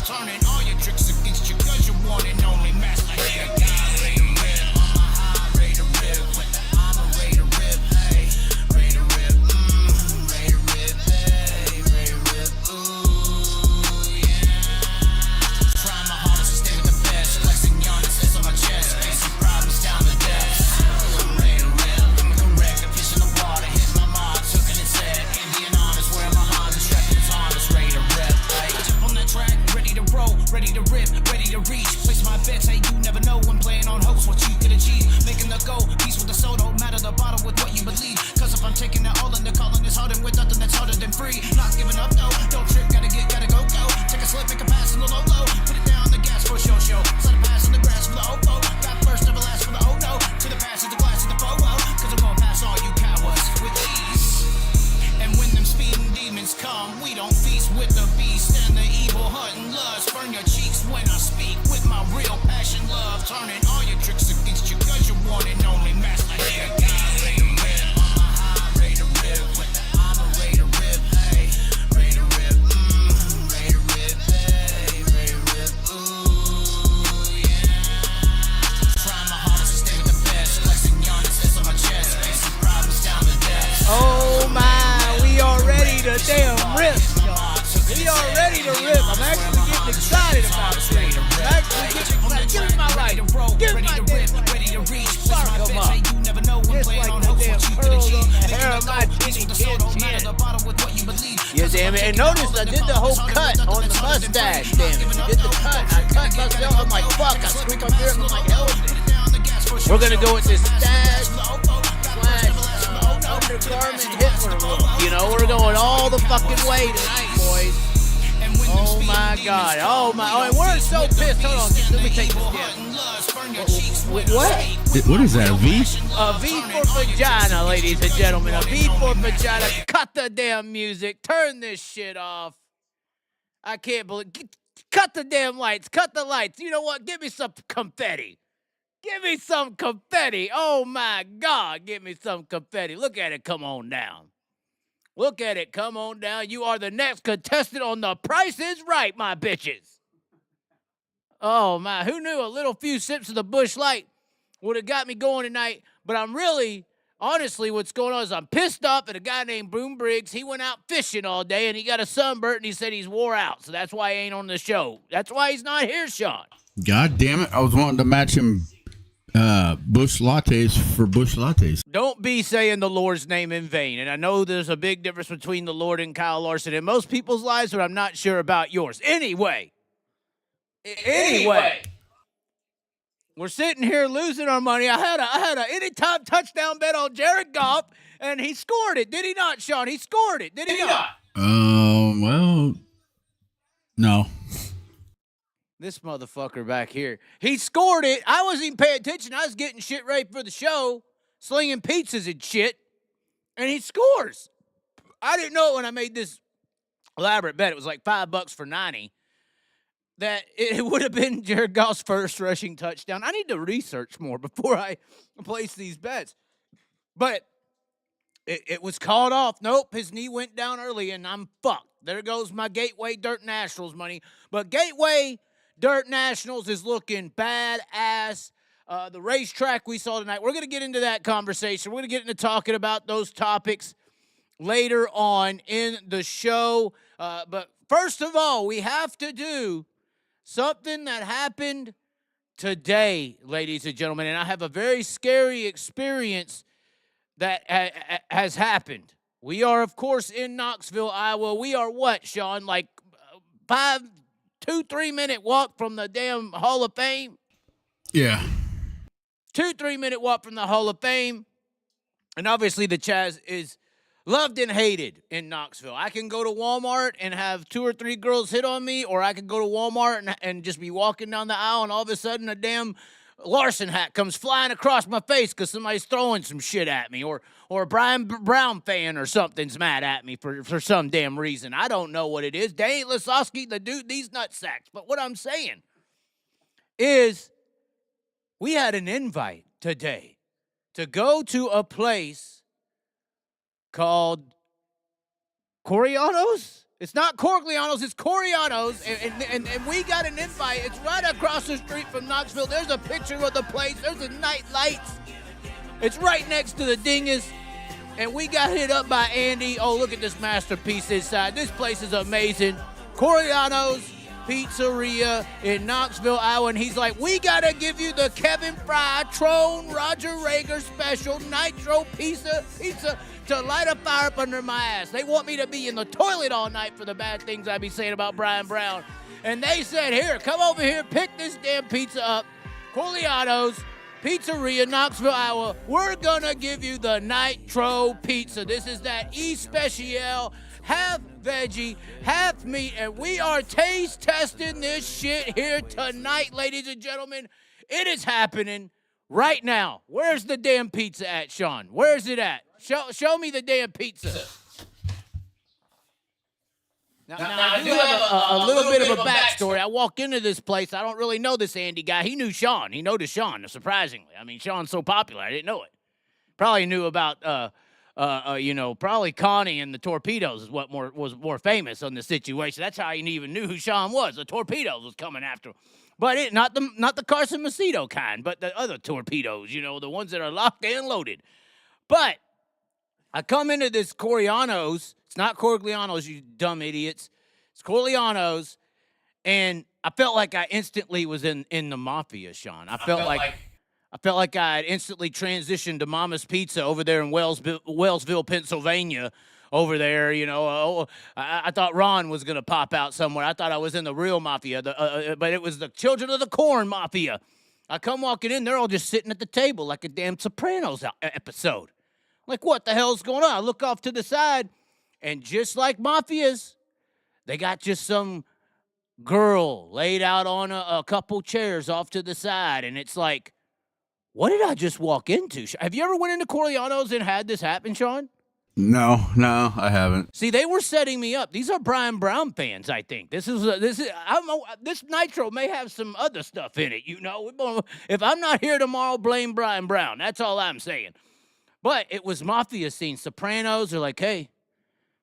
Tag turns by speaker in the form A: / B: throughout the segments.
A: turning all your tricks against you, cause you're one and only master here. God, ready to rip, ready to rip, with the armor, ready to rip, hey, ready to rip, ready to rip, hey, ready to rip, ooh, yeah. Trying my hardest to stay with the best, flexing yonder says on my chest, facing problems down the depths. I'm ready to rip, I'm correct, a fish in the water, hit my mark, took in his head, Indian honest, where my Honda, strapped his harness, ready to rip, hey. Jump on that track, ready to roll, ready to rip, ready to reach, place my bets, hey, you never know when playing on hopes what you could achieve, making the goal, peace with the soul, don't matter the bottom with what you believe, cause if I'm taking it all in the calling, it's harder with nothing that's harder than free, not giving up, no, don't trip, gotta go, take a slip, make a pass in the low, put it down the gas for a show, set a pass in the grass for the OPO, got first, never last for the oh no, to the pass, to the glass, to the photo, cause I'm gonna pass all you cowards with ease, and when them speeding demons come, we don't feast with the beast, and the evil hunting lust, burn your cheeks when I speak, with my real passion, love, turning all your tricks against you, cause you're one and only master here, God, ready to rip, ready to rip, with the armor, ready to rip, hey, ready to rip, ready to rip, hey, ready to rip, ooh, yeah. Trying my hardest to stay with the best, flexing yonder says on my chest, facing problems down the depths.
B: Oh my, we are ready to damn rip, y'all. We are ready to rip. I'm actually getting excited about it. I'm actually getting excited. Give me my light. Give me my damn light. Spark them up. Just like the damn curls on the hair of my chinny chin. Yeah, damn it. And notice I did the whole cut on the mustache. Damn it. I did the cut. I cut myself. I'm like, fuck. I scream up here. I'm like, hell with it. We're going to go with this stash slash undergarment Hitler look. You know, we're going all the fucking way tonight, boys. Oh my God. Oh my. Oh, and we're so pissed. Hold on. Let me take this down.
C: What is that, a V?
B: A V for vagina, ladies and gentlemen. A V for vagina. Cut the damn music. Turn this shit off. I can't believe. Cut the damn lights. Cut the lights. You know what? Give me some confetti. Give me some confetti. Oh my God. Give me some confetti. Look at it. Come on down. Look at it. Come on down. You are the next contestant on The Price is Right, my bitches. Oh, my. Who knew a little few sips of the Busch Light would have got me going tonight? But I'm really, honestly, what's going on is I'm pissed off at a guy named Boom Briggs. He went out fishing all day, and he got a sunburn, and he said he's wore out. So that's why he ain't on the show. That's why he's not here, Sean.
C: God damn it. I was wanting to match him Busch Lattes for Busch Lattes.
B: Don't be saying the Lord's name in vain. And I know there's a big difference between the Lord and Kyle Larson in most people's lives, but I'm not sure about yours. Anyway, we're sitting here losing our money. I had a anytime touchdown bet on Jared Goff, and he scored it. Did he not, Sean? He scored it. Did he not?
C: Well, no.
B: This motherfucker back here. He scored it. I wasn't even paying attention. I was getting shit ready for the show, slinging pizzas and shit, and he scores. I didn't know it when I made this elaborate bet. It was like $5 for 90. That it would have been Jared Goff's first rushing touchdown. I need to research more before I place these bets. But it was called off. Nope, his knee went down early, and I'm fucked. There goes my Gateway Dirt Nationals money. But Gateway Dirt Nationals is looking badass. The racetrack we saw tonight, we're going to get into that conversation. We're going to get into talking about those topics later on in the show. But first of all, we have to do something that happened today, ladies and gentlemen. And I have a very scary experience that has happened. We are, of course, in Knoxville, Iowa. We are what, Sean? Like 2-3 minute walk from the damn Hall of Fame?
C: Yeah.
B: 2-3 minute walk from the Hall of Fame. And obviously the Chaz is loved and hated in Knoxville. I can go to Walmart and have 2 or 3 girls hit on me, or I can go to Walmart and just be walking down the aisle, and all of a sudden a damn Larson hat comes flying across my face because somebody's throwing some shit at me, or a Brian Brown fan or something's mad at me for some damn reason. I don't know what it is. Dane Lasowski, the dude, these nutsacks. But what I'm saying is we had an invite today to go to a place called Corigliano's. It's not Corigliano's, it's Corigliano's, and we got an invite. It's right across the street from Knoxville. There's a picture of the place. There's the night lights. It's right next to the dingus, and we got hit up by Andy. Oh, look at this masterpiece inside. This place is amazing. Corigliano's Pizzeria in Knoxville, Iowa, and he's like, we got to give you the Kevin Fry, Trone, Roger Rager special Nitro pizza to light a fire up under my ass. They want me to be in the toilet all night for the bad things I be saying about Brian Brown. And they said, here, come over here, pick this damn pizza up. Corigliano's Pizzeria, Knoxville, Iowa. We're going to give you the Nitro pizza. This is that E-Special, half veggie, half meat, and we are taste testing this shit here tonight, ladies and gentlemen. It is happening right now. Where's the damn pizza at, Sean? Where's it at? Show me the damn pizza. Now I do have a little bit of a backstory. I walk into this place. I don't really know this Andy guy. He knew Sean. He noticed Sean, surprisingly. I mean, Sean's so popular. I didn't know it. Probably knew about, probably Connie and the Torpedoes is what was more famous on the situation. That's how he even knew who Sean was. The Torpedoes was coming after him. But not the Carson Macedo kind, but the other Torpedoes, the ones that are locked and loaded. But I come into this Corigliano's. It's not Corigliano's, you dumb idiots. It's Corigliano's, and I felt like I instantly was in the mafia, Sean. I felt like I had instantly transitioned to Mama's Pizza over there in Wellsville, Pennsylvania. Over there, I thought Ron was gonna pop out somewhere. I thought I was in the real mafia, but it was the Children of the Corn mafia. I come walking in, they're all just sitting at the table like a damn Sopranos episode. Like, what the hell's going on? I look off to the side, and just like mafias, they got just some girl laid out on a couple chairs off to the side, and it's like, what did I just walk into? Have you ever went into Corigliano's and had this happen, Sean?
C: No, I haven't.
B: See, they were setting me up. These are Brian Brown fans, I think. This Nitro may have some other stuff in it, If I'm not here tomorrow, blame Brian Brown. That's all I'm saying. But it was mafia scene. Sopranos are like, hey,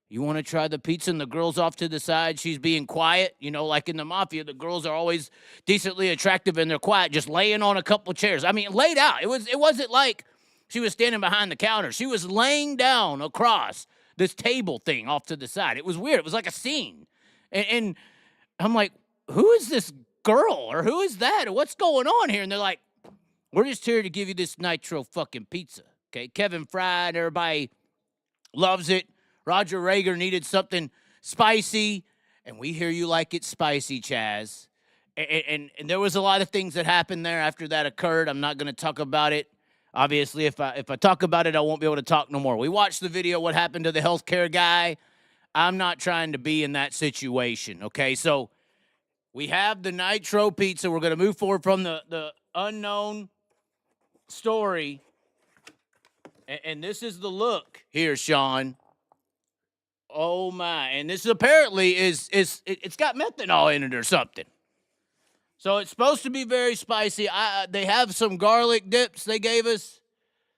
B: you want to try the pizza? And the girl's off to the side. She's being quiet. Like in the mafia, the girls are always decently attractive and they're quiet, just laying on a couple chairs. I mean, laid out. It wasn't like she was standing behind the counter. She was laying down across this table thing off to the side. It was weird. It was like a scene. And I'm like, who is this girl? Or who is that? Or what's going on here? And they're like, we're just here to give you this Nitro fucking pizza. Okay, Kevin fried, everybody loves it. Roger Rager needed something spicy, and we hear you like it spicy, Chaz. And there was a lot of things that happened there after that occurred. I'm not going to talk about it. Obviously, if I talk about it, I won't be able to talk no more. We watched the video, what happened to the healthcare guy. I'm not trying to be in that situation, okay? So we have the Nitro pizza. We're going to move forward from the unknown story. And this is the look here, Sean. Oh my! And this apparently it's got methanol in it or something. So it's supposed to be very spicy. They have some garlic dips they gave us,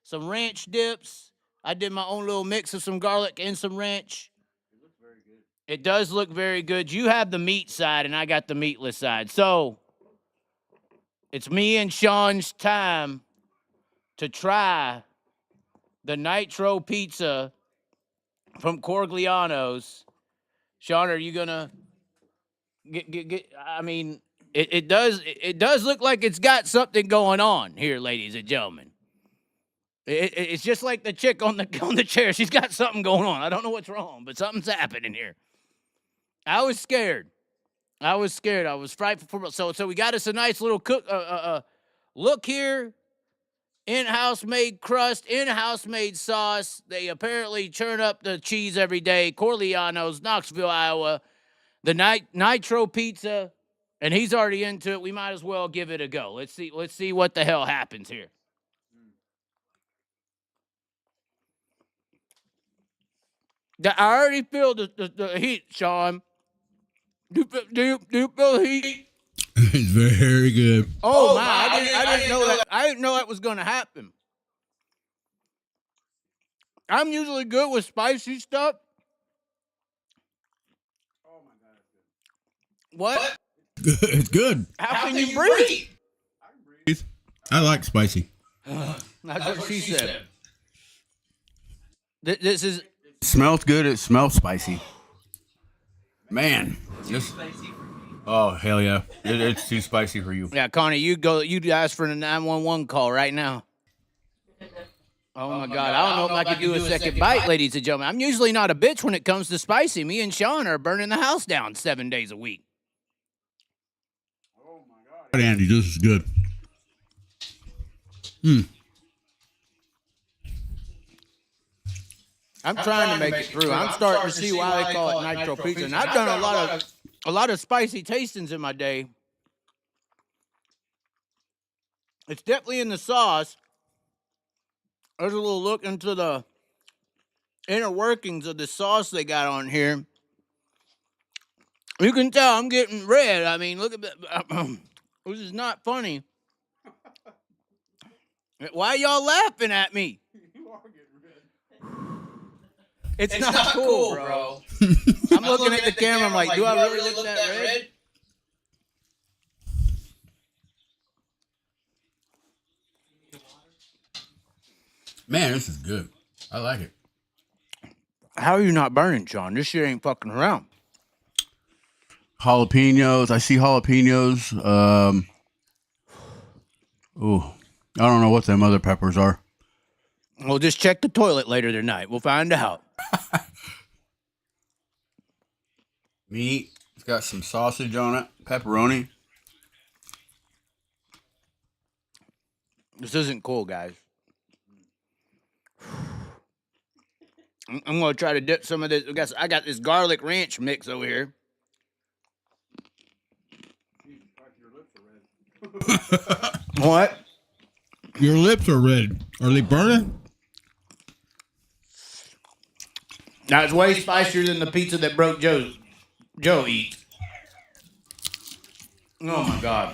B: some ranch dips. I did my own little mix of some garlic and some ranch. It looks very good. It does look very good. You have the meat side, and I got the meatless side. So it's me and Sean's time to try the Nitro pizza from Corigliano's. Sean, are you gonna get? I mean, it does look like it's got something going on here, ladies and gentlemen. It's just like the chick on the chair. She's got something going on. I don't know what's wrong, but something's happening here. I was scared. I was frightful. So we got us a nice little look here. In-house made crust, in-house made sauce. They apparently churn up the cheese every day. Corigliano's, Knoxville, Iowa. The Nitro pizza, and he's already into it. We might as well give it a go. Let's see what the hell happens here. I already feel the heat, Sean. Do you feel the heat?
C: It's very good.
B: Oh my! I didn't know that. I didn't know that was going to happen. I'm usually good with spicy stuff. What?
C: It's good.
B: How can you breathe?
C: I like spicy.
B: That's what she said. This is.
C: Smells good. It smells spicy. Man. Oh, hell yeah. It's too spicy for you.
B: Yeah, Connie, you ask for the 911 call right now. Oh my God. I don't know if I could do a second bite, ladies and gentlemen. I'm usually not a bitch when it comes to spicy. Me and Sean are burning the house down 7 days a week.
C: Oh my God, Andy, this is good.
B: I'm trying to make it through. I'm starting to see why they call it Nitro Pizza. And I've done a lot of spicy tastings in my day. It's definitely in the sauce. There's a little look into the inner workings of the sauce they got on here. You can tell I'm getting red. I mean, look at that. This is not funny. Why y'all laughing at me? You are getting red. It's not cool, bro. I'm looking at the camera. I'm like, do I really look that red?
C: Man, this is good. I like it.
B: How are you not burning, Sean? This shit ain't fucking around.
C: Jalapenos. I see jalapenos. Oh, I don't know what them other peppers are.
B: We'll just check the toilet later tonight. We'll find out.
C: Meat. It's got some sausage on it. Pepperoni.
B: This isn't cool, guys. I'm going to try to dip some of this. I got this garlic ranch mix over here. What?
C: Your lips are red. Are they burning?
B: Now, it's way spicier than the pizza that broke Joe eats. Oh, my God.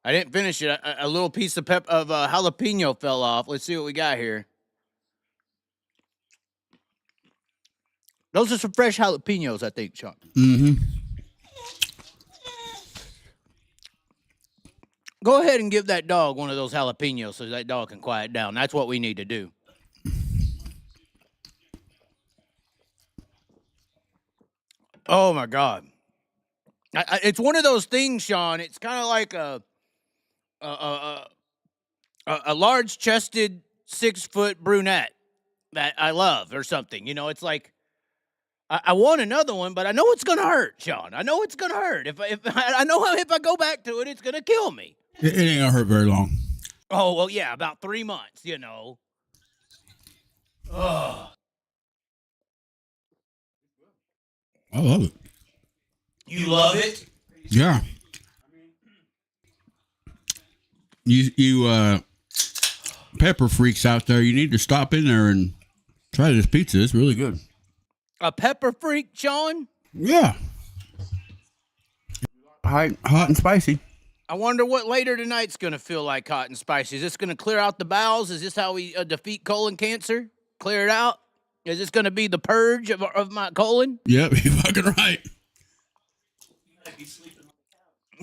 B: I didn't finish it. A little piece of jalapeno fell off. Let's see what we got here. Those are some fresh jalapenos, I think, Sean.
C: Mm-hmm.
B: Go ahead and give that dog one of those jalapenos so that dog can quiet down. That's what we need to do. Oh, my God. It's one of those things, Sean. It's kind of like a large-chested 6-foot brunette that I love or something. You know, it's like I want another one, but I know it's gonna hurt, Sean. I know it's gonna hurt. If I know if I go back to it, it's gonna kill me.
C: It ain't gonna hurt very long.
B: Oh well, yeah, about 3 months. You know. Oh.
C: I love it.
B: You love it?
C: Yeah. You pepper freaks out there, you need to stop in there and try this pizza. It's really good.
B: A pepper freak, Sean?
C: Yeah. Hot and spicy.
B: I wonder what later tonight's going to feel like hot and spicy. Is this going to clear out the bowels? Is this how we defeat colon cancer? Clear it out? Is this going to be the purge of my colon?
C: Yep, you're fucking right.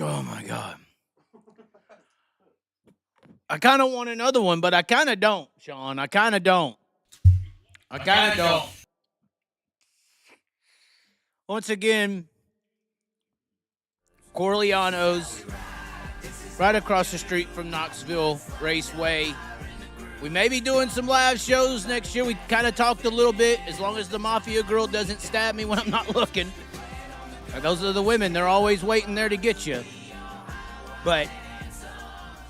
B: Oh, my God. I kind of want another one, but I kind of don't, Sean. I kind of don't. Once again, Corigliano's right across the street from Knoxville Raceway. We may be doing some live shows next year. We kind of talked a little bit, as long as the mafia girl doesn't stab me when I'm not looking. Those are the women. They're always waiting there to get you. But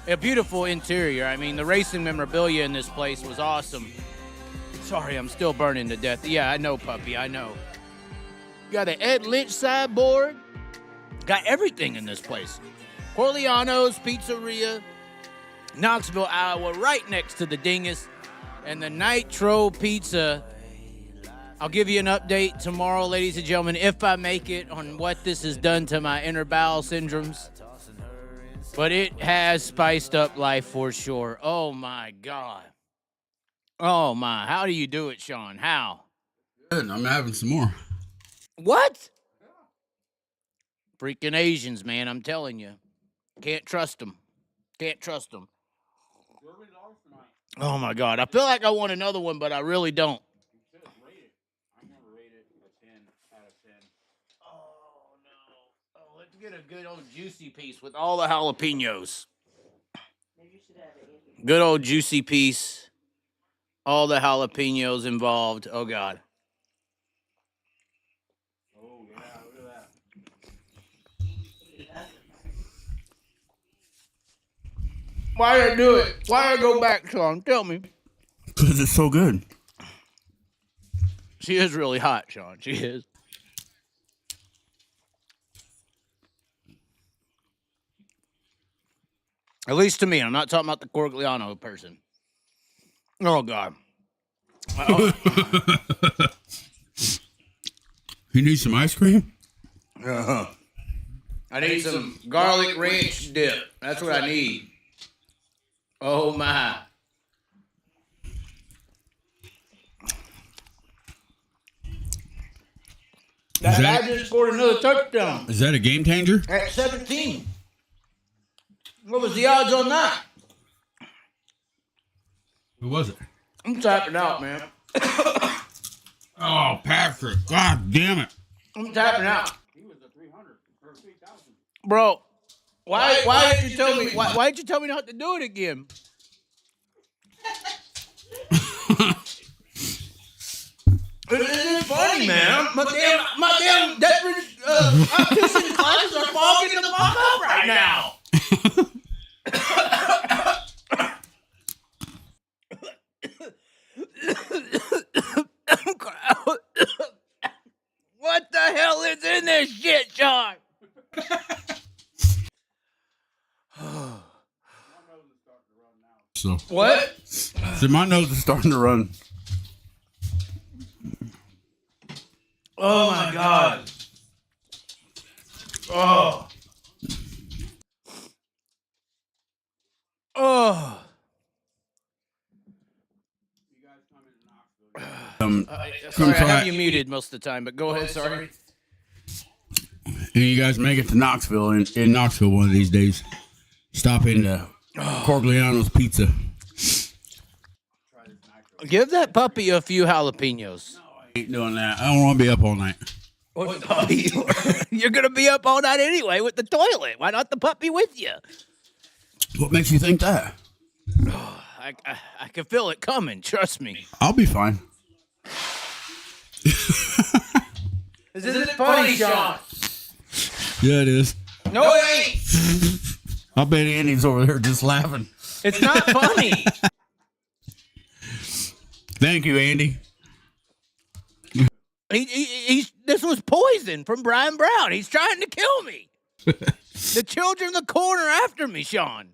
B: a beautiful interior. I mean, the racing memorabilia in this place was awesome. Sorry, I'm still burning to death. Yeah, I know, puppy. I know. Got an Ed Lynch sideboard. Got everything in this place. Corigliano's Pizzeria, Knoxville, Iowa, right next to the Dingus. And the Nitro Pizza. I'll give you an update tomorrow, ladies and gentlemen, if I make it, on what this has done to my inner bowel syndromes. But it has spiced up life for sure. Oh, my God. Oh, my. How do you do it, Sean? How?
C: Good. I'm having some more.
B: What? Freaking Asians, man. I'm telling you. Can't trust them. Can't trust them. Oh, my God. I feel like I want another one, but I really don't.
C: I'm going to rate it a 10 out of 10.
B: Oh, no. Oh, let's get a good old juicy piece with all the jalapenos. Good old juicy piece. All the jalapenos involved. Oh, God.
C: Oh, yeah, look at that.
B: Why did I do it? Why did I go back, Sean? Tell me.
C: Because it's so good.
B: She is really hot, Sean. She is. At least to me. I'm not talking about the Corigliano person. Oh, God.
C: You need some ice cream?
B: I need some garlic ranch dip. That's what I need. Oh, my. That guy just scored another touchdown
C: Is that a game changer?
B: at 17. What was the odds on that?
C: Who was it?
B: I'm tapping out, man.
C: Oh, Patrick. God damn it.
B: I'm tapping out.
C: He was a 300 or 3,000.
B: Bro, why did you tell me why did you tell me not to do it again? It isn't funny, man. My damn optician glasses are fogging the fuck up right now. What the hell is in this shit, Sean?
C: So,
B: What?
C: so my nose is starting to run.
B: Oh my God. Oh. Oh. Sorry, I have you muted most of the time, but go ahead, sorry.
C: And you guys make it to Knoxville in Knoxville one of these days. Stop into Corigliano's Pizza.
B: Give that puppy a few jalapenos.
C: Ain't doing that. I don't want to be up all night.
B: What puppy? You're going to be up all night anyway with the toilet. Why not the puppy with you?
C: What makes you think that?
B: I can feel it coming. Trust me.
C: I'll be fine.
B: Is it funny, Sean?
C: Yeah, it is.
B: No, it ain't.
C: I bet Andy's over there just laughing.
B: It's not funny.
C: Thank you, Andy.
B: This was poison from Brian Brown. He's trying to kill me. The children in the corner after me, Sean.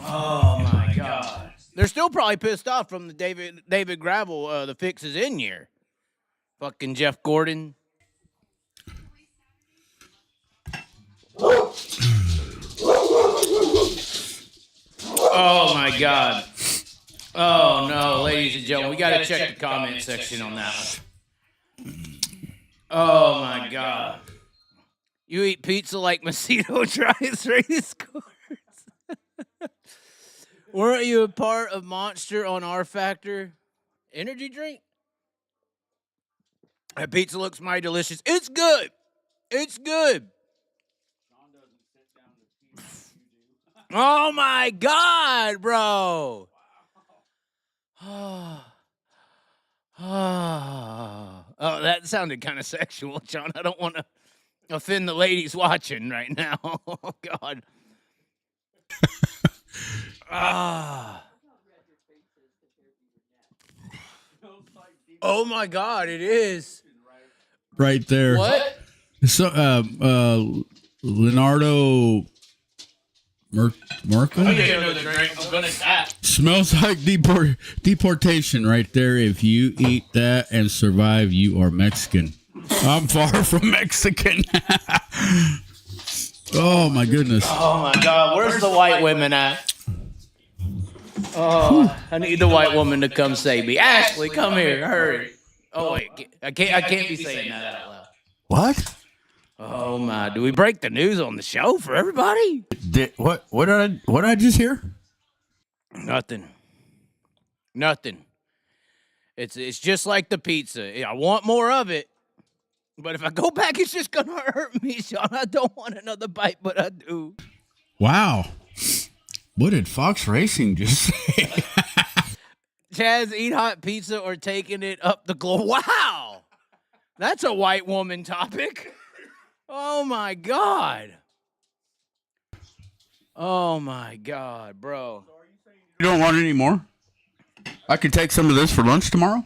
B: Oh, my God. They're still probably pissed off from the David Gravel, the fixes in here. Fucking Jeff Gordon. Oh, my God. Oh, no, ladies and gentlemen. We got to check the comment section on that one. Oh, my God. You eat pizza like Macedo tries race cars. Weren't you a part of Monster on R Factor? Energy drink? That pizza looks mighty delicious. It's good. It's good. Oh, my God, bro. Oh, that sounded kind of sexual, John. I don't want to offend the ladies watching right now. Oh, God. Oh, my God, it is.
C: Right there.
B: What?
C: So, Leonardo Marco?
B: I'm gonna tap.
C: Smells like deportation right there. If you eat that and survive, you are Mexican. I'm far from Mexican. Oh, my goodness.
B: Oh, my God. Where's the white women at? Oh, I need the white woman to come save me. Ashley, come here. Hurry. Oh, wait. I can't be saying that out loud.
C: What?
B: Oh my! Do we break the news on the show for everybody?
C: What did I just hear?
B: Nothing. It's just like the pizza. I want more of it, but if I go back, it's just gonna hurt me, Sean. I don't want another bite, but I do.
C: Wow. What did Fox Racing just say?
B: Chaz, eat hot pizza or taking it up the globe. Wow, that's a white woman topic. Oh my God. Oh my God, bro.
C: You don't want any more? I could take some of this for lunch tomorrow.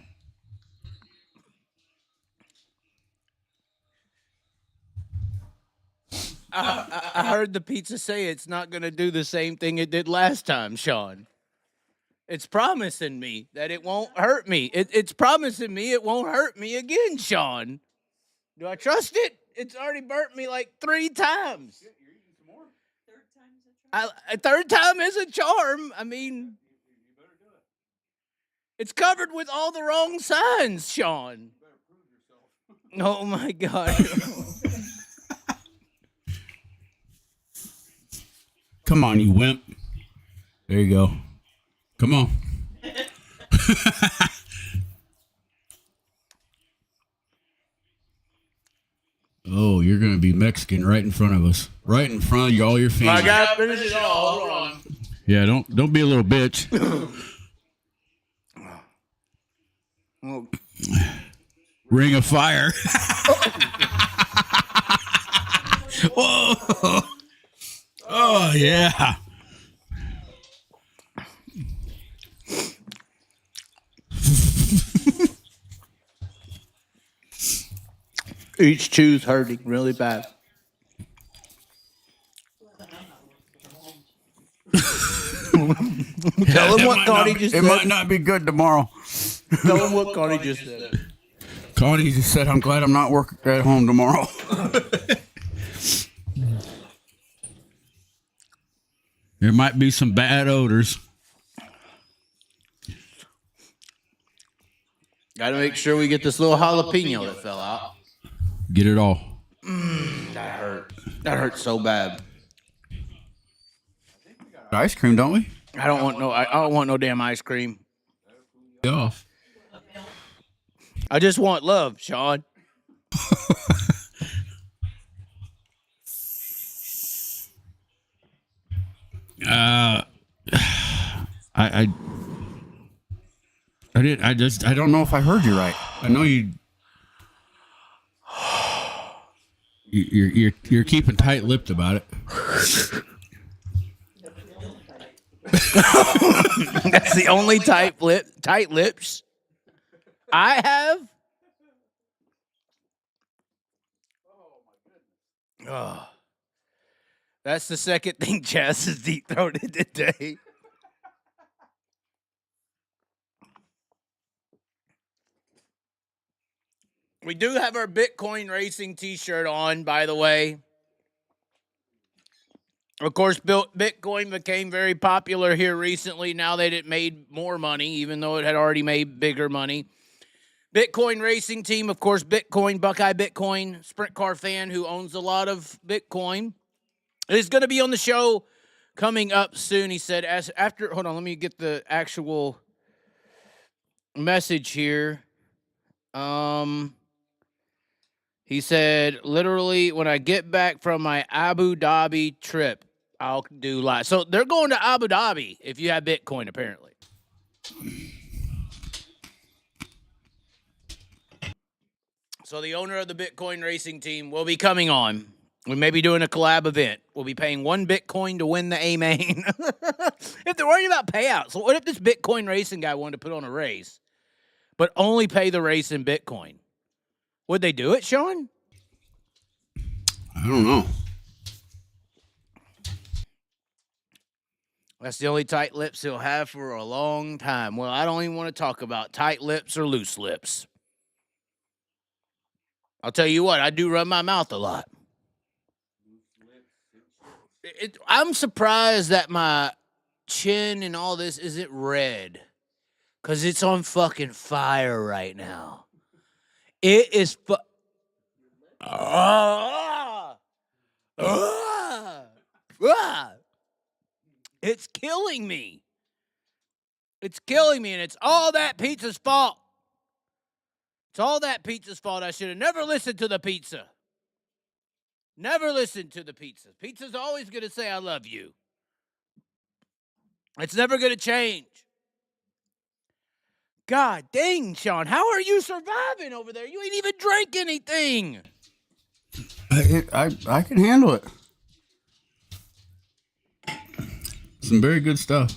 B: I heard the pizza say it's not going to do the same thing it did last time, Sean. It's promising me that it won't hurt me. It's promising me it won't hurt me again, Sean. Do I trust it? It's already burnt me like 3 times. You're eating some more? A third time is a charm. I mean, it's covered with all the wrong signs, Sean. Oh, my God.
C: Come on, you wimp. There you go. Come on. Oh, you're going to be Mexican right in front of us. Right in front of all your family.
B: I got to finish it all. Hold on.
C: Yeah, don't be a little bitch. Ring of fire. Whoa. Oh, yeah.
B: Each tooth hurting really bad. Tell him what Connie just said.
C: It might not be good tomorrow.
B: Tell him what Connie just said.
C: Connie just said, I'm glad I'm not working at home tomorrow. There might be some bad odors.
B: Got to make sure we get this little jalapeno that fell out.
C: Get it all.
B: That hurt. That hurt so bad.
C: Ice cream, don't we?
B: I don't want no damn ice cream.
C: Get off.
B: I just want love, Sean.
C: I don't know if I heard you right. I know you're keeping tight-lipped about it.
B: That's the only tight lips I have. Oh, that's the second thing Chaz has deep-throated today. We do have our Bitcoin Racing t-shirt on, by the way. Of course, Bitcoin became very popular here recently now that it made more money, even though it had already made bigger money. Bitcoin Racing Team, of course, Buckeye Bitcoin, sprint car fan who owns a lot of Bitcoin, is going to be on the show coming up soon. He said, hold on, let me get the actual message here. He said, literally, when I get back from my Abu Dhabi trip, I'll do live. So they're going to Abu Dhabi if you have Bitcoin, apparently. So the owner of the Bitcoin Racing Team will be coming on. We may be doing a collab event. We'll be paying 1 Bitcoin to win the A-Main. If they're worried about payouts, so what if this Bitcoin Racing guy wanted to put on a race, but only pay the race in Bitcoin? Would they do it, Sean?
C: I don't know.
B: That's the only tight lips he'll have for a long time. Well, I don't even want to talk about tight lips or loose lips. I'll tell you what, I do run my mouth a lot. I'm surprised that my chin and all this isn't red, because it's on fucking fire right now. It is It's killing me. It's killing me, and it's all that pizza's fault. It's all that pizza's fault. I should have never listened to the pizza. Never listened to the pizza. Pizza's always going to say, I love you. It's never going to change. God dang, Sean, how are you surviving over there? You ain't even drank anything.
C: I can handle it. Some very good stuff.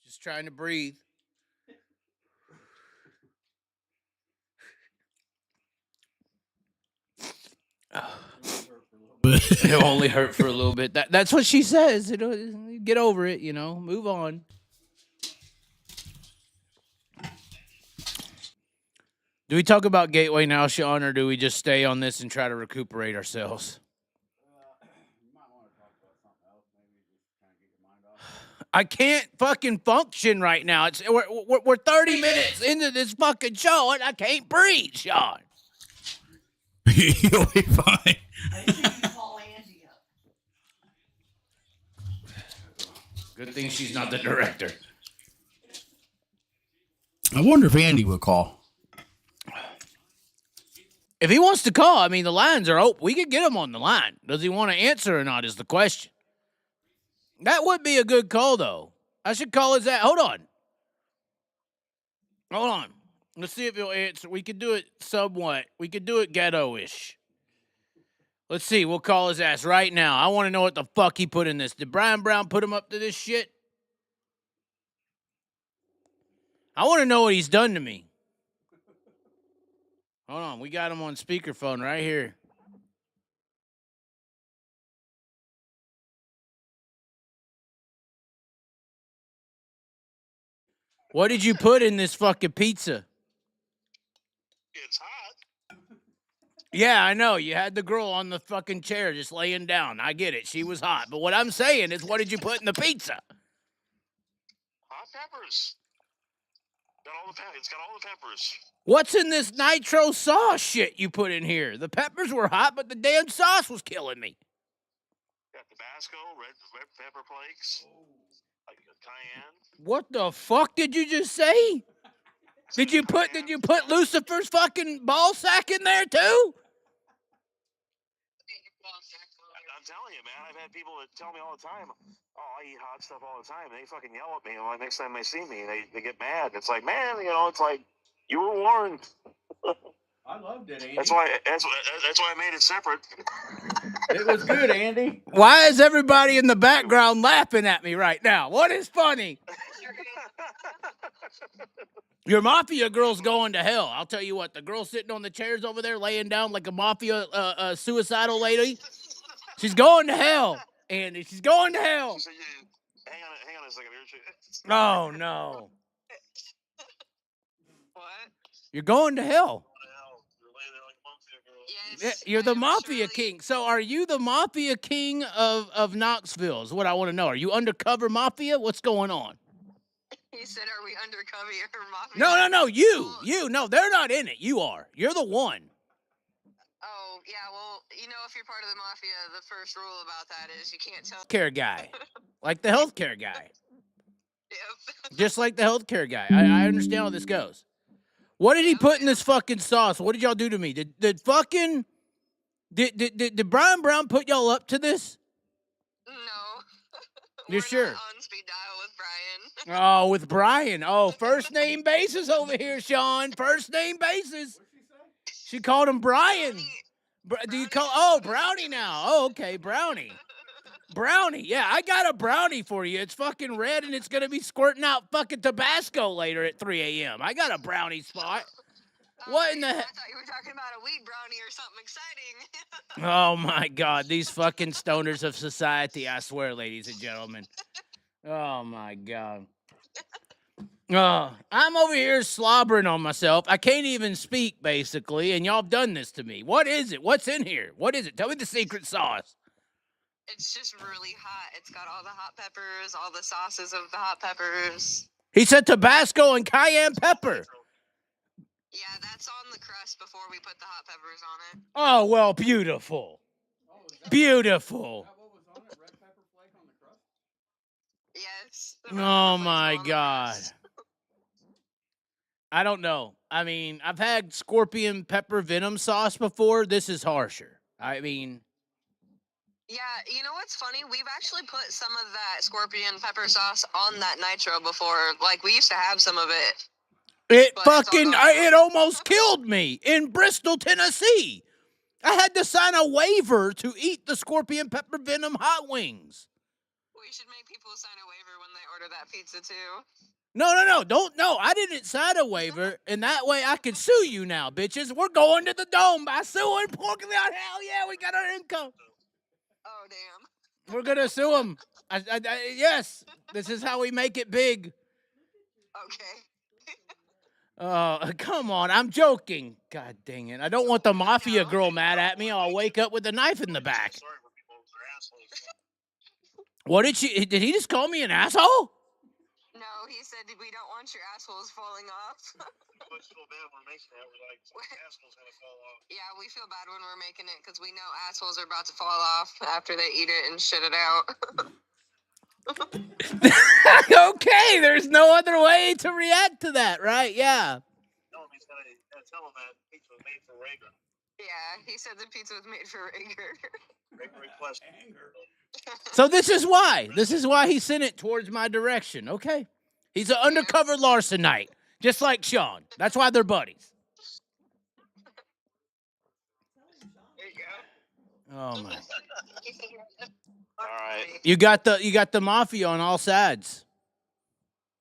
B: Just trying to breathe. It'll only hurt for a little bit. That's what she says. Get over it, move on. Do we talk about Gateway now, Sean, or do we just stay on this and try to recuperate ourselves? I can't fucking function right now. We're 30 minutes into this fucking show, and I can't breathe, Sean.
C: You'll be fine.
D: I think you can call Andy up.
B: Good thing she's not the director.
C: I wonder if Andy would call.
B: If he wants to call, I mean, the lines are open. We could get him on the line. Does he want to answer or not is the question. That would be a good call, though. I should call his ass. Hold on. Let's see if he'll answer. We could do it somewhat. We could do it ghetto-ish. Let's see. We'll call his ass right now. I want to know what the fuck he put in this. Did Brian Brown put him up to this shit? I want to know what he's done to me. Hold on. We got him on speakerphone right here. What did you put in this fucking pizza?
E: It's hot.
B: Yeah, I know. You had the girl on the fucking chair just laying down. I get it. She was hot. But what I'm saying is, what did you put in the pizza?
E: Hot peppers. It's got all the peppers.
B: What's in this nitro sauce shit you put in here? The peppers were hot, but the damn sauce was killing me.
E: Got Tabasco, red pepper flakes, like cayenne.
B: What the fuck did you just say? Did you put Lucifer's fucking ball sack in there too?
E: I'm telling you, man. I've had people that tell me all the time, "Oh, I eat hot stuff all the time." And they fucking yell at me. And next time they see me, they get mad. It's like, man, it's like you were warned.
B: I loved it, Andy.
E: That's why I made it separate.
B: It was good, Andy. Why is everybody in the background laughing at me right now? What is funny? Your mafia girl's going to hell. I'll tell you what, the girl sitting on the chairs over there laying down like a mafia suicidal lady, she's going to hell, Andy. She's going to hell.
E: So hang on a second here.
B: Oh, no.
D: What?
B: You're going to hell.
D: Yes.
B: You're the
D: I am
B: mafia
D: surely-
B: king. So are you the mafia king of Knoxville is what I want to know. Are you undercover mafia? What's going on?
D: He said, "Are we undercover or mafia?"
B: No. You. No, they're not in it. You are. You're the one.
D: Oh yeah. Well, if you're part of the mafia, the first rule about that is you can't tell.
B: Care guy. Like the healthcare guy.
D: Yep.
B: Just like the healthcare guy. I understand how this goes. What did he put in this fucking sauce? What did y'all do to me? Did Brian Brown put y'all up to this?
D: No.
B: You're
D: We're
B: sure?
D: not on speed dial with Brian.
B: Oh, with Brian. Oh, first name basis over here, Sean. First name basis. She called him Brian. Do you call? Brownie now. Oh, okay, Brownie. Brownie. Yeah, I got a brownie for you. It's fucking red and it's gonna be squirting out fucking Tabasco later at 3 a.m. I got a brownie spot. What in the
D: I
B: heck?
D: thought you were talking about a weed brownie or something exciting.
B: Oh my God, these fucking stoners of society, I swear, ladies and gentlemen. Oh my God. I'm over here slobbering on myself. I can't even speak, basically, and y'all have done this to me. What is it? What's in here? What is it? Tell me the secret sauce.
D: It's just really hot. It's got all the hot peppers, all the sauces of the hot peppers.
B: He said Tabasco and cayenne pepper.
D: Yeah, that's on the crust sauce before we put the hot peppers on it.
B: Oh, well, beautiful. Beautiful.
D: Yes. the red
B: Oh
D: pepper flakes
B: my
D: were on the
B: God.
D: crust.
B: I don't know. I mean, I've had scorpion pepper venom sauce before. This is harsher. I mean,
D: Yeah, you know what's funny? We've actually put some of that scorpion pepper sauce on that nitro before. Like, we used to have some of it.
B: it
D: But it's all
B: fucking,
D: gone now.
B: it almost killed me in Bristol, Tennessee. I had to sign a waiver to eat the scorpion pepper venom hot wings.
D: We should make people sign a waiver when they order that pizza, too.
B: No, I didn't sign a waiver, and that way I can sue you now, bitches. We're going to the dome by suing Porky out. Hell yeah, we got our income.
D: Oh, damn.
B: We're gonna sue them. Yes, this is how we make it big.
D: Okay.
B: Come on, I'm joking. God dang it. I don't want the mafia girl mad at me. I'll wake up with a knife in the back.
E: Sorry for people if they're assholes.
B: What did he just call me an asshole?
D: No, he said we don't want your assholes falling off.
E: We feel bad when we're making that. We're like, assholes gonna fall off.
D: Yeah, we feel bad when we're making it because we know assholes are about to fall off after they eat it and shit it out.
B: Okay, there's no other way to react to that, right? Yeah.
E: No, he's gotta tell him that pizza was made for Rager.
D: Yeah, he said the pizza was made for Rager.
E: Rager request.
B: So this is why. This is why he sent it towards my direction. Okay. He's an undercover larcenite, just like Sean. That's why they're buddies.
D: There you go.
B: Oh my.
E: All right.
B: You got the mafia on all sides.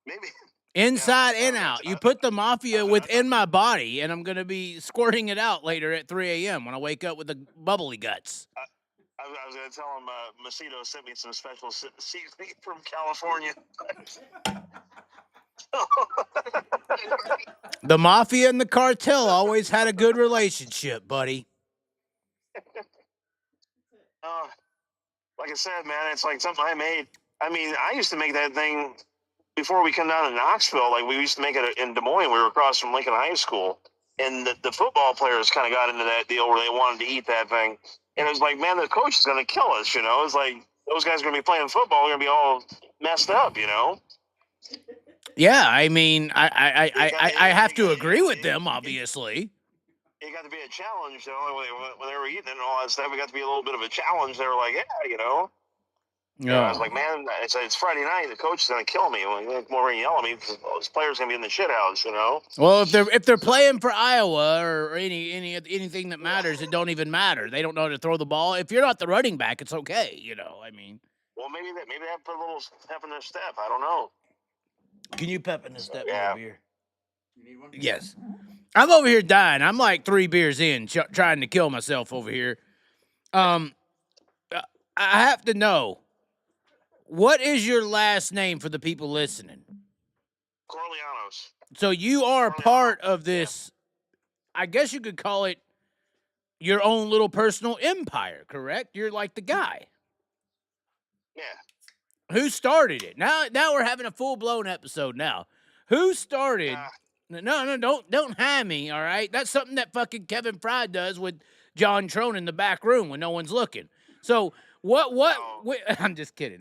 E: Maybe.
B: Inside and out. You put the mafia within my body, and I'm going to be squirting it out later at 3 a.m. when I wake up with the bubbly guts.
E: I was going to tell him Macedo sent me some special seasoning from California.
B: The mafia and the cartel always had a good relationship, buddy.
E: Like I said, man, it's like something I made. I mean, I used to make that thing before we come down to Knoxville. Like, we used to make it in Des Moines. We were across from Lincoln High School. And the football players kind of got into that deal where they wanted to eat that thing. And it was like, man, the coach is going to kill us, you know? It's like, those guys are going to be playing football. They're going to be all messed up, you know?
B: Yeah, I mean, I have to agree with them, obviously.
E: It got to be a challenge, you know, when they were eating it and all that stuff. It got to be a little bit of a challenge. They were like, yeah, you know. Yeah. I was like, man, it's Friday night. The coach is going to kill me. More going to yell at me because this player's going to be in the shit house, you know.
B: Well, if they're playing for Iowa or anything that matters, it don't even matter. They don't know how to throw the ball. If you're not the running back, it's okay, you know. I mean.
E: Well, maybe they put a little pep in their step. I don't know.
B: Can you pep in the step
E: Yeah.
B: of beer? You need one? Yes. I'm over here dying. I'm like 3 beers in, trying to kill myself over here. I have to know, what is your last name for the people listening?
E: Coriglianos.
B: So you are part of this, I guess you could call it your own little personal empire, correct? You're like the guy.
E: Yeah.
B: Who started it? Now we're having a full-blown episode now. Who started? No, don't ham me, all right? That's something that fucking Kevin Fry does with John Trone in the back room when no one's looking. So I'm just kidding.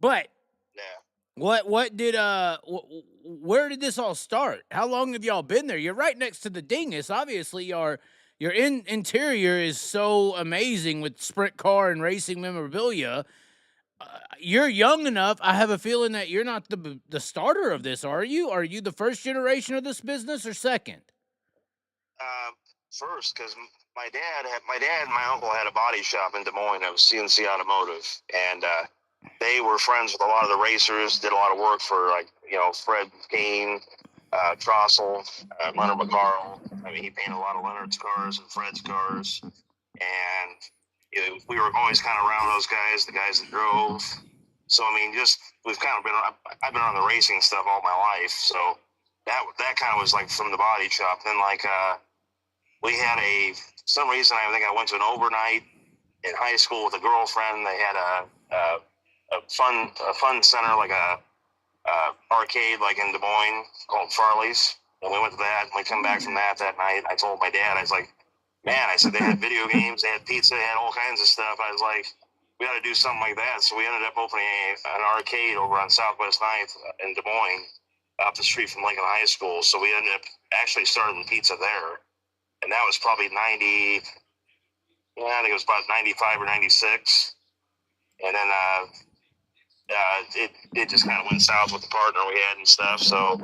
B: But what did where did this all start? How long have y'all been there? You're right next to the dingus. Obviously, your interior is so amazing with sprint car and racing memorabilia. You're young enough. I have a feeling that you're not the starter of this, are you? Are you the first generation of this business or second?
E: First, because my dad and my uncle had a body shop in Des Moines. It was CNC Automotive, and they were friends with a lot of the racers. Did a lot of work for, like, you know, Fred Kane, Trossel, Leonard McCarl. I mean, he painted a lot of Leonard's cars and Fred's cars, and we were always kind of around those guys, the guys that drove. So, I mean, we've kind of I've been on the racing stuff all my life. So that kind of was like from the body shop. Then, like, we had some reason I think I went to an overnight in high school with a girlfriend. They had a fun center, like a arcade, like in Des Moines, called Farley's. And we went to that, and we come back from that night. I told my dad, I was like, man, I said they had video games, they had pizza, they had all kinds of stuff. I was like, we got to do something like that. So we ended up opening an arcade over on Southwest 9th in Des Moines, up the street from Lincoln High School. So we ended up actually starting pizza there. And that was probably I think it was about 95 or 96. And then it just kind of went south with the partner we had and stuff. So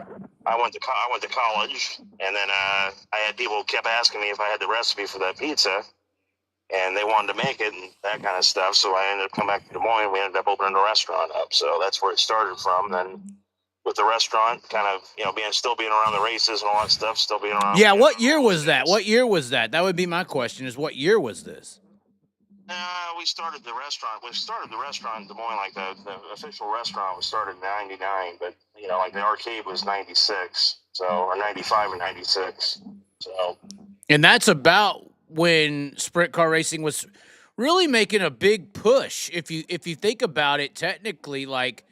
E: I went to college, and then I had people kept asking me if I had the recipe for that pizza, and they wanted to make it and that kind of stuff. So I ended up coming back to Des Moines. We ended up opening a restaurant up. So that's where it started from. Then with the restaurant, kind of still being around the races and all that stuff, still being around.
B: Yeah, what year was that? What year was that? That would be my question. Is what year was this?
E: We started the restaurant. We started the restaurant in Des Moines, like the official restaurant was started in '99, but like the arcade was '96, or '95 or '96. So,
B: and that's about when sprint car racing was really making a big push. If you think about it, technically, like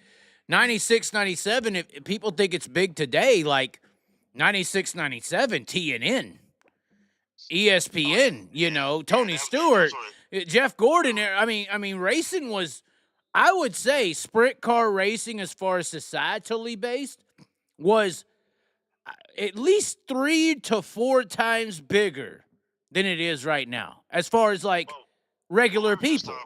B: 96, 97. If people think it's big today, like 96, 97, TNN, ESPN, Tony Stewart. Jeff Gordon, I mean, racing was, I would say, sprint car racing as far as societally based was at least 3 to 4 times bigger than it is right now, as far as like regular people.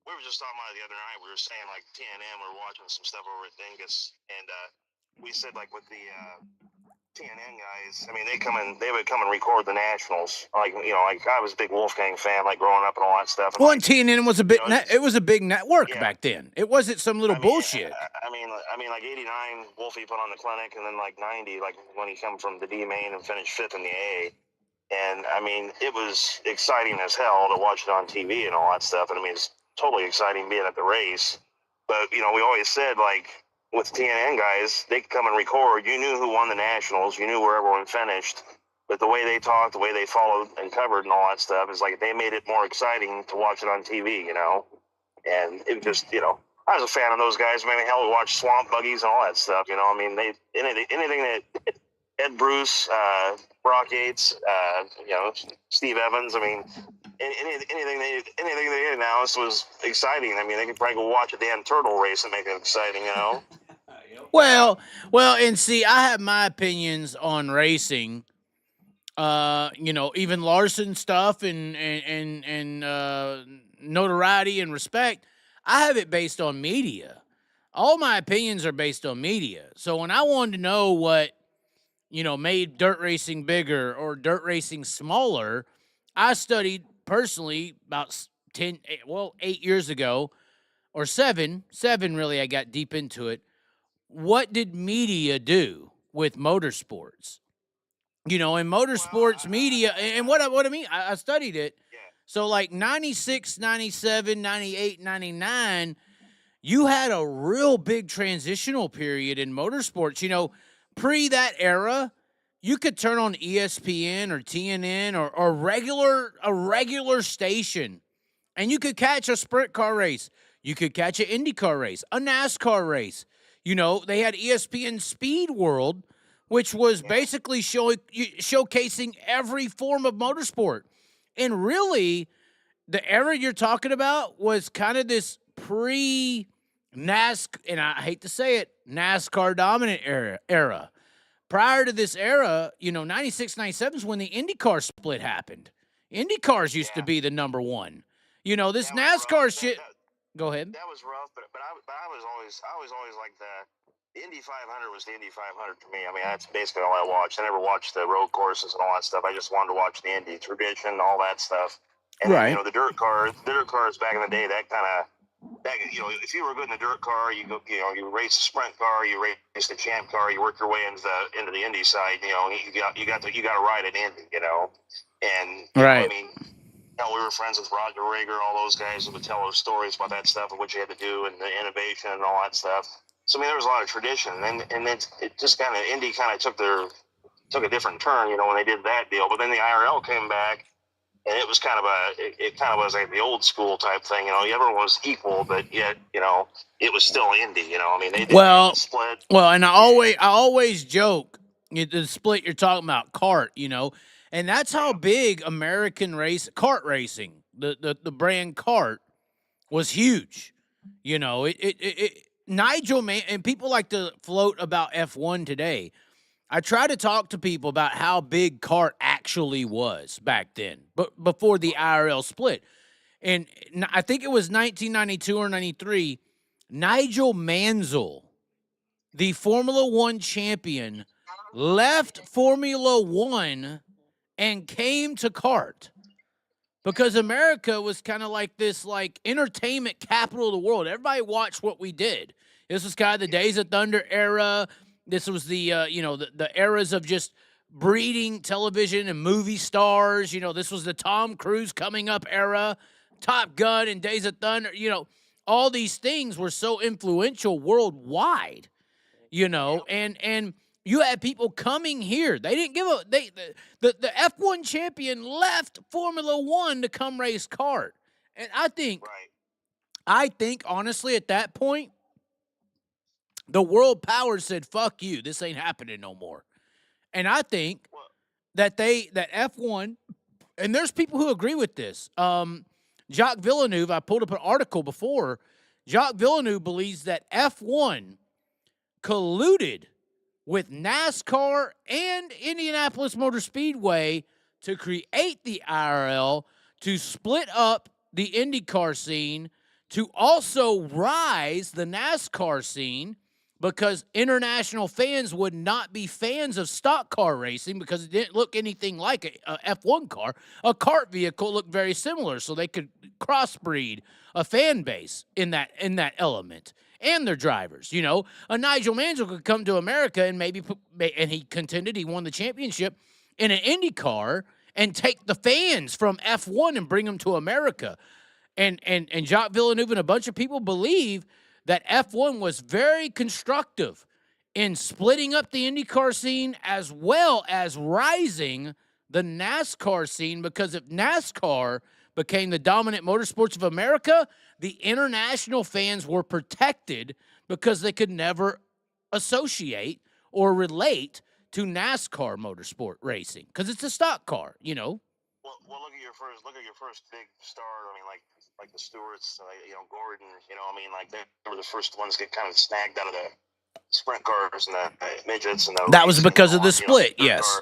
E: We were just talking about it the other night. We were saying like TNM, we were watching some stuff over at Dingus, and we said like with the TNN guys, I mean, they would come and record the nationals. Like I was a big Wolfgang fan, like growing up and all that stuff.
B: And TNN was a big, it was a big network back then. It wasn't some little bullshit.
E: I mean, like '89, Wolfie put on the clinic, and then like '90, like when he came from the D main and finished 5th in the A. And I mean, it was exciting as hell to watch it on TV and all that stuff. And I mean, it's totally exciting being at the race. But we always said like, with TNN guys, they could come and record. You knew who won the nationals. You knew where everyone finished. But the way they talked, the way they followed and covered and all that stuff is like they made it more exciting to watch it on TV, And it just, I was a fan of those guys. I mean, hell, we watched Swamp Buggies and all that stuff, I mean, anything that Ed Bruce, Brock Yates, Steve Evans, I mean, anything they announced was exciting. I mean, they could probably go watch a damn turtle race and make it exciting,
B: Well, and see, I have my opinions on racing. Even Larson stuff and notoriety and respect. I have it based on media. All my opinions are based on media. So when I wanted to know what, made dirt racing bigger or dirt racing smaller, I studied personally about 8 years ago, or seven really, I got deep into it. What did media do with motorsports? In motorsports media, and what I mean, I studied it.
E: Yeah.
B: So like 96, 97, 98, 99, you had a real big transitional period in motorsports. Pre that era, you could turn on ESPN or TNN or a regular station, and you could catch a sprint car race. You could catch an IndyCar race, a NASCAR race. They had ESPN Speed World, which was basically showcasing every form of motorsport. And really, the era you're talking about was kind of this pre-NASCAR, and I hate to say it, NASCAR dominant era. Prior to this era, 96, 97 is when the IndyCar split happened. IndyCars used to be the number one. This NASCAR shit. Go ahead.
E: That was rough, but I was always like the Indy 500 was the Indy 500 for me. I mean, that's basically all I watched. I never watched the road courses and all that stuff. I just wanted to watch the Indy tradition, all that stuff. And
B: right.
E: Then, the dirt cars back in the day, that kind of, if you were good in the dirt car, you race the sprint car, you race the champ car, you work your way into the Indy side. You got to ride at Indy. And
B: right.
E: I mean, we were friends with Roger Rager, all those guys who would tell us stories about that stuff and what you had to do and the innovation and all that stuff. So I mean, there was a lot of tradition, and then it just kind of Indy kind of took a different turn, when they did that deal. But then the IRL came back. And it was kind of was like the old school type thing, everyone was equal, but yet, it was still Indy, I mean, they did split.
B: Well, and I always joke, The split you're talking about, kart, and that's how big American kart racing, the brand kart, was huge. Nigel, man, and people like to float about F1 today. I try to talk to people about how big kart actually was back then, but before the IRL split. And I think it was 1992 or 93, Nigel Mansell, the Formula One champion, left Formula One and came to kart because America was kind of like this entertainment capital of the world. Everybody watched what we did. This was kind of the Days of Thunder era. This was the the eras of just breeding television and movie stars. This was the Tom Cruise coming up era, Top Gun and Days of Thunder. All these things were so influential worldwide. And you had people coming here. They didn't give the F1 champion left Formula One to come race kart. And I think honestly at that point, the world powers said, fuck you, this ain't happening no more. And I think that F1, and there's people who agree with this. Jacques Villeneuve, I pulled up an article before. Jacques Villeneuve believes that F1 colluded with NASCAR and Indianapolis Motor Speedway to create the IRL, to split up the IndyCar scene, to also rise the NASCAR scene, because international fans would not be fans of stock car racing because it didn't look anything like a F1 car. A kart vehicle looked very similar, so they could crossbreed a fan base in that element. And their drivers, a Nigel Mansell could come to America and and he contended, he won the championship in an Indy car and take the fans from F1 and bring them to America. And Jacques Villeneuve and a bunch of people believe that F1 was very constructive in splitting up the IndyCar scene as well as rising the NASCAR scene, because if NASCAR became the dominant motorsports of America, the international fans were protected because they could never associate or relate to NASCAR motorsport racing because it's a stock car,
E: Well, look at your first big star. I mean, like the Stewarts, Gordon. They were the first ones to get kind of snagged out of the sprint cars and the midgets and the.
B: That was because of the split, yes.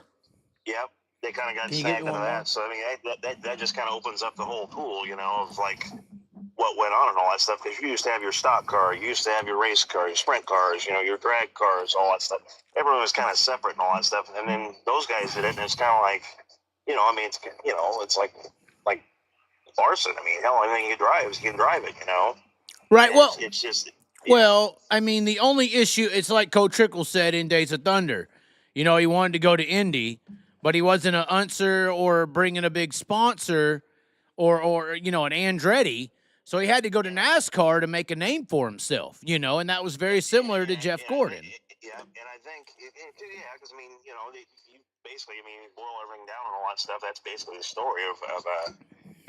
E: Yep, they kind of got snagged out of that. So I mean, that just kind of opens up the whole pool, of what went on and all that stuff. Because you used to have your stock car, you used to have your race car, your sprint cars, your drag cars, all that stuff. Everyone was kind of separate and all that stuff. And then those guys did it, and it's kind of like, it's like Larson. I mean, hell, anything you can drive it,
B: Right.
E: And
B: well,
E: it's just.
B: Well, I mean, the only issue, it's like Coach Trickle said in Days of Thunder. He wanted to go to Indy, but he wasn't an unser or bringing a big sponsor or an Andretti. So he had to go to NASCAR to make a name for himself, and that was very similar to Jeff Gordon.
E: Yeah, and I think, because, I mean, you basically, boil everything down and all that stuff. That's basically the story of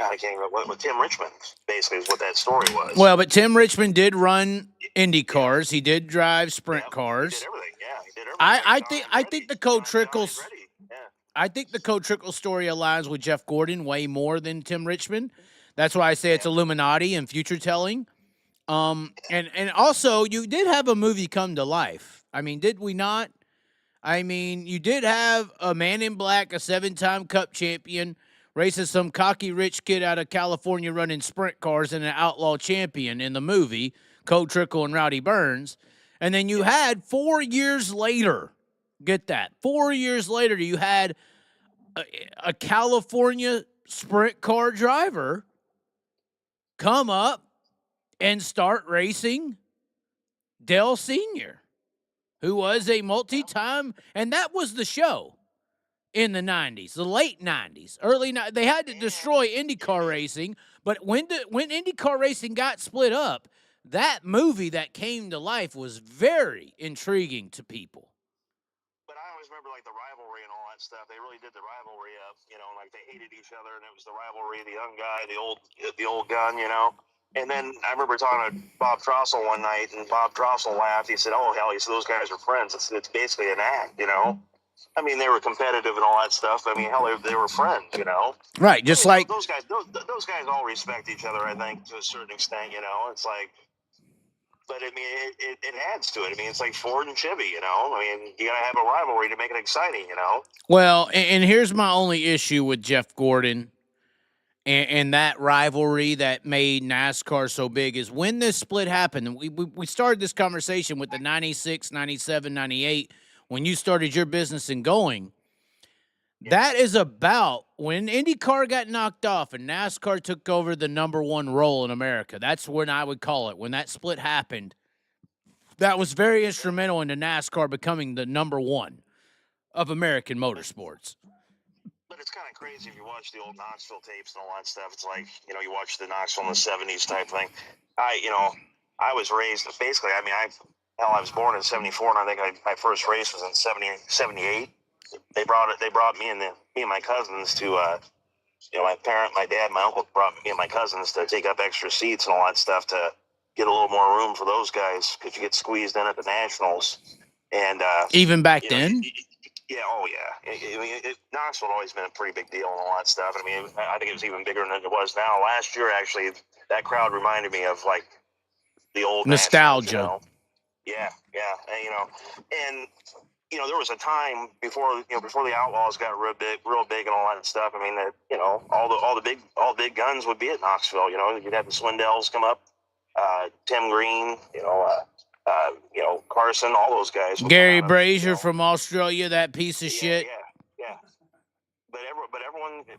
E: I can't remember what Tim Richmond basically is what that story was.
B: Well, but Tim Richmond did run Indy cars. He did drive sprint cars.
E: He did everything. Yeah, he did everything.
B: I think the Coach Trickle's. I think the Coach Trickle story aligns with Jeff Gordon way more than Tim Richmond. That's why I say it's Illuminati and future telling. And also you did have a movie come to life. I mean, did we not? I mean, you did have a Man in Black, a 7-time Cup champion, races some cocky rich kid out of California running sprint cars, and an outlaw champion in the movie, Coach Trickle and Rowdy Burns. And then you had 4 years later, get that, 4 years later, you had a California sprint car driver come up and start racing Dale Sr., who was a multi-time, and that was the show in the 90s, the late 90s, they had to destroy IndyCar racing, but when IndyCar racing got split up, that movie that came to life was very intriguing to people.
E: But I always remember, the rivalry and all that stuff. They really did the rivalry up, they hated each other, and it was the rivalry, the young guy, the old gun, And then I remember talking to Bob Trossel one night, and Bob Trossel laughed. He said, "Oh hell," he said, "those guys are friends. It's basically an act, I mean, they were competitive and all that stuff. I mean, hell, they were friends, you know.
B: Right, just
E: I mean,
B: like
E: those guys all respect each other. I think to a certain extent, you know. It's like, but I mean, it adds to it. I mean, it's like Ford and Chevy, you know. I mean, you gotta have a rivalry to make it exciting, you know.
B: well, and here's my only issue with Jeff Gordon and that rivalry that made NASCAR so big is when this split happened. And we started this conversation with the 96, 97, 98, when you started your business and going. That is about when IndyCar got knocked off and NASCAR took over the #1 role in America. That's when I would call it. When that split happened, that was very instrumental into NASCAR becoming the #1 of American motorsports.
E: But it's kind of crazy if you watch the old Knoxville tapes and all that stuff. It's like, you know, you watch the Knoxville in the 70s type thing. I was raised basically, I mean, I was born in 74, and I think my first race was in 78. They brought me and my cousins to, you know, my dad, my uncle brought me and my cousins to take up extra seats and all that stuff to get a little more room for those guys because you get squeezed in at the Nationals. And
B: even back then?
E: Yeah, oh yeah. I mean, Knoxville had always been a pretty big deal and all that stuff. I mean, I think it was even bigger than it was now. Last year, actually, that crowd reminded me of like the old
B: nostalgia.
E: Nationals, you know? Yeah, and you know, there was a time before the Outlaws got real big and all that stuff. I mean, that, you know, all the big guns would be at Knoxville. You know, you'd have the Swindells come up, Tim Green, you know, Carson, all those guys.
B: Gary Brazier from Australia, that piece of shit.
E: Yeah. But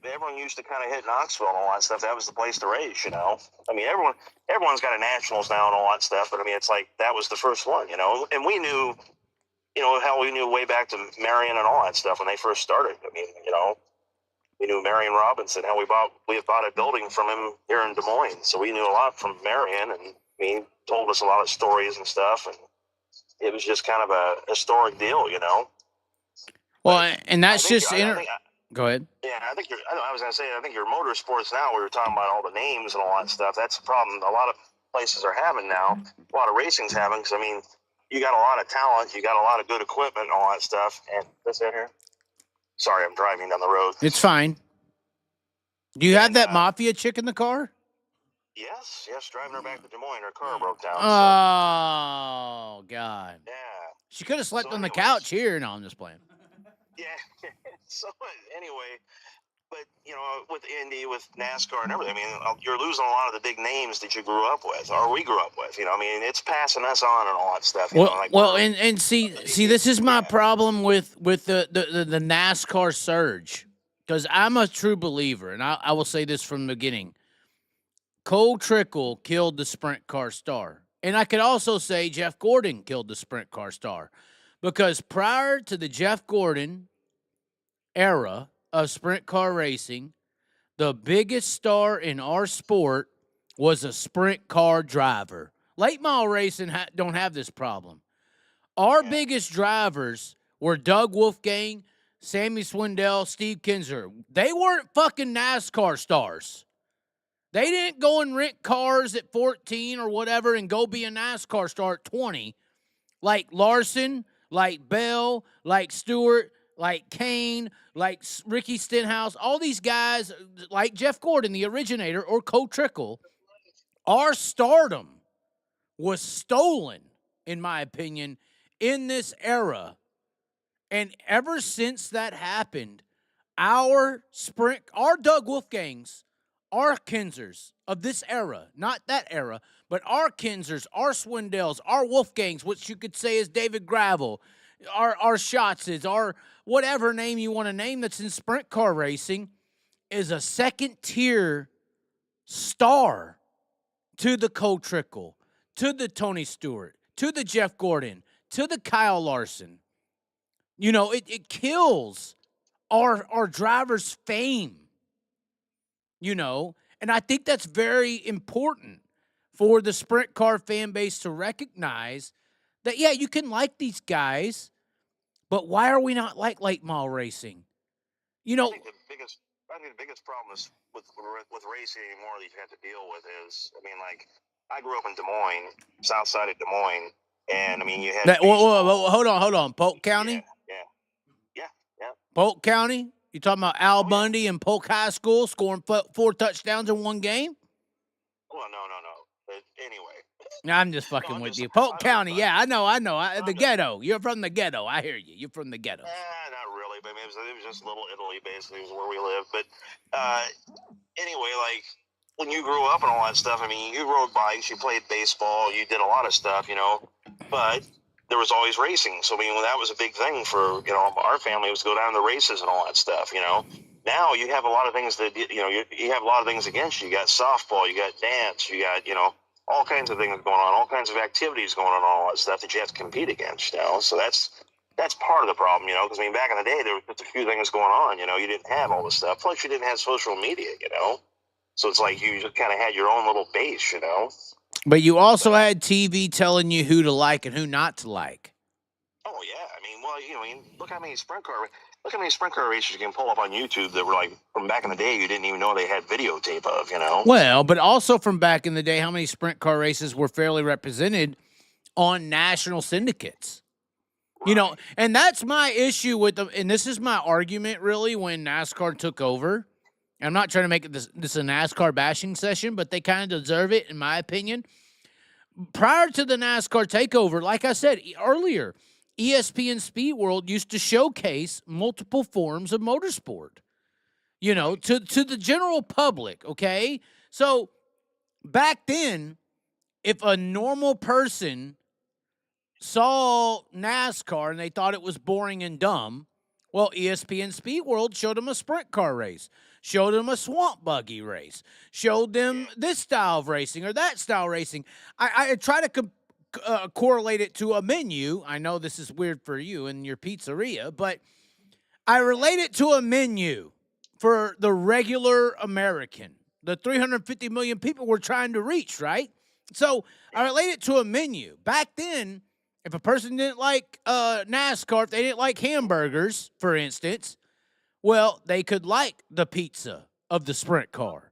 E: everyone used to kind of hit Knoxville and all that stuff. That was the place to race, you know. I mean, everyone's got a Nationals now and all that stuff. But I mean, it's like that was the first one, you know. And we knew, you know, how we knew way back to Marion and all that stuff when they first started. I mean, you know, we knew Marion Robinson. How we had bought a building from him here in Des Moines, so we knew a lot from Marion, and he told us a lot of stories and stuff, and it was just kind of a historic deal, you know.
B: Well, and that's just go ahead.
E: Yeah, I was gonna say, I think your motorsports now. We were talking about all the names and all that stuff. That's the problem. A lot of places are having now. A lot of racing's having, because I mean, you got a lot of talent, you got a lot of good equipment and all that stuff. And this in here. Sorry, I'm driving down the road.
B: It's fine. Do you have that mafia chick in the car?
E: Yes, driving her back to Des Moines. Her car broke down.
B: Oh, God.
E: Yeah.
B: She could have slept on the couch here. No, I'm just playing.
E: Yeah. So, anyway, but, you know, with Indy, with NASCAR and everything, I mean, you're losing a lot of the big names that you grew up with, or we grew up with. You know, I mean, it's passing us on and all that stuff.
B: And see, this is my problem with the NASCAR surge, because I'm a true believer, and I will say this from the beginning. Cole Trickle killed the sprint car star. And I could also say Jeff Gordon killed the sprint car star. Because prior to the Jeff Gordon era of sprint car racing, the biggest star in our sport was a sprint car driver. Late model racing don't have this problem. Our biggest drivers were Doug Wolfgang, Sammy Swindell, Steve Kinzer. They weren't fucking NASCAR stars. They didn't go and rent cars at 14 or whatever and go be a NASCAR star at 20, like Larson, like Bell, like Stewart, like Kane, like Ricky Stenhouse, all these guys, like Jeff Gordon, the originator, or Cole Trickle. Our stardom was stolen, in my opinion, in this era. And ever since that happened, our Doug Wolfgangs, our Kinzers of this era, not that era, but our Kinzers, our Swindells, our Wolfgangs, which you could say is David Gravel, our Schatzes, our whatever name you want to name that's in sprint car racing, is a second-tier star to the Cole Trickle, to the Tony Stewart, to the Jeff Gordon, to the Kyle Larson. You know, it kills our drivers' fame. You know, and I think that's very important for the sprint car fan base to recognize that, yeah, you can like these guys, but why are we not like late model racing? You know,
E: I think the biggest problem is with racing anymore that you have to deal with is, I mean, like, I grew up in Des Moines, south side of Des Moines, and I mean, you had
B: whoa, hold on, Polk County?
E: Yeah.
B: Polk County? You talking about Al Bundy and Polk High School scoring 4 touchdowns in one game?
E: Well, no. But anyway.
B: I'm just fucking
E: I'm
B: with
E: just-
B: you. Polk
E: I'm
B: County,
E: just-
B: yeah, I know. The
E: just-
B: ghetto. You're from the ghetto. I hear you. You're from the ghetto.
E: Not really, but I mean, it was just Little Italy, basically, was where we lived. But anyway, like, when you grew up and all that stuff, I mean, you rode bikes, you played baseball, you did a lot of stuff, you know, but there was always racing. So, I mean, that was a big thing for, you know, our family was to go down to the races and all that stuff, you know. Now you have a lot of things that, you know, you have a lot of things against you. You got softball, you got dance, you got, you know, all kinds of things going on, all kinds of activities going on, all that stuff that you have to compete against, you know. So that's part of the problem, you know, because, I mean, back in the day, there was just a few things going on, you know. You didn't have all this stuff. Plus, you didn't have social media, you know. So it's like you just kind of had your own little base, you know.
B: But you also had TV telling you who to like and who not to like.
E: Oh, yeah. I mean, well, you know, I mean, look how many sprint car races you can pull up on YouTube that were like from back in the day you didn't even know they had videotape of, you know.
B: Well, but also from back in the day, how many sprint car races were fairly represented on national syndicates? You know, and that's my issue with them. And this is my argument, really, when NASCAR took over. I'm not trying to make this a NASCAR bashing session, but they kind of deserve it, in my opinion. Prior to the NASCAR takeover, like I said earlier, ESPN Speed World used to showcase multiple forms of motorsport, you know, to the general public, okay? So back then, if a normal person saw NASCAR and they thought it was boring and dumb, well, ESPN Speed World showed them a sprint car race, showed them a swamp buggy race, showed them this style of racing or that style racing. I try to correlate it to a menu. I know this is weird for you and your pizzeria, but I relate it to a menu for the regular American, the 350 million people we're trying to reach, right? So I relate it to a menu. Back then, if a person didn't like NASCAR, if they didn't like hamburgers, for instance, well, they could like the pizza of the sprint car,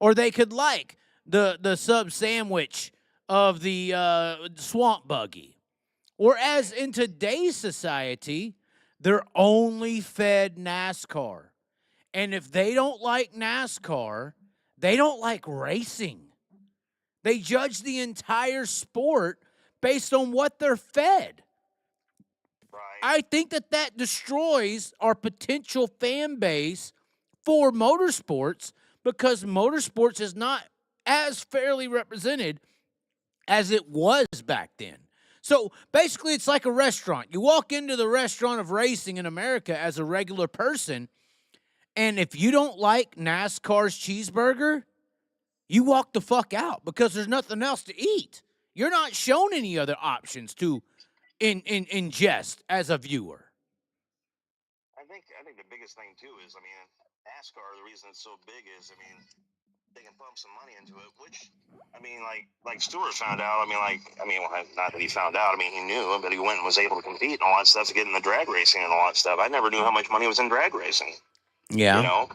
B: or they could like the sub sandwich of the swamp buggy. Whereas in today's society, they're only fed NASCAR. And if they don't like NASCAR, they don't like racing. They judge the entire sport based on what they're fed.
E: Right.
B: I think that destroys our potential fan base for motorsports because motorsports is not as fairly represented as it was back then. So basically, it's like a restaurant. You walk into the restaurant of racing in America as a regular person, and if you don't like NASCAR's cheeseburger, you walk the fuck out because there's nothing else to eat. You're not shown any other options to ingest as a viewer.
E: I think the biggest thing too is, I mean, NASCAR, the reason it's so big is, I mean, they can pump some money into it, which, I mean, like Stewart found out. Well, not that he found out. I mean, he knew, but he went and was able to compete and all that stuff to get in the drag racing and all that stuff. I never knew how much money was in drag racing.
B: Yeah.
E: You know,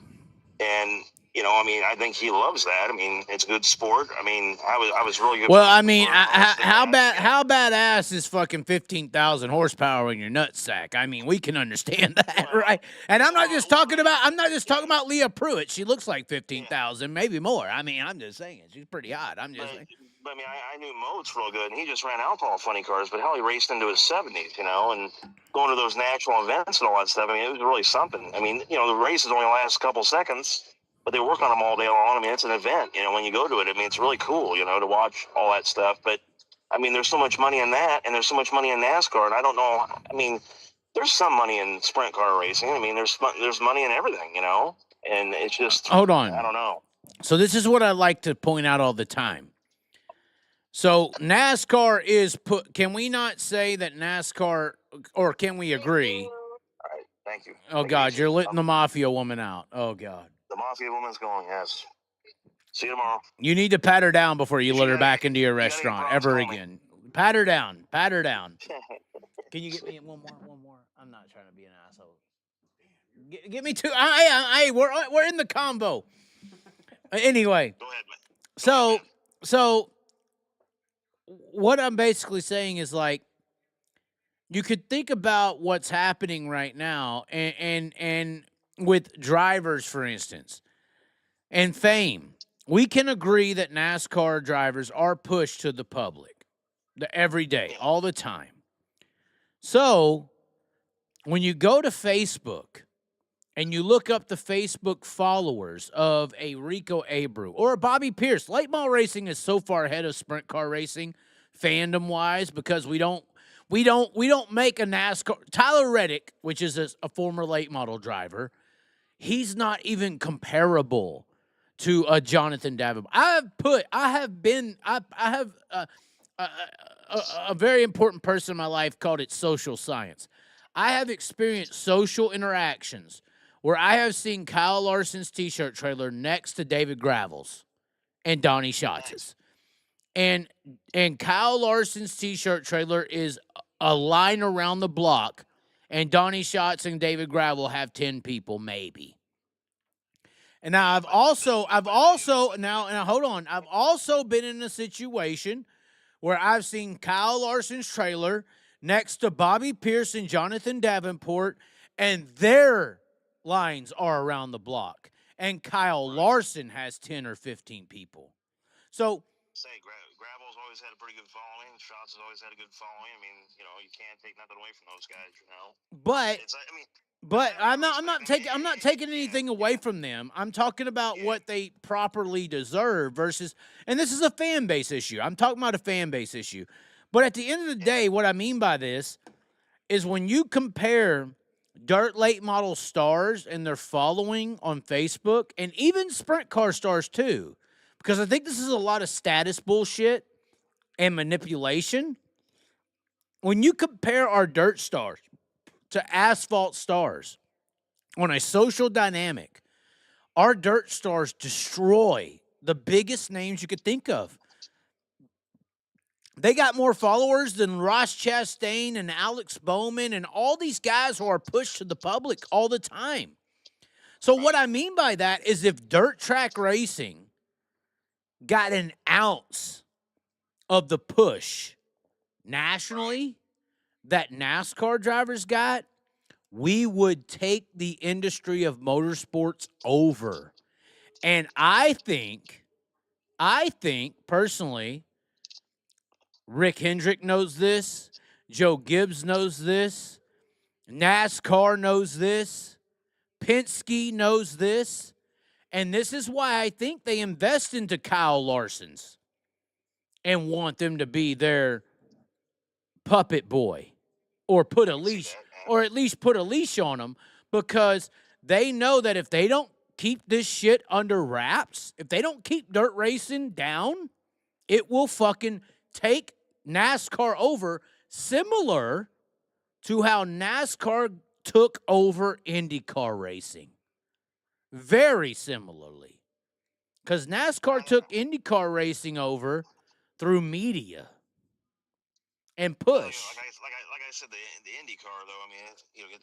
E: and you know, I mean, I think he loves that. I mean, it's a good sport. I mean, I was really good.
B: Well, I mean, how badass is fucking 15,000 horsepower in your nutsack? I mean, we can understand that, right? And I'm not just talking about Leah Pruitt. She looks like 15,000, maybe more. I mean, I'm just saying she's pretty hot. I'm just saying.
E: But I mean, I knew Moats real good, and he just ran alcohol funny cars. But hell, he raced into his 70s, you know, and going to those national events and all that stuff. I mean, it was really something. I mean, you know, the races only last a couple seconds. But they work on them all day long. I mean, it's an event, you know, when you go to it. I mean, it's really cool, you know, to watch all that stuff. But, I mean, there's so much money in that, and there's so much money in NASCAR. And I don't know, I mean, there's some money in sprint car racing. I mean, there's money in everything, you know. And it's just,
B: hold on.
E: I don't know.
B: So this is what I like to point out all the time. So NASCAR is can we not say that NASCAR, or can we agree?
E: All right, thank you.
B: Oh, God, you're letting the mafia woman out. Oh, God.
E: The mafia woman's going, yes. See you tomorrow.
B: You need to pat her down before you let her
E: gotta-
B: back into your
E: you gotta get
B: restaurant
E: Brost
B: ever
E: on me.
B: again. Pat her down. Pat her down. Can you get me one more? I'm not trying to be an asshole. Get me two. Hey, we're in the combo. Anyway,
E: Go ahead, man.
B: so what I'm basically saying is, like, you could think about what's happening right now and with drivers, for instance, and fame. We can agree that NASCAR drivers are pushed to the public every day, all the time. So when you go to Facebook and you look up the Facebook followers of a Rico Abreu or a Bobby Pierce, late model racing is so far ahead of sprint car racing, fandom wise, because we don't make a NASCAR. Tyler Reddick, which is a former late model driver, he's not even comparable to a Jonathan Davenport. I have a very important person in my life called it social science. I have experienced social interactions where I have seen Kyle Larson's t-shirt trailer next to David Gravel's and Donnie Schatz's. And Kyle Larson's t-shirt trailer is a line around the block, and Donnie Schatz and David Gravel have 10 people, maybe. And now I've also been in a situation where I've seen Kyle Larson's trailer next to Bobby Pierce and Jonathan Davenport, and their lines are around the block. And Kyle Larson has 10 or 15 people. So,
E: Gravel's always had a pretty good following. Schatz has always had a good following. I mean, you can't take nothing away from those guys,
B: But I'm not taking anything away from them. I'm talking about what they properly deserve versus, and this is a fan base issue. I'm talking about a fan base issue. But at the end of the day, what I mean by this is when you compare dirt late model stars and their following on Facebook, and even sprint car stars too, because I think this is a lot of status bullshit and manipulation. When you compare our dirt stars to asphalt stars on a social dynamic, our dirt stars destroy the biggest names you could think of. They got more followers than Ross Chastain and Alex Bowman and all these guys who are pushed to the public all the time. So what I mean by that is if dirt track racing got an ounce of the push nationally that NASCAR drivers got, we would take the industry of motorsports over. And I think personally, Rick Hendrick knows this, Joe Gibbs knows this, NASCAR knows this, Penske knows this, and this is why I think they invest into Kyle Larson's and want them to be their puppet boy or put a leash, or at least put a leash on them, because they know that if they don't keep this shit under wraps, if they don't keep dirt racing down, it will fucking take NASCAR over, similar to how NASCAR took over IndyCar racing. Very similarly. Because NASCAR took IndyCar racing over through media and push.
E: Like I said, the IndyCar though, I mean,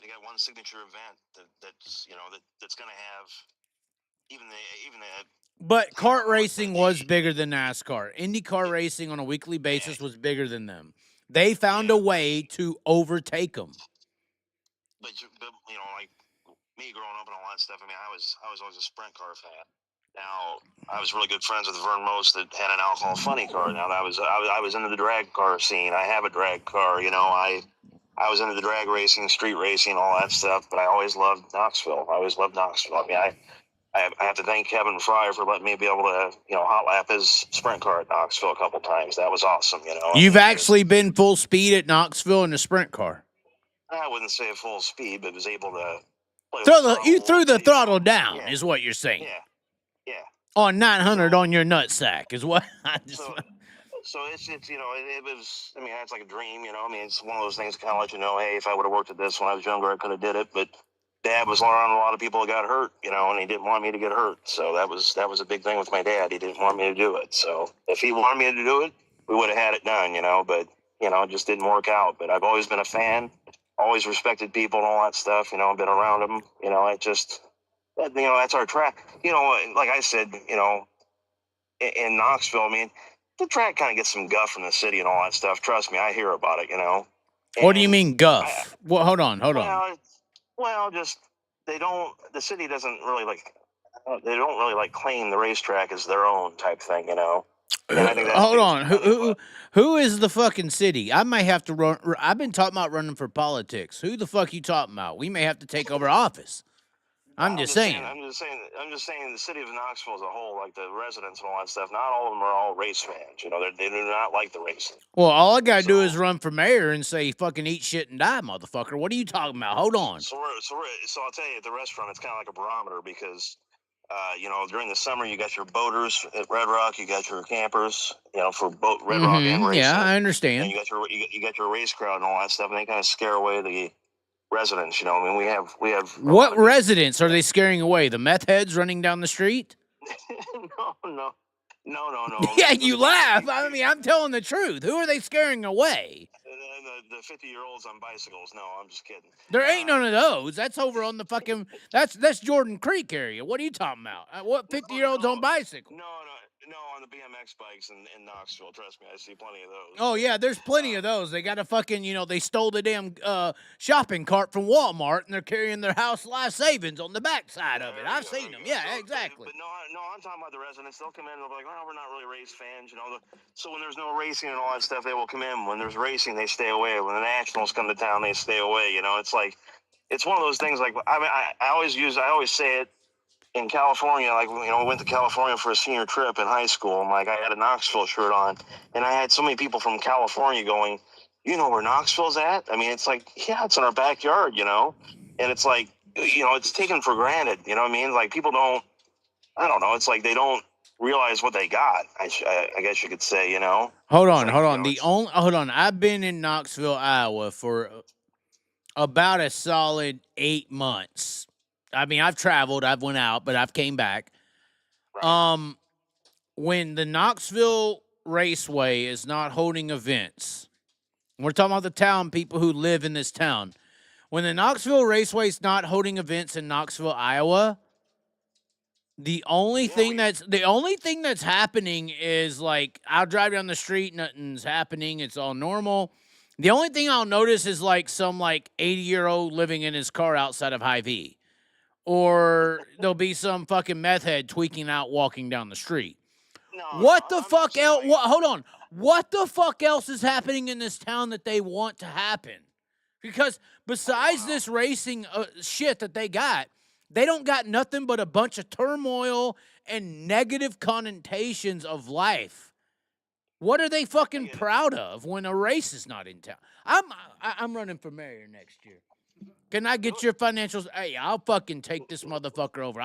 E: they got one signature event that's going to have even the.
B: But kart racing was bigger than NASCAR. IndyCar racing on a weekly basis was bigger than them. They found a way to overtake them.
E: But like me growing up and all that stuff, I mean, I was always a sprint car fan. Now, I was really good friends with Vern Most that had an alcohol funny car. Now, I was into the drag car scene. I have a drag car. I was into the drag racing, street racing, all that stuff. But I always loved Knoxville. I mean, I have to thank Kevin Fry for letting me be able to, hot lap his sprint car at Knoxville a couple times. That was awesome.
B: You've actually been full speed at Knoxville in a sprint car.
E: I wouldn't say full speed, but was able to.
B: You threw the throttle down, is what you're saying.
E: Yeah.
B: On 900 on your nutsack is what I just.
E: So it's it was. I mean, that's like a dream. I mean, it's one of those things that kind of let you know, hey, if I would have worked at this when I was younger, I could have did it. But Dad was around a lot of people that got hurt, and he didn't want me to get hurt. So that was a big thing with my dad. He didn't want me to do it. So if he wanted me to do it, we would have had it done. But it just didn't work out. But I've always been a fan. Always respected people and all that stuff. I've been around them. That's our track. Like I said, in Knoxville, I mean, the track kind of gets some guff from the city and all that stuff. Trust me, I hear about it,
B: What do you
E: And
B: mean guff? Well, hold on.
E: Well, just they don't. The city doesn't really like. They don't really like claim the racetrack as their own type thing, And I think that's
B: Hold
E: because-
B: on.
E: I think-
B: Who is the fucking city? I may have to run. I've been talking about running for politics. Who the fuck you talking about? We may have to take over office. I'm just saying.
E: I'm just saying. The city of Knoxville as a whole, like the residents and all that stuff. Not all of them are all race fans. They do not like the racing.
B: Well, all I gotta do is run for mayor and say fucking eat shit and die, motherfucker. What are you talking about? Hold on.
E: So I'll tell you, at the restaurant, it's kind of like a barometer because, during the summer you got your boaters at Red Rock, you got your campers, for boat Red Rock and racing.
B: Yeah, I
E: And
B: understand.
E: you got your race crowd and all that stuff, and they kind of scare away the residents. We have
B: What residents are they scaring away? The meth heads running down the street?
E: no.
B: Yeah, you laugh. I mean, I'm telling the truth. Who are they scaring away?
E: The 50-year-olds on bicycles. No, I'm just kidding.
B: There ain't none of those. That's over on the fucking. That's Jordan Creek area. What are you talking about? What 50-year-olds on bicycles?
E: No, on the BMX bikes in Knoxville. Trust me, I see plenty of those.
B: Oh yeah, there's plenty of those. They got a fucking, they stole the damn shopping cart from Walmart and they're carrying their house life savings on the backside of it. I've seen them. Yeah, exactly.
E: But no, I'm talking about the residents. They'll come in and they'll be like, "Oh, we're not really race fans," So when there's no racing and all that stuff, they will come in. When there's racing, they stay away. When the Nationals come to town, they stay away. It's like, it's one of those things. Like, I always say it. In California, we went to California for a senior trip in high school, and I had a Knoxville shirt on, and I had so many people from California going, "You know where Knoxville's at?" I mean, it's like, yeah, it's in our backyard, and it's like, it's taken for granted, you know what I mean? Like, people don't, I don't know, it's like they don't realize what they got. I guess you could say,
B: Hold on. Hold on. I've been in Knoxville, Iowa for about a solid 8 months. I mean, I've traveled, I've went out, but I've came back.
E: Right.
B: When the Knoxville Raceway is not holding events, we're talking about the town people who live in this town. When the Knoxville Raceway is not holding events in Knoxville, Iowa, the only thing that's happening is I'll drive down the street, nothing's happening, it's all normal. The only thing I'll notice is some 80-year-old living in his car outside of Hy-Vee. Or there'll be some fucking meth head tweaking out walking down the street. What the fuck else? Hold on. What the fuck else is happening in this town that they want to happen? Because besides this racing shit that they don't got nothing but a bunch of turmoil and negative connotations of life. What are they fucking proud of when a race is not in town? I'm running for mayor next year. Can I get your financials? Hey, I'll fucking take this motherfucker over.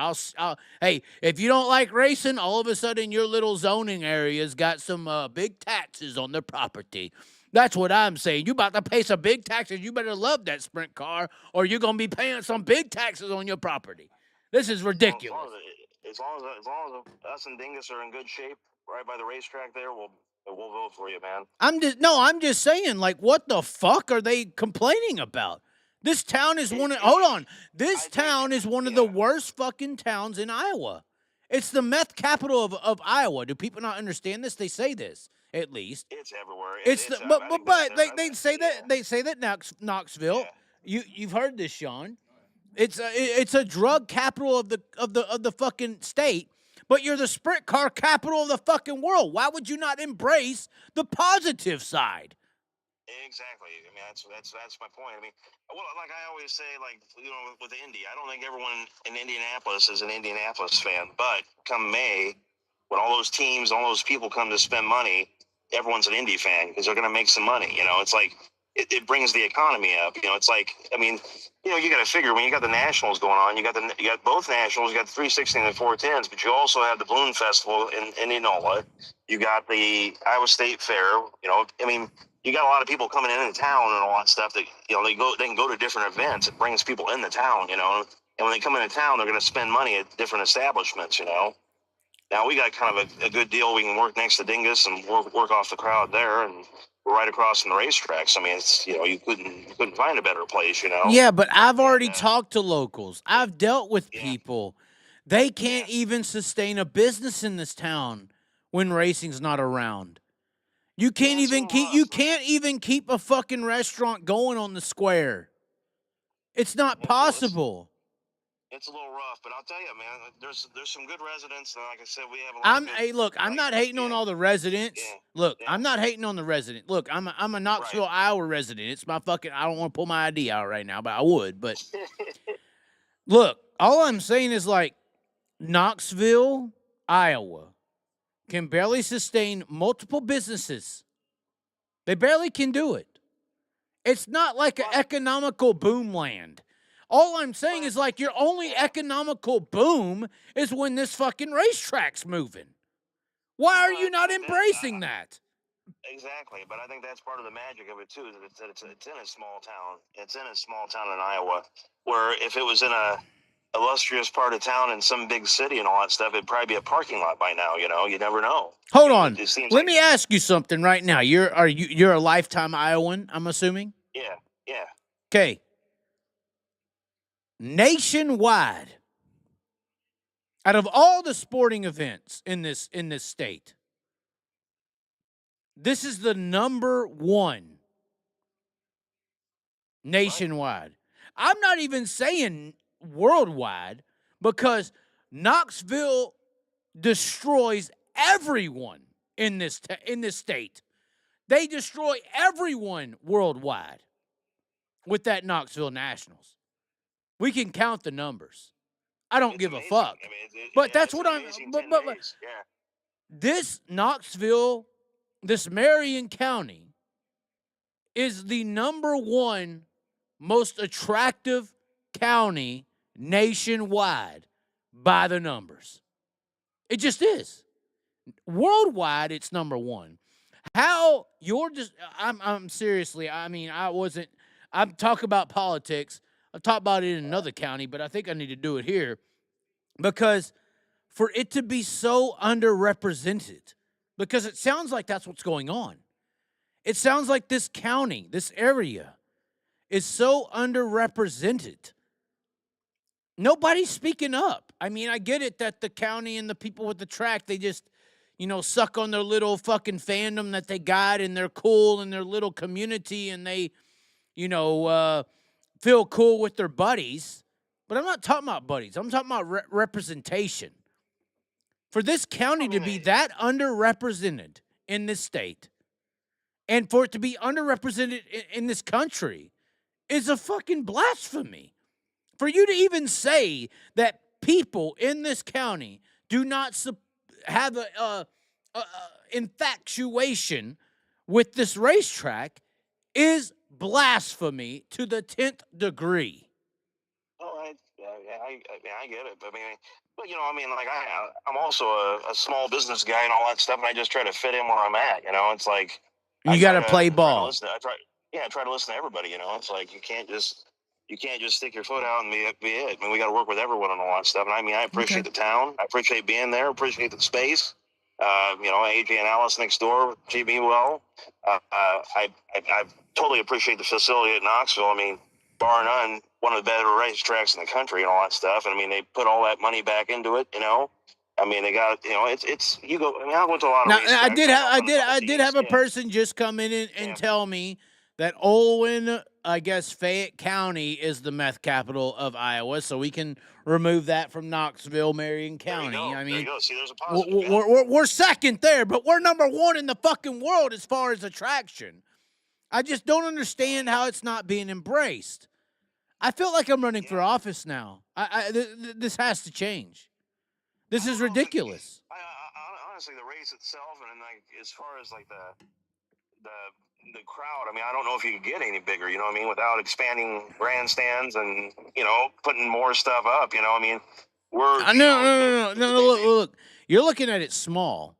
B: Hey, if you don't like racing, all of a sudden your little zoning area's got some big taxes on their property. That's what I'm saying. You about to pay some big taxes. You better love that sprint car, or you're gonna be paying some big taxes on your property. This is ridiculous.
E: As long as us and Dingus are in good shape, right by the racetrack there, we'll vote for you, man.
B: I'm just saying, what the fuck are they complaining about? This town is hold on. This town is one of the worst fucking towns in Iowa. It's the meth capital of Iowa. Do people not understand this? They say this, at least.
E: It's everywhere.
B: They say that Knoxville. Yeah. You've heard this, Sean. It's a drug capital of the fucking state, but you're the sprint car capital of the fucking world. Why would you not embrace the positive side?
E: Exactly. I mean, that's my point. I mean, well, like I always say, with Indy, I don't think everyone in Indianapolis is an Indianapolis fan. But come May, when all those teams, all those people come to spend money, everyone's an Indy fan because they're going to make some money. It's like it brings the economy up. It's like, I mean, you got to figure when you got the Nationals going on, you got both Nationals, you got the 360 and the 410s, but you also have the Balloon Festival in Indianola. You got the Iowa State Fair. I mean, you got a lot of people coming into town and all that stuff that, they can go to different events. It brings people in the town, and when they come into town, they're going to spend money at different establishments, Now we got kind of a good deal. We can work next to Dingus and work off the crowd there, and we're right across from the racetracks. I mean, it's, you couldn't find a better place,
B: Yeah, but I've already talked to locals. I've dealt with people. They can't even sustain a business in this town when racing's not around. You can't
E: Yeah, it's a
B: even
E: little
B: keep
E: rough,
B: you
E: man.
B: can't even keep a fucking restaurant going on the square. It's not
E: It's
B: possible.
E: a little rough, but I'll tell you, man, there's some good residents, and like I said, we have a lot of good,
B: Hey, look, I'm
E: like,
B: not hating on
E: yeah,
B: all the residents.
E: yeah,
B: Look,
E: yeah.
B: I'm not hating on the resident. Look, I'm a Knoxville, Iowa resident. It's my fucking. I don't want to pull my ID out right now, but I would. But look, all I'm saying is like Knoxville, Iowa, can barely sustain multiple businesses. They barely can do it. It's not like an economical boom land. All I'm saying is like your only economical boom is when this fucking racetrack's moving. Why are you not embracing that?
E: Exactly, but I think that's part of the magic of it too. That it's in a small town. It's in a small town in Iowa, where if it was in a illustrious part of town in some big city and all that stuff, it'd probably be a parking lot by now. You know, you never know.
B: Hold on.
E: It seems
B: Let
E: like,
B: me ask you something right now. You're a lifetime Iowan, I'm assuming?
E: yeah.
B: Okay. Nationwide, out of all the sporting events in this state, this is the number one nationwide. I'm not even saying worldwide because Knoxville destroys everyone in this state. They destroy everyone worldwide with that Knoxville Nationals. We can count the numbers. I don't give
E: amazing.
B: a fuck.
E: I mean,
B: But that's
E: it's
B: what
E: an
B: I'm.
E: amazing
B: But
E: 10 days. Yeah.
B: this Knoxville, this Marion County, is the number one most attractive county nationwide by the numbers. It just is. Worldwide, it's number one. How you're just? I'm seriously. I mean, I'm talking about politics. I've talked about it in another county, but I think I need to do it here because for it to be so underrepresented, because it sounds like that's what's going on. It sounds like this county, this area, is so underrepresented. Nobody's speaking up. I mean, I get it that the county and the people with the track, they just, suck on their little fucking fandom that they got and they're cool in their little community and they, feel cool with their buddies. But I'm not talking about buddies. I'm talking about representation. For this county to be that underrepresented in this state and for it to be underrepresented in this country is a fucking blasphemy. For you to even say that people in this county do not have a infatuation with this racetrack is blasphemy to the 10th degree.
E: Oh, I get it. But like I'm also a small business guy and all that stuff, and I just try to fit in where I'm at. It's like
B: You got to play ball.
E: I try to listen to everybody. It's like you can't just stick your foot out and be it. I mean, we got to work with everyone and all that stuff. And I appreciate the town. I appreciate being there. Appreciate the space. AJ and Alice next door treat me well. I totally appreciate the facility at Knoxville. I mean, bar none, one of the better racetracks in the country and all that stuff. And I mean, they put all that money back into it. I mean, they got it's you go. I mean, I went to a lot of racetracks.
B: I did have a person just come in and tell me that Olwyn, I guess Fayette County is the meth capital of Iowa, so we can remove that from Knoxville, Marion County. I mean,
E: see, there's a positive.
B: we're second there, but we're number one in the fucking world as far as attraction. I just don't understand how it's not being embraced. I feel like I'm running for office now. This has to change. This is ridiculous.
E: Honestly, the race itself, and like as far as like the crowd, I mean, I don't know if you could get any bigger, you know what I mean, without expanding grandstands and, putting more stuff up, I mean,
B: No, look, you're looking at it small.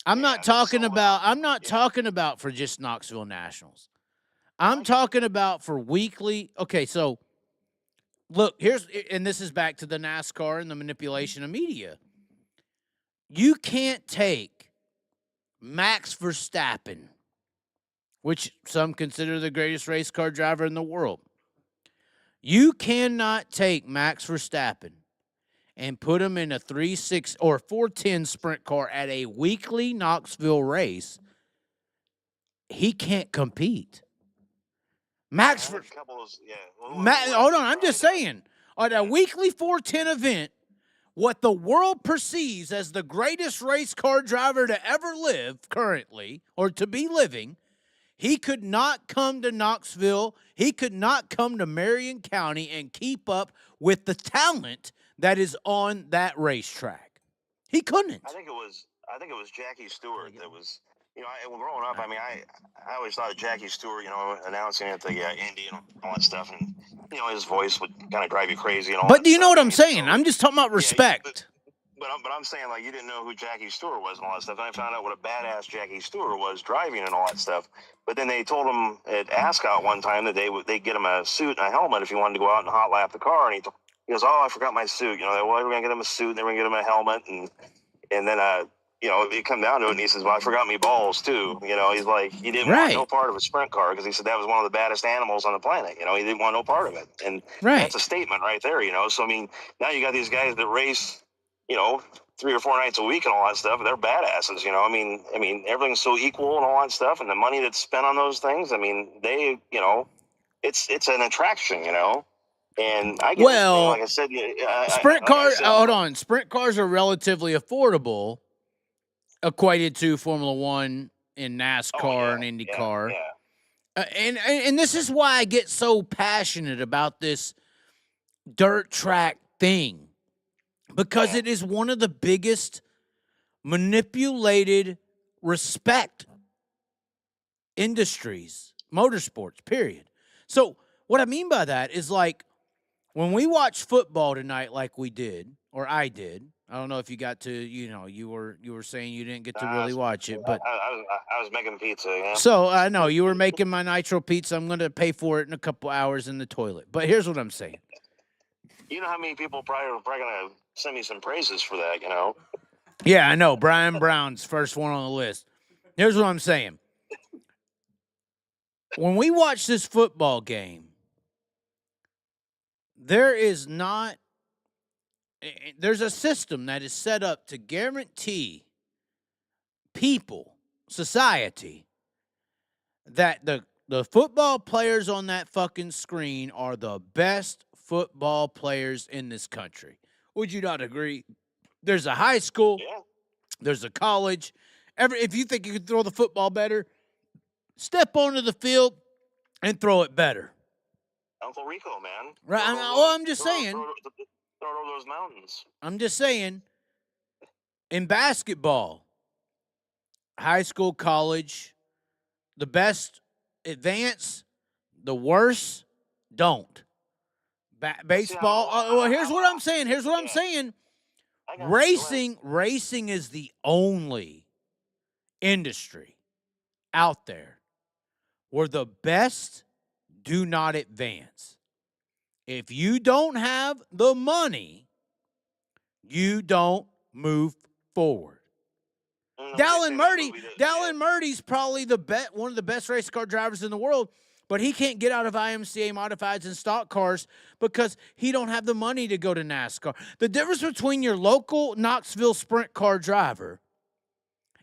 B: I'm not talking about for just Knoxville Nationals. I'm talking about for weekly. Okay, so look, and this is back to the NASCAR and the manipulation of media. You can't take Max Verstappen, which some consider the greatest race car driver in the world. You cannot take Max Verstappen and put him in a 3.6 or 4.10 sprint car at a weekly Knoxville race he can't compete. Max,
E: A couple of, yeah.
B: hold on, I'm just saying, on a weekly 410 event, what the world perceives as the greatest race car driver to ever live currently, or to be living, he could not come to Knoxville. He could not come to Marion County and keep up with the talent that is on that racetrack. He couldn't.
E: I think it was Jackie Stewart that was. Growing up, I always thought of Jackie Stewart, announcing at the Indy and all that stuff, and his voice would kind of drive you crazy and all.
B: But do you know what
E: stuff.
B: I'm saying? I'm just talking about respect.
E: But I'm saying, like, you didn't know who Jackie Stewart was and all that stuff. And I found out what a badass Jackie Stewart was driving and all that stuff. But then they told him at Ascot one time that they'd get him a suit and a helmet if he wanted to go out and hot lap the car. And he goes, "Oh, I forgot my suit." They were going to get him a suit, and they were going to get him a helmet. And then, it come down to it, and he says, "Well, I forgot me balls, too." He's like, he didn't want no part of a sprint car because he said that was one of the baddest animals on the planet. He didn't want no part of it. And that's a statement right there, So, now you got these guys that race, 3 or 4 nights a week and all that stuff. They're badasses, everything's so equal and all that stuff. And the money that's spent on those things, they, it's an attraction, And I get like I said,
B: sprint cars. Hold on, sprint cars are relatively affordable, equated to Formula One and NASCAR and IndyCar. And this is why I get so passionate about this dirt track thing, because it is one of the biggest manipulated respect industries, motorsports, period. So what I mean by that is, like, when we watch football tonight, like we did, or I did, I don't know if you got to, you were saying you didn't get to really watch it, but
E: I was making pizza. Yeah.
B: So I know you were making my Nitro pizza. I'm going to pay for it in a couple hours in the toilet. But here's what I'm saying.
E: You know how many people probably are going to send me some praises for that,
B: Yeah, I know. Brian Brown's first one on the list. Here's what I'm saying. When we watch this football game, there's a system that is set up to guarantee people, society, that the football players on that fucking screen are the best football players in this country. Would you not agree? There's a high school.
E: Yeah.
B: There's a college. If you think you can throw the football better, step onto the field and throw it better.
E: Uncle Rico, man.
B: Right. I'm just saying.
E: Throw over those mountains.
B: I'm just saying. In basketball, high school, college, the best advance, the worst don't. Baseball. Well, here's what I'm saying. Racing is the only industry out there where the best do not advance. If you don't have the money, you don't move forward. Dallin Murdy's probably one of the best race car drivers in the world, but he can't get out of IMCA modifieds and stock cars because he don't have the money to go to NASCAR. The difference between your local Knoxville sprint car driver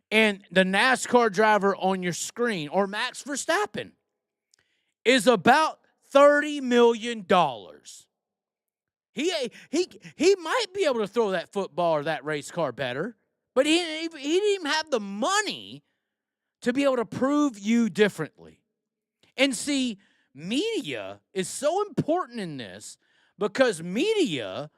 B: and the NASCAR driver on your screen, or Max Verstappen, is about $30 million. He might be able to throw that football or that race car better, but he didn't even have the money to be able to prove you differently. And see, media is so important in this because media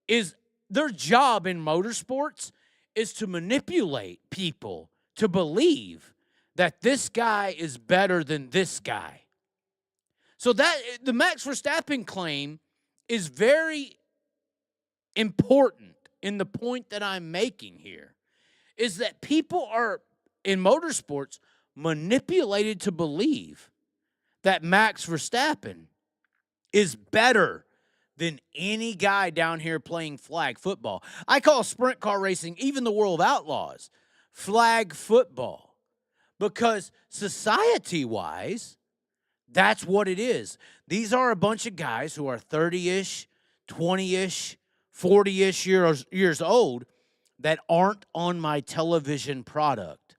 B: is their job in motorsports is to manipulate people to believe that this guy is better than this guy. So that the Max Verstappen claim is very important in the point that I'm making here, is that people are, in motorsports, manipulated to believe that Max Verstappen is better than any guy down here playing flag football. I call sprint car racing, even the World of Outlaws, flag football, because society-wise, that's what it is. These are a bunch of guys who are 30-ish, 20-ish, 40-ish years old that aren't on my television product.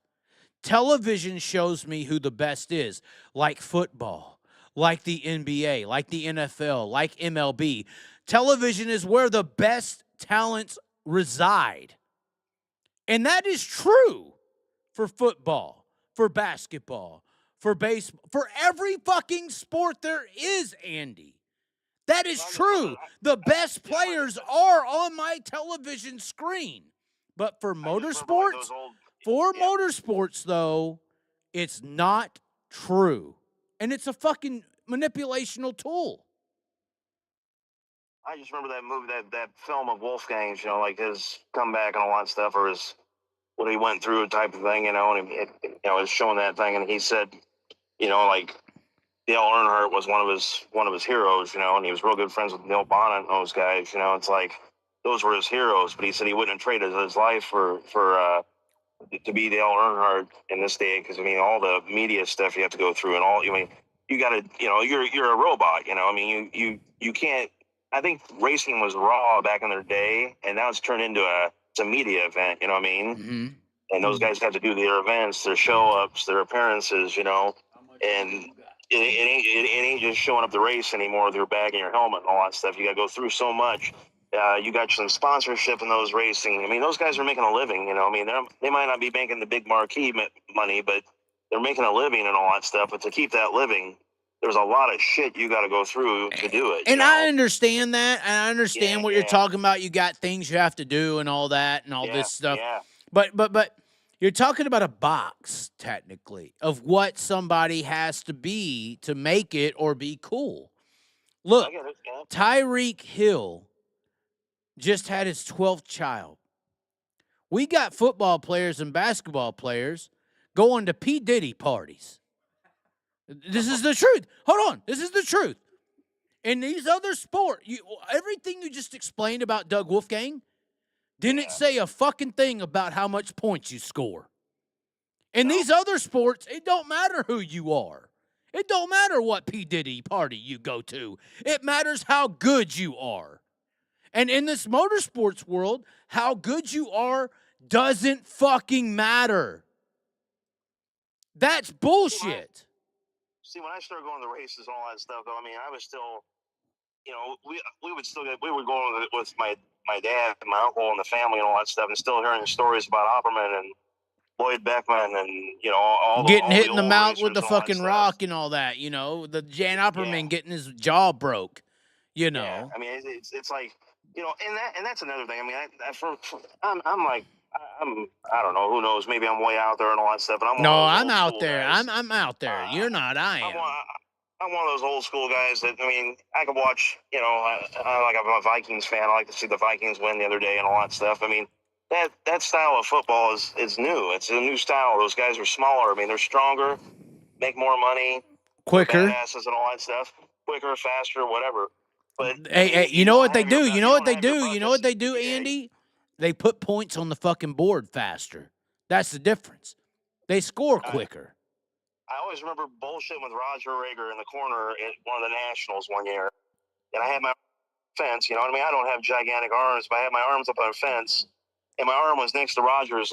B: television shows me who the best is, like football, like the NBA, like the NFL, like MLB. Television is where the best talents reside. And that is true for football, for basketball, for baseball, for every fucking sport there is, Andy. That is true. The best players are on my television screen. But for motorsports, motorsports, though, it's not true. And it's a fucking manipulational tool.
E: I just remember that movie, that film of Wolfgang's, like his comeback and all that stuff, or his what he went through type of thing, and it was showing that thing, and he said, like Dale Earnhardt was one of his heroes, and he was real good friends with Neil Bonnet and those guys, it's like those were his heroes, but he said he wouldn't have traded his life for to be Dale Earnhardt in this day, because all the media stuff you have to go through and all, you got to, you're a robot, you can't. I think racing was raw back in their day, and now it's turned into a media event, you know what I mean?
B: Mm-hmm.
E: And those guys have to do their events, their show-ups, their appearances, and it ain't just showing up the race anymore with your bag and your helmet and all that stuff. You got to go through so much. You got some sponsorship in those racing. Those guys are making a living, they might not be making the big marquee money, but they're making a living and all that stuff. But to keep that living, there's a lot of shit you got to go through to do it.
B: And I understand that. And I understand what you're talking about. You got things you have to do and all that and all this stuff.
E: Yeah.
B: But you're talking about a box, technically, of what somebody has to be to make it or be cool. Look, Tyreek Hill just had his 12th child. We got football players and basketball players going to P. Diddy parties. This is the truth. Hold on. This is the truth. In these other sports, everything you just explained about Doug Wolfgang didn't say a fucking thing about how much points you score. In these other sports, it don't matter who you are. It don't matter what P. Diddy party you go to. It matters how good you are. And in this motorsports world, how good you are doesn't fucking matter. That's bullshit.
E: See, when I started going to the races and all that stuff, though, I was still, we would go with my dad and my uncle and the family and all that stuff, and still hearing stories about Opperman and Lloyd Beckman and, all
B: getting
E: all
B: hit
E: the
B: in the
E: old
B: mouth
E: racers
B: with the
E: and all that
B: fucking
E: stuff.
B: rock and all that, the Jan Opperman getting his jaw broke,
E: Yeah, it's like, and that's another thing. I don't know, who knows? Maybe I'm way out there and all that stuff. But
B: I'm out there. I'm out there. You're not. I am.
E: I'm one of those old school guys that I could watch. I'm a Vikings fan. I like to see the Vikings win the other day and all that stuff. That style of football is new. It's a new style. Those guys are smaller. They're stronger, make more money,
B: quicker,
E: badasses and all that stuff, quicker, faster, whatever. But
B: hey, you know what they do? You know what they do? You know what they do, Andy? They put points on the fucking board faster. That's the difference. They score quicker.
E: I always remember bullshitting with Roger Rager in the corner at one of the Nationals one year. And I had my fence, I don't have gigantic arms, but I had my arms up on a fence. And my arm was next to Roger's,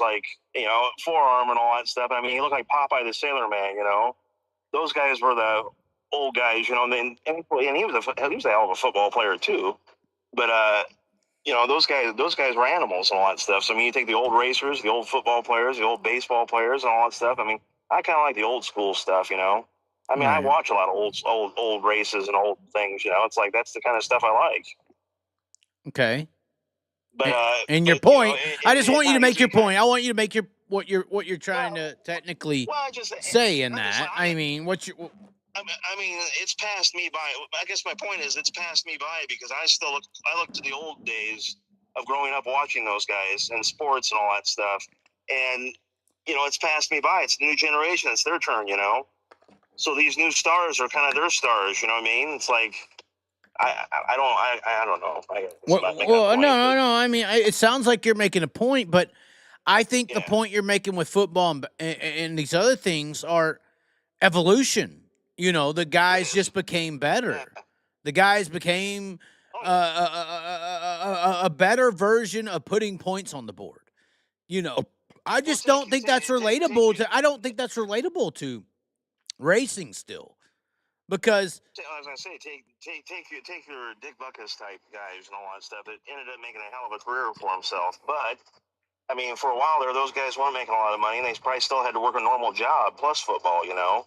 E: forearm and all that stuff. He looked like Popeye the Sailor Man, Those guys were the old guys, and he was a hell of a football player, too. But, those guys were animals and all that stuff. So, you take the old racers, the old football players, the old baseball players and all that stuff. I kind of like the old school stuff, I watch a lot of old races and old things, It's like that's the kind of stuff I like.
B: Okay.
E: But
B: and your point, I just want you to make your point. I want you to make what you're trying to technically say in that. What's your
E: it's passed me by. I guess my point is it's passed me by because I look to the old days of growing up watching those guys and sports and all that stuff. And, it's passed me by. It's a new generation. It's their turn, So these new stars are kind of their stars, It's like, I don't know.
B: No. It sounds like you're making a point, but I think the point you're making with football and these other things are evolution. The guys just became better. The guys became a better version of putting points on the board. I just
E: Well,
B: don't think that's relatable to. I don't think that's relatable to racing still, because
E: I was gonna say, take your Dick Buckus type guys and all that stuff that ended up making a hell of a career for himself. But I mean, for a while there, those guys weren't making a lot of money, and they probably still had to work a normal job plus football, you know.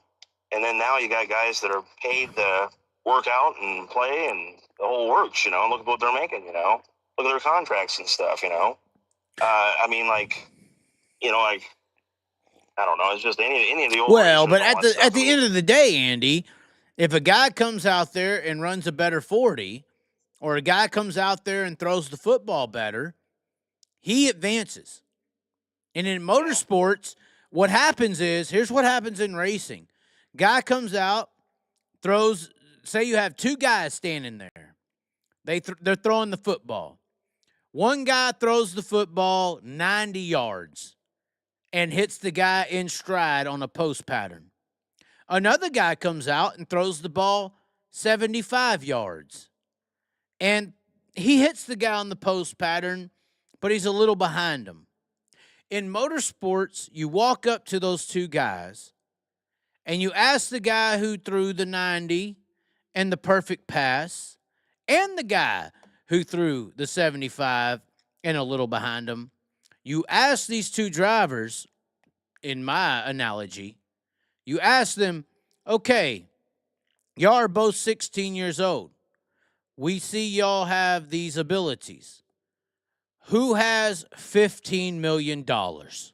E: And then now you got guys that are paid to work out and play and the whole works, you know. Look at what they're making, you know. Look at their contracts and stuff, you know. I mean, like, you know, like, I don't know. It's just any of the old.
B: well, but
E: racers and all that
B: at the
E: stuff.
B: end of the day, Andy, if a guy comes out there and runs a better 40, or a guy comes out there and throws the football better, he advances. And in motorsports, what happens is, here's what happens in racing. Guy comes out, throws, say you have two guys standing there. They're throwing the football. One guy throws the football 90 yards and hits the guy in stride on a post pattern. Another guy comes out and throws the ball 75 yards. And he hits the guy on the post pattern, but he's a little behind him. In motorsports, you walk up to those two guys and you ask the guy who threw the 90 and the perfect pass and the guy who threw the 75 and a little behind him. You ask these two drivers, in my analogy, you ask them, okay, y'all are both 16 years old. We see y'all have these abilities. Who has $15 million?
E: Right.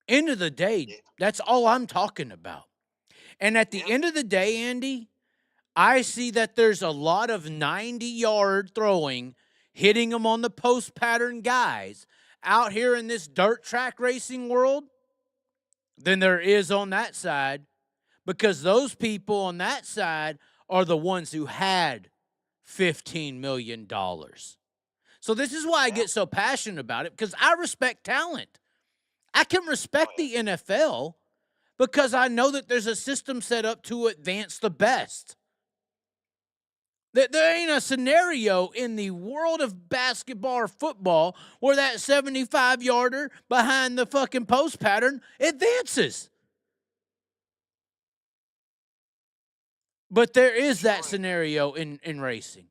B: End of the day, that's all I'm talking about. And at the end of the day, Andy, I see that there's a lot of 90-yard throwing, hitting them on the post pattern guys out here in this dirt track racing world than there is on that side, because those people on that side are the ones who had $15 million. So this is why I get so passionate about it, because I respect talent. I can respect the NFL because I know that there's a system set up to advance the best. There ain't a scenario in the world of basketball or football where that 75-yarder behind the fucking post pattern advances. But there is that scenario in racing.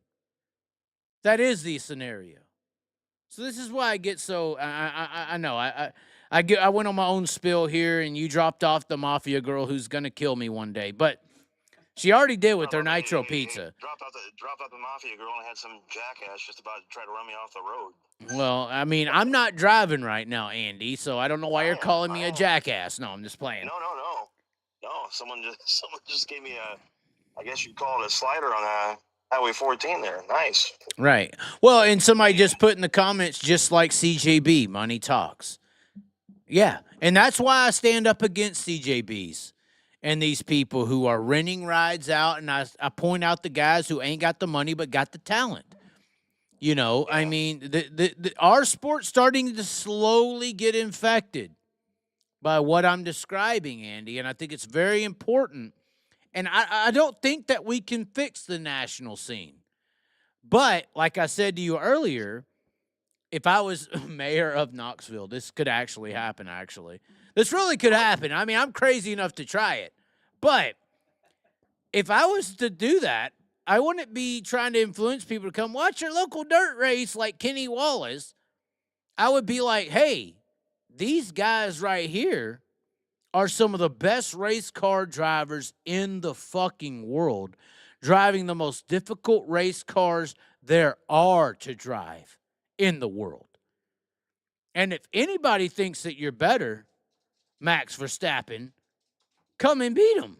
B: That is the scenario. So this is why I get so I know I went on my own spill here, and you dropped off the mafia girl who's gonna kill me one day, but she already did with her Nitro pizza.
E: Dropped out the mafia girl and had some jackass just about to try to run me off the road.
B: Well, I mean, I'm not driving right now, Andy, so I don't know why you're calling me a jackass. No, I'm just playing.
E: No. Someone just gave me I guess you'd call it a slider on Highway 14 there. Nice.
B: Right. Well, and somebody just put in the comments, just like CJB, money talks. Yeah, and that's why I stand up against CJBs and these people who are renting rides out, and I point out the guys who ain't got the money but got the talent. You know, I mean, our sport's starting to slowly get infected by what I'm describing, Andy, and I think it's very important. And I don't think that we can fix the national scene. But, like I said to you earlier, if I was mayor of Knoxville, this could actually happen, actually. This really could happen. I mean, I'm crazy enough to try it. But if I was to do that, I wouldn't be trying to influence people to come watch your local dirt race like Kenny Wallace. I would be like, hey, these guys right here are some of the best race car drivers in the fucking world, driving the most difficult race cars there are to drive in the world. And if anybody thinks that you're better, Max Verstappen, come and beat them.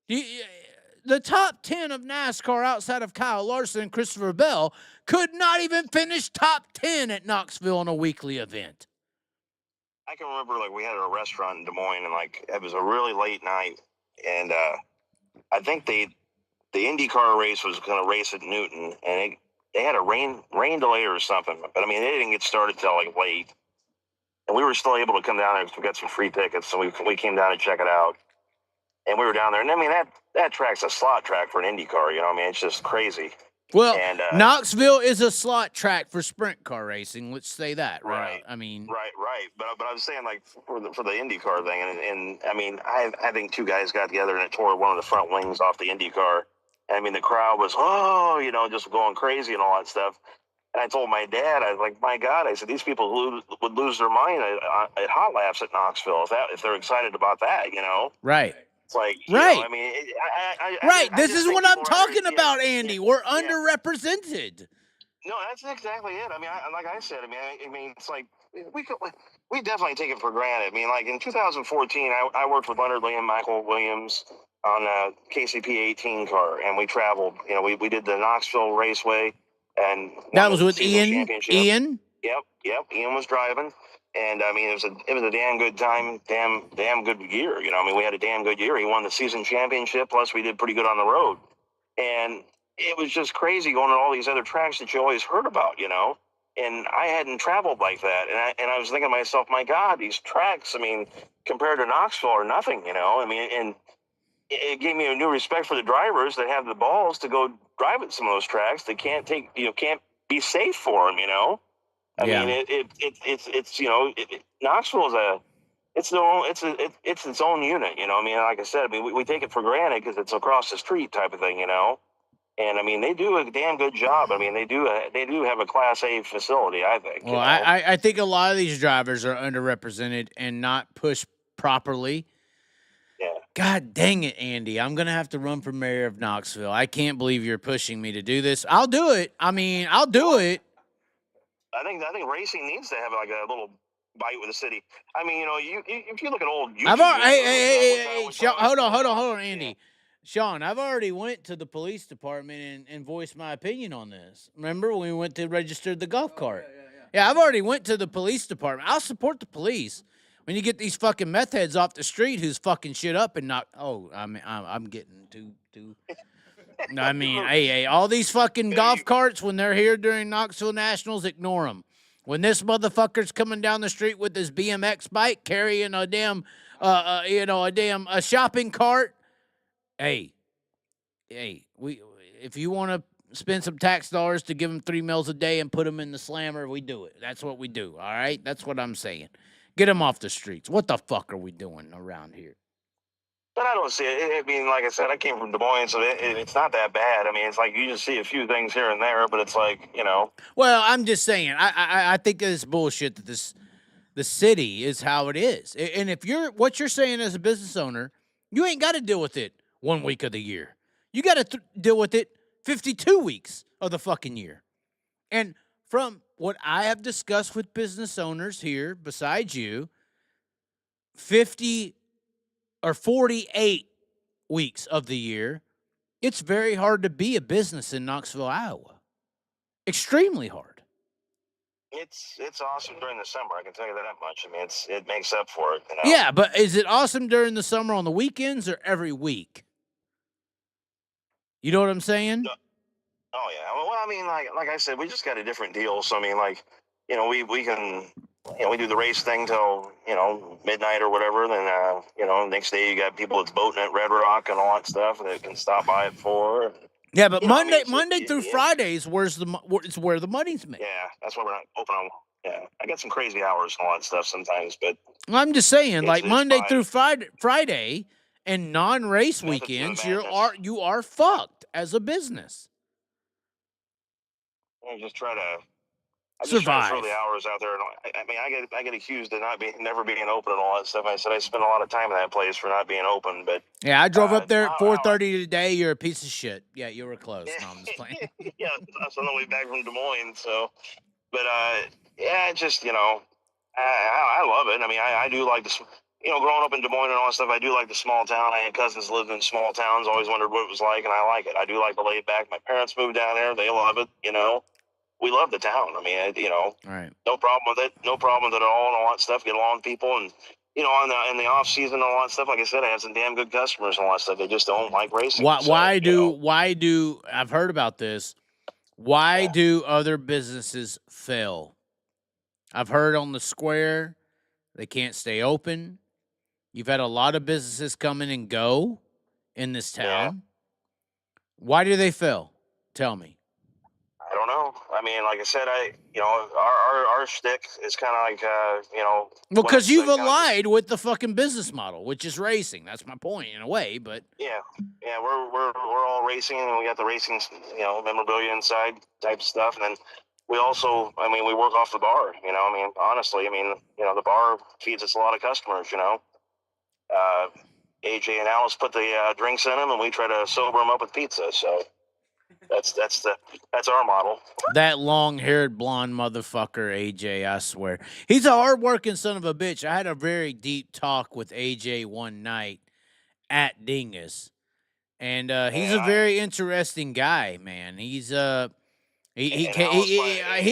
B: The top 10 of NASCAR outside of Kyle Larson and Christopher Bell could not even finish top 10 at Knoxville in a weekly event.
E: I can remember, like, we had a restaurant in Des Moines, and, like, it was a really late night, and I think the IndyCar race was going to race at Newton, and they had a rain delay or something, but, I mean, they didn't get started till, like, late, and we were still able to come down there because we got some free tickets, so we came down and check it out, and we were down there, and, I mean, that track's a slot track for an IndyCar, you know, I mean, it's just crazy,
B: Well,
E: And
B: Knoxville is a slot track for sprint car racing. Let's say that, right? I mean,
E: right. But I was saying, like, for the IndyCar thing, and I mean, I think two guys got together and it tore one of the front wings off the IndyCar. And I mean, the crowd was, just going crazy and all that stuff. And I told my dad, I was like, my God, I said, these people would lose their mind at hot laps at Knoxville if they're excited about that,
B: right.
E: It's like,
B: Right.
E: I mean,
B: This is what I'm talking about, Andy. We're
E: yeah.
B: underrepresented.
E: No, that's exactly it. I mean, like I said, I mean, it's like we definitely take it for granted. I mean, like in 2014, I worked with Leonard Lee and Michael Williams on a KCP 18 car, and we traveled. We did the Knoxville Raceway, and
B: That was with
E: Ian.
B: Ian.
E: Yep. Ian was driving, and I mean, it was a damn good time, damn good year. I mean, we had a damn good year. He won the season championship. Plus, we did pretty good on the road, and it was just crazy going to all these other tracks that you always heard about, and I hadn't traveled like that. And I was thinking to myself, my God, these tracks, I mean, compared to Knoxville are nothing, I mean, and it gave me a new respect for the drivers that have the balls to go drive at some of those tracks that can't be safe for them, I mean, Knoxville is it's its own unit, I mean, like I said, I mean, we take it for granted because it's across the street type of thing, And I mean, they do a damn good job. I mean, they do have a Class A facility, I think.
B: Well, I think a lot of these drivers are underrepresented and not pushed properly.
E: Yeah.
B: God dang it, Andy! I'm gonna have to run for mayor of Knoxville. I can't believe you're pushing me to do this. I'll do it. I mean, I'll do it.
E: I think racing needs to have like a little bite with the city. I mean, if you look at old YouTube
B: hey, hold on, Andy. Yeah. Sean, I've already went to the police department and voiced my opinion on this. Remember when we went to register the golf cart? Yeah, I've already went to the police department. I'll support the police when you get these fucking meth heads off the street who's fucking shit up and not. Oh, I'm getting too. I mean, hey, all these fucking golf carts when they're here during Knoxville Nationals, ignore them. When this motherfucker's coming down the street with his BMX bike carrying a damn, a shopping cart. Hey, if you want to spend some tax dollars to give them 3 meals a day and put them in the slammer, we do it. That's what we do, all right? That's what I'm saying. Get them off the streets. What the fuck are we doing around here?
E: But I don't see it. I mean, like I said, I came from Des Moines, so it's not that bad. I mean, it's like you just see a few things here and there, but it's like,
B: Well, I'm just saying, I think it's bullshit that the city is how it is. And if what you're saying as a business owner, you ain't got to deal with it 1 week of the year. You got to deal with it 52 weeks of the fucking year. And from what I have discussed with business owners here, besides you, 50 or 48 weeks of the year, it's very hard to be a business in Knoxville, Iowa. Extremely hard.
E: It's awesome during the summer. I can tell you that much. I mean, it makes up for it.
B: Yeah, but is it awesome during the summer on the weekends or every week? You know what I'm saying?
E: Oh yeah. Well, I mean, like I said, we just got a different deal. So I mean, like, we can, we do the race thing till midnight or whatever. Then next day you got people that's boating at Red Rock and all that stuff that can stop by at 4.
B: Yeah, but Monday through Fridays, it's where the money's made.
E: Yeah, that's why we're not open on. Yeah, I got some crazy hours and all that stuff sometimes, but
B: I'm just saying, like Monday through Friday and non-race weekends, you are fucked as a business.
E: I just try to
B: survive.
E: Throw the hours out there. I mean, I get accused of never being open and all that stuff. I said I spent a lot of time in that place for not being open, but
B: yeah, I drove up there at 4:30 today. You're a piece of shit. Yeah, you were close. No, I'm just playing.
E: Yeah, that's on the way back from Des Moines. So, but yeah, just I love it. I mean, I do like the. Growing up in Des Moines and all that stuff, I do like the small town. I had cousins that lived in small towns. Always wondered what it was like, and I like it. I do like the laid back. My parents moved down there. They love it. We love the town. I mean,
B: right.
E: No problem with it. No problem with it at all and all that stuff. Get along with people and, in the off season and all that stuff. Like I said, I have some damn good customers and all that stuff. They just don't like racing.
B: Why do I've heard about this? Why do other businesses fail? I've heard on the square, they can't stay open. You've had a lot of businesses come in and go in this town.
E: Yeah.
B: Why do they fail? Tell me.
E: I mean, like I said, our shtick is kind of like,
B: Well,
E: when
B: because
E: it's,
B: you've
E: kinda
B: allied with the fucking business model, which is racing. That's my point in a way, but
E: yeah, we're all racing, and we got the racing, memorabilia inside type stuff, and then we also, I mean, we work off the bar. I mean, honestly, the bar feeds us a lot of customers. AJ and Alice put the drinks in them, and we try to sober them up with pizza. So that's our model.
B: that long-haired blonde motherfucker, AJ, I swear. He's a hard-working son of a bitch. I had a very deep talk with AJ one night at Dingus. And he's a very interesting guy, man. He's he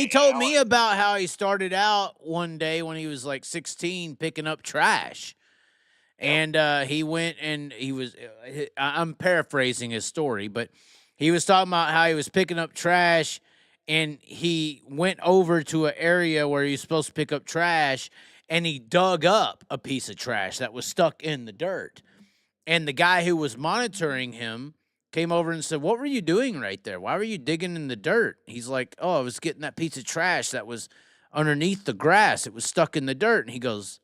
B: told me about how he started out one day when he was like 16 picking up trash. And he went and he was I'm paraphrasing his story, but he was talking about how he was picking up trash and he went over to an area where he was supposed to pick up trash and he dug up a piece of trash that was stuck in the dirt. And the guy who was monitoring him came over and said, "What were you doing right there? Why were you digging in the dirt?" He's like, "Oh, I was getting that piece of trash that was underneath the grass. It was stuck in the dirt." And he goes,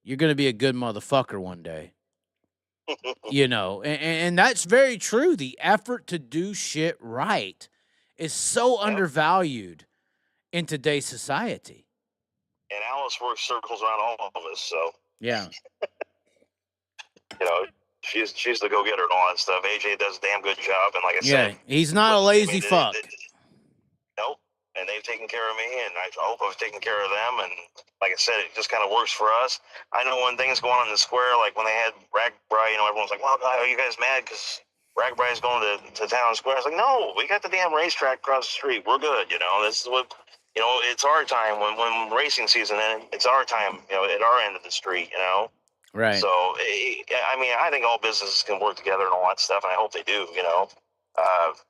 B: "You're going to be a good motherfucker one day." And that's very true. The effort to do shit right is so undervalued in today's society.
E: And Alice works circles around all of us, so
B: Yeah.
E: she's the go-getter and all that stuff. AJ does a damn good job, and like I
B: Yeah,
E: said,
B: he's not a lazy fuck.
E: Nope. And they've taken care of me, and I hope I've taken care of them. And like I said, it just kind of works for us. I know when things go on in the square, like when they had Ragbri, everyone's like, "Well, are you guys mad because Ragbri is going to town square?" I was like, "No, we got the damn racetrack across the street. We're good. This is what, it's our time when racing season ends. It's our time, at our end of the street,
B: Right.
E: So, I think all businesses can work together and all that stuff, and I hope they do,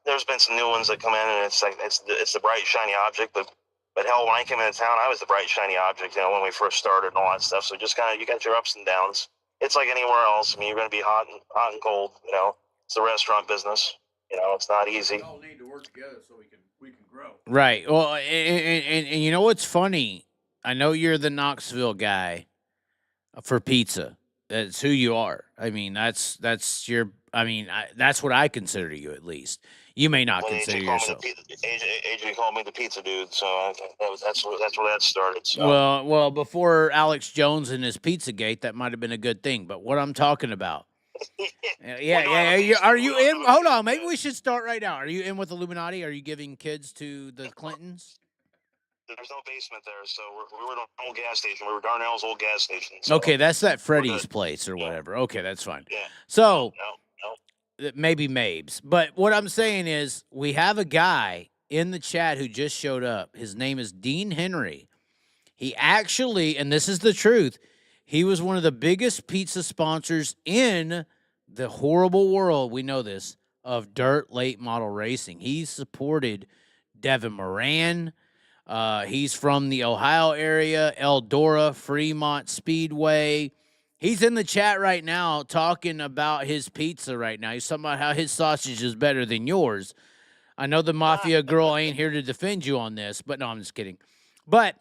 E: There's been some new ones that come in, and it's like it's the bright shiny object, but hell, when I came into town, I was the bright shiny object, when we first started and all that stuff. So just kind of, you got your ups and downs. It's like anywhere else. I mean, you're going to be hot and cold. It's the restaurant business. It's not easy.
C: We all need to work together so we can grow.
B: Right. Well, and you know what's funny? I know you're the Knoxville guy for pizza. That's who you are. I mean, that's your. I mean, that's what I consider you, at least. You may not consider yourself.
E: AJ called me the pizza dude, so that's where that started. So.
B: Well, before Alex Jones and his Pizzagate, that might have been a good thing. But what I'm talking about. Are you in? Hold on. Maybe we should start right now. Are you in with Illuminati? Are you giving kids to the Clintons?
E: There's no basement there, so we were at an old gas station. We were Darnell's old gas station. So
B: okay, that's that Freddy's place or whatever. Okay, that's fine.
E: Yeah.
B: So
E: No.
B: maybe Mabes. But what I'm saying is we have a guy in the chat who just showed up. His name is Dean Henry. He actually, and this is the truth, he was one of the biggest pizza sponsors in the horrible world, we know this, of dirt late model racing. He supported Devin Moran. He's from the Ohio area, Eldora, Fremont Speedway. He's in the chat right now talking about his pizza right now. He's talking about how his sausage is better than yours. I know the Mafia girl ain't here to defend you on this, but no, I'm just kidding. But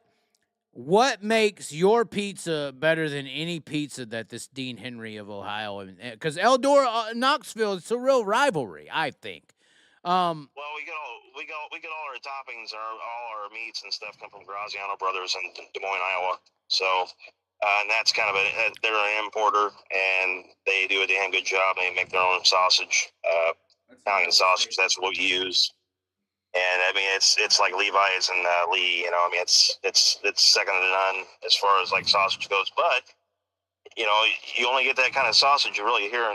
B: what makes your pizza better than any pizza that this Dean Henry of Ohio, because Eldora, Knoxville, it's a real rivalry, I think.
E: Well, we get all our toppings, all our meats and stuff come from Graziano Brothers in Des Moines, Iowa. So, and that's kind of they're an importer, and they do a damn good job. They make their own sausage, Italian sausage. That's what we use. And I mean, it's like Levi's and Lee. I mean, it's second to none as far as like sausage goes. But you only get that kind of sausage really here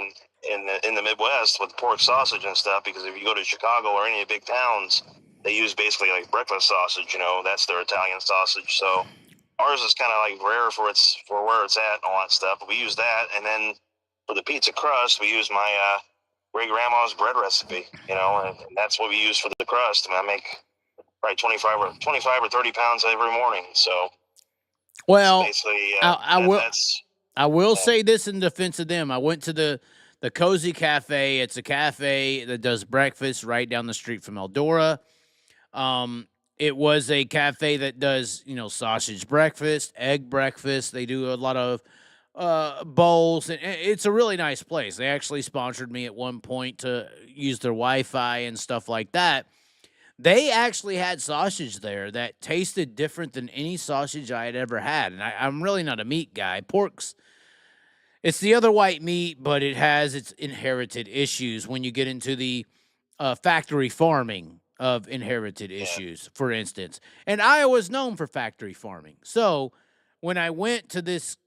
E: in the Midwest with pork sausage and stuff, because if you go to Chicago or any of the big towns, they use basically like breakfast sausage. That's their Italian sausage. So ours is kind of like rare for where it's at and all that stuff. But we use that, and then for the pizza crust, we use my great grandma's bread recipe. And that's what we use for the crust. I make probably 25 or 30 pounds every morning. So
B: well,
E: basically,
B: I will say this in defense of them. I went to the Cozy Cafe. It's a cafe that does breakfast right down the street from Eldora. It was a cafe that does, sausage breakfast, egg breakfast. They do a lot of bowls, and it's a really nice place. They actually sponsored me at one point to use their Wi-Fi and stuff like that. They actually had sausage there that tasted different than any sausage I had ever had, and I'm really not a meat guy. It's the other white meat, but it has its inherited issues when you get into the factory farming of inherited issues, for instance. And Iowa's known for factory farming. So when I went to this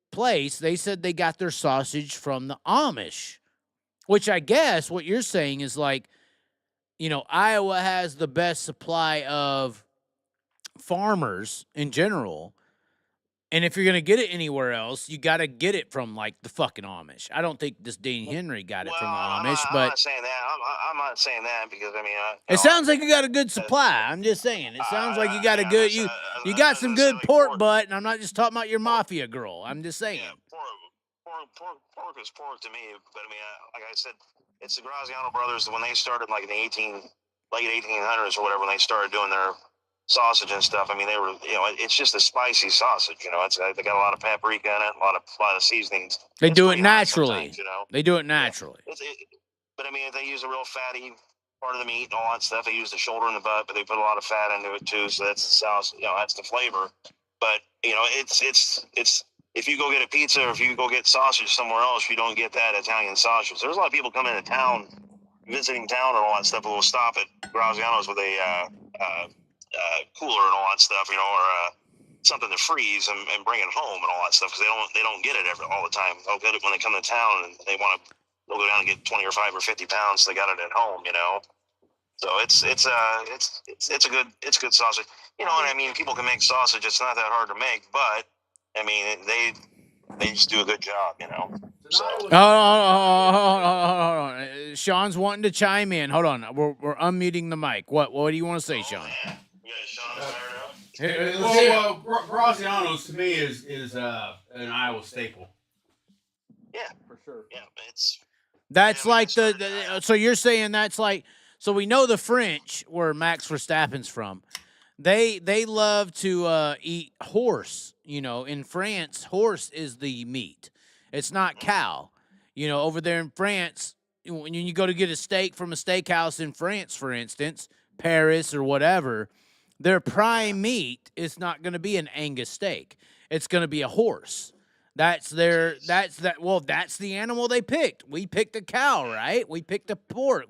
B: place, they said they got their sausage from the Amish, which I guess what you're saying is like, Iowa has the best supply of farmers in general. And if you're going to get it anywhere else, you got to get it from, like, the fucking Amish. I don't think this Dean Henry got it from the Amish, but...
E: I'm not saying that. I'm not saying that because,
B: it sounds like you got a good supply. I'm just saying. It sounds like you got a good... You got some good pork butt, and I'm not just talking about your mafia girl. I'm just saying.
E: Yeah, pork is pork to me. But, I mean, like I said, it's the Graziano brothers when they started, like, in the late 1800s or whatever, when they started doing their sausage and stuff. I mean, they were, it's just a spicy sausage. They got a lot of paprika in it, a lot of seasonings.
B: They do it naturally. They do it naturally.
E: But I mean, they use a real fatty part of the meat and all that stuff. They use the shoulder and the butt, but they put a lot of fat into it too. So that's the sauce. That's the flavor. But it's if you go get a pizza or if you go get sausage somewhere else, you don't get that Italian sausage. There's a lot of people come into town, visiting town and all that stuff, who will stop at Graziano's with a cooler and all that stuff, or something to freeze and bring it home and all that stuff, because they don't get it all the time. They'll get it when they come to town and they'll go down and get 20 or 5 or 50 pounds. They got it at home, So it's good sausage. And I mean, people can make sausage. It's not that hard to make, but I mean, they just do a good job, So.
B: Hold on. Sean's wanting to chime in. Hold on. We're unmuting the mic. What do you want to say, Sean?
E: Yeah. Sean's fired up.
C: Well, Graziano's to me is an Iowa staple.
E: Yeah,
B: For sure.
E: Yeah,
B: That's like so you're saying that's like, so we know the French, where Max Verstappen's from, they love to eat horse. In France, horse is the meat. It's not cow. Over there in France, when you go to get a steak from a steakhouse in France, for instance, Paris or whatever, their prime meat is not going to be an Angus steak. It's going to be a horse. That's the animal they picked. We picked a cow, right? We picked a pork.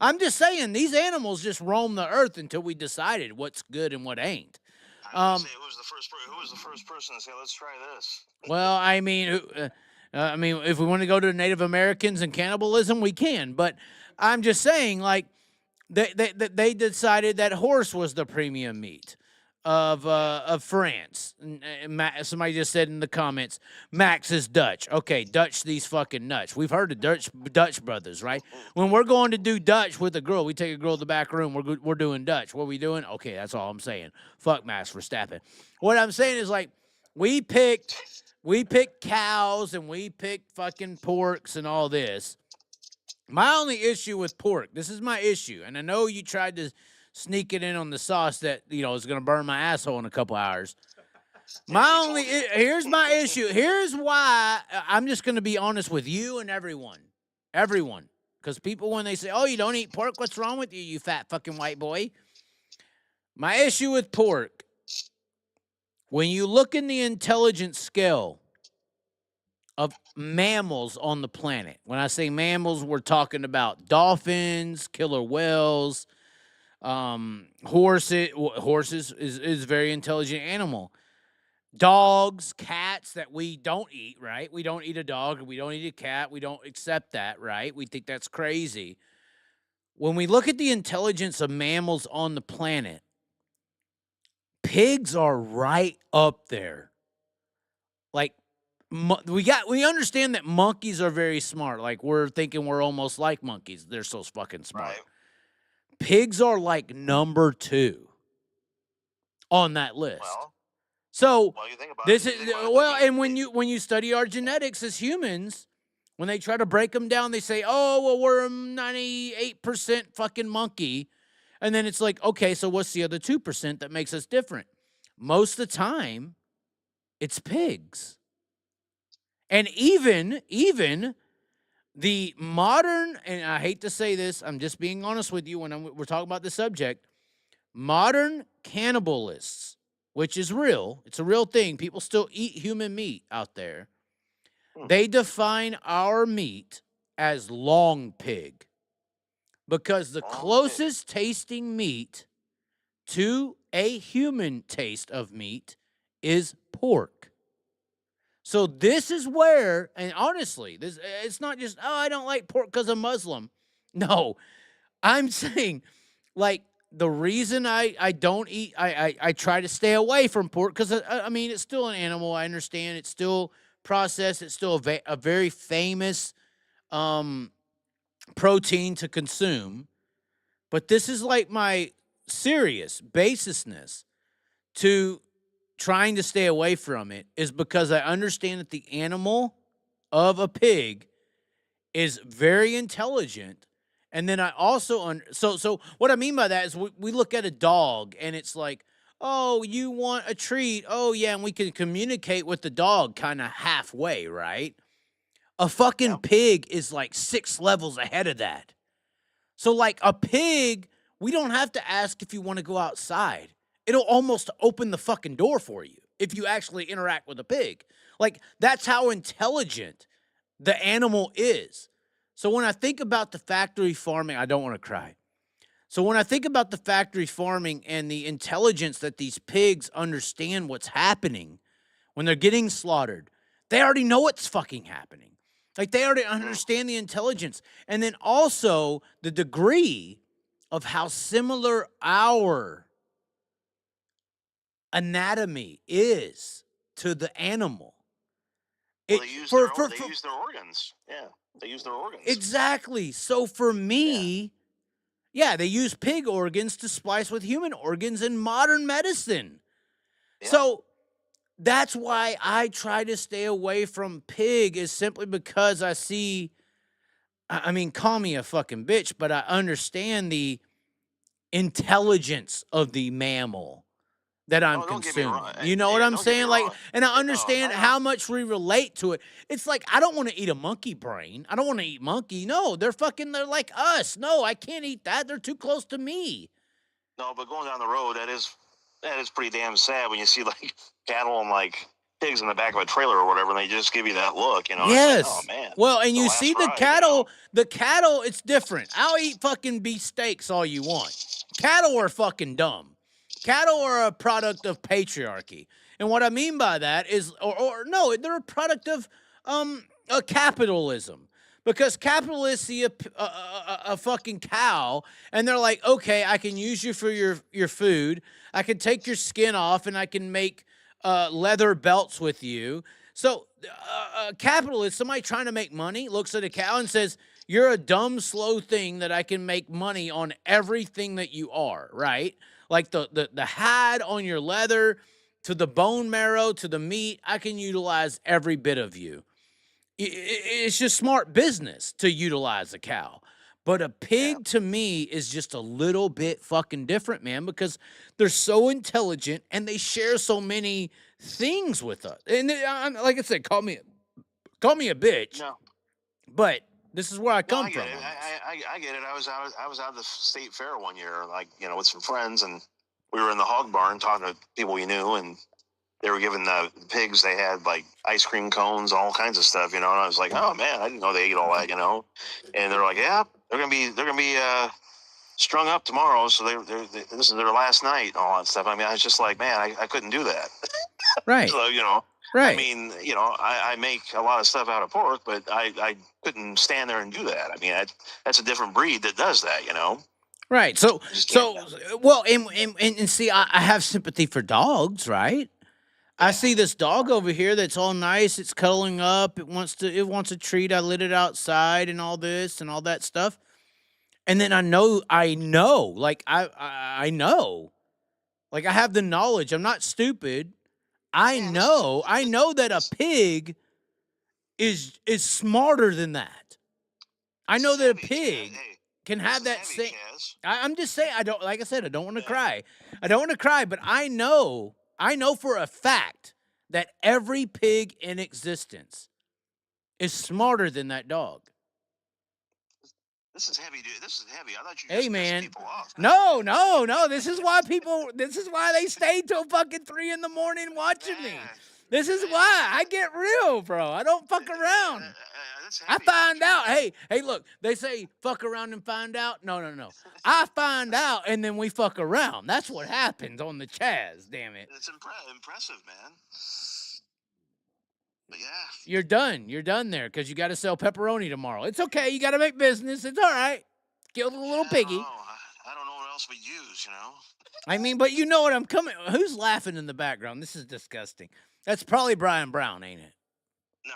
B: I'm just saying, these animals just roam the earth until we decided what's good and what ain't.
E: Who was the first person to say, let's try this?
B: Well, I mean, if we want to go to Native Americans and cannibalism, we can. But I'm just saying, like, they decided that horse was the premium meat of France. Somebody just said in the comments, Max is Dutch. Okay, Dutch these fucking nuts. We've heard of Dutch brothers, right? When we're going to do Dutch with a girl, we take a girl to the back room. We're doing Dutch. What are we doing? Okay, that's all I'm saying. Fuck Max Verstappen. What I'm saying is, like, we picked cows and we picked fucking porks and all this. My only issue with pork, this is my issue, and I know you tried to sneak it in on the sauce that, is going to burn my asshole in a couple hours. Here's my issue. Here's why I'm just going to be honest with you and everyone. Because people, when they say, oh, you don't eat pork, what's wrong with you, you fat fucking white boy? My issue with pork, when you look in the intelligence scale of mammals on the planet, when I say mammals, we're talking about dolphins, killer whales, horses is a very intelligent animal. Dogs, cats that we don't eat, right? We don't eat a dog, we don't eat a cat, we don't accept that, right? We think that's crazy. When we look at the intelligence of mammals on the planet, pigs are right up there. Like, we understand that monkeys are very smart. Like, we're thinking we're almost like monkeys. They're so fucking smart.
E: Right.
B: Pigs are like number 2 on that list.
E: Well, you think about
B: and when you study our genetics as humans, when they try to break them down, they say, oh, well, we're 98% fucking monkey, And then it's like, okay, so what's the other 2% that makes us different? Most of the time, it's pigs. And even the modern, and I hate to say this, I'm just being honest with you when we're talking about the subject, modern cannibalists, which is real, it's a real thing. People still eat human meat out there. They define our meat as long pig because the closest tasting meat to a human taste of meat is pork. So this is where, and honestly, it's not just, oh, I don't like pork because I'm Muslim. No, I'm saying, like, the reason I don't eat, I try to stay away from pork because, I mean, it's still an animal. I understand. It's still processed. It's still a very famous protein to consume. But this is like my serious basisness to trying to stay away from it is because I understand that the animal of a pig is very intelligent. And then I also, so what I mean by that is we look at a dog and it's like, oh, you want a treat? Oh, yeah, and we can communicate with the dog kind of halfway, right? A fucking pig is like 6 levels ahead of that. So, like, a pig, we don't have to ask if you want to go outside. It'll almost open the fucking door for you if you actually interact with a pig. Like, that's how intelligent the animal is. So when I think about the factory farming, I don't want to cry. So when I think about the factory farming and the intelligence that these pigs understand what's happening when they're getting slaughtered, they already know what's fucking happening. Like, they already understand the intelligence. And then also the degree of how similar our anatomy is to the animal.
E: Well, they use their organs. Yeah, they use their organs.
B: Exactly. So for me, yeah, they use pig organs to splice with human organs in modern medicine. Yeah. So that's why I try to stay away from pig, is simply because I see, I mean, call me a fucking bitch, but I understand the intelligence of the mammal that I'm consuming. You know what I'm saying? Like, and I understand how much we relate to it. It's like, I don't want to eat a monkey brain. I don't want to eat monkey. No, they're like us. No, I can't eat that. They're too close to me.
E: No, but going down the road, that is pretty damn sad when you see, like, cattle and, like, pigs in the back of a trailer or whatever, and they just give you that look, you know?
B: Yes.
E: Like, oh, man.
B: Well, and you see the cattle, it's different. I'll eat fucking beef steaks all you want. Cattle are fucking dumb. Cattle are a product of patriarchy. And what I mean by that is, no, they're a product of capitalism. Because capitalists see a fucking cow, and they're like, okay, I can use you for your food. I can take your skin off, and I can make leather belts with you. So capitalist, somebody trying to make money, looks at a cow and says, you're a dumb, slow thing that I can make money on everything that you are, right? Like the hide on your leather, to the bone marrow, to the meat, I can utilize every bit of you. It's just smart business to utilize a cow. But a pig, to me, is just a little bit fucking different, man, because they're so intelligent and they share so many things with us. And like I said, call me a bitch. No. But this is where I come from.
E: I get it. I was out of the state fair one year, like, you know, with some friends, and we were in the hog barn talking to people we knew, and they were giving the pigs, they had like ice cream cones, all kinds of stuff, you know. And I was like, oh man, I didn't know they ate all that, you know. And they're like, yeah, they're gonna be strung up tomorrow, so this is their last night, and all that stuff. I mean, I was just like, man, I couldn't do that.
B: Right.
E: So, you know.
B: Right.
E: I mean, you know, I make a lot of stuff out of pork, but I couldn't stand there and do that. I mean, that's a different breed that does that, you know.
B: Right. So well, and see, I have sympathy for dogs, right? I see this dog over here that's all nice. It's cuddling up. It wants a treat. I lit it outside and all this and all that stuff. And then I know, like I know, like I have the knowledge. I'm not stupid. I know that a pig is smarter than that. I know that a pig can have that
E: Heavy,
B: same.
E: Chaz.
B: I'm just saying, I don't, like I said, I don't want to cry. I don't want to cry, but I know for a fact that every pig in existence is smarter than that dog.
E: This is heavy, dude. This is heavy. I thought you
B: Hey,
E: just
B: man.
E: pissed people off.
B: No. This is why they stay till fucking 3 a.m. watching me. This is why I get real, bro. I don't fuck around.
E: That's
B: I
E: heavy.
B: find out. Hey, look, they say fuck around and find out. No. I find out and then we fuck around. That's what happens on the Chaz, damn it.
E: It's impressive, man. But yeah.
B: You're done. You're done there because you got to sell pepperoni tomorrow. It's okay. You got to make business. It's all right. Kill the little piggy.
E: I don't know what else we use, you know?
B: I mean, but you know what I'm coming. Who's laughing in the background? This is disgusting. That's probably Brian Brown, ain't it?
E: No.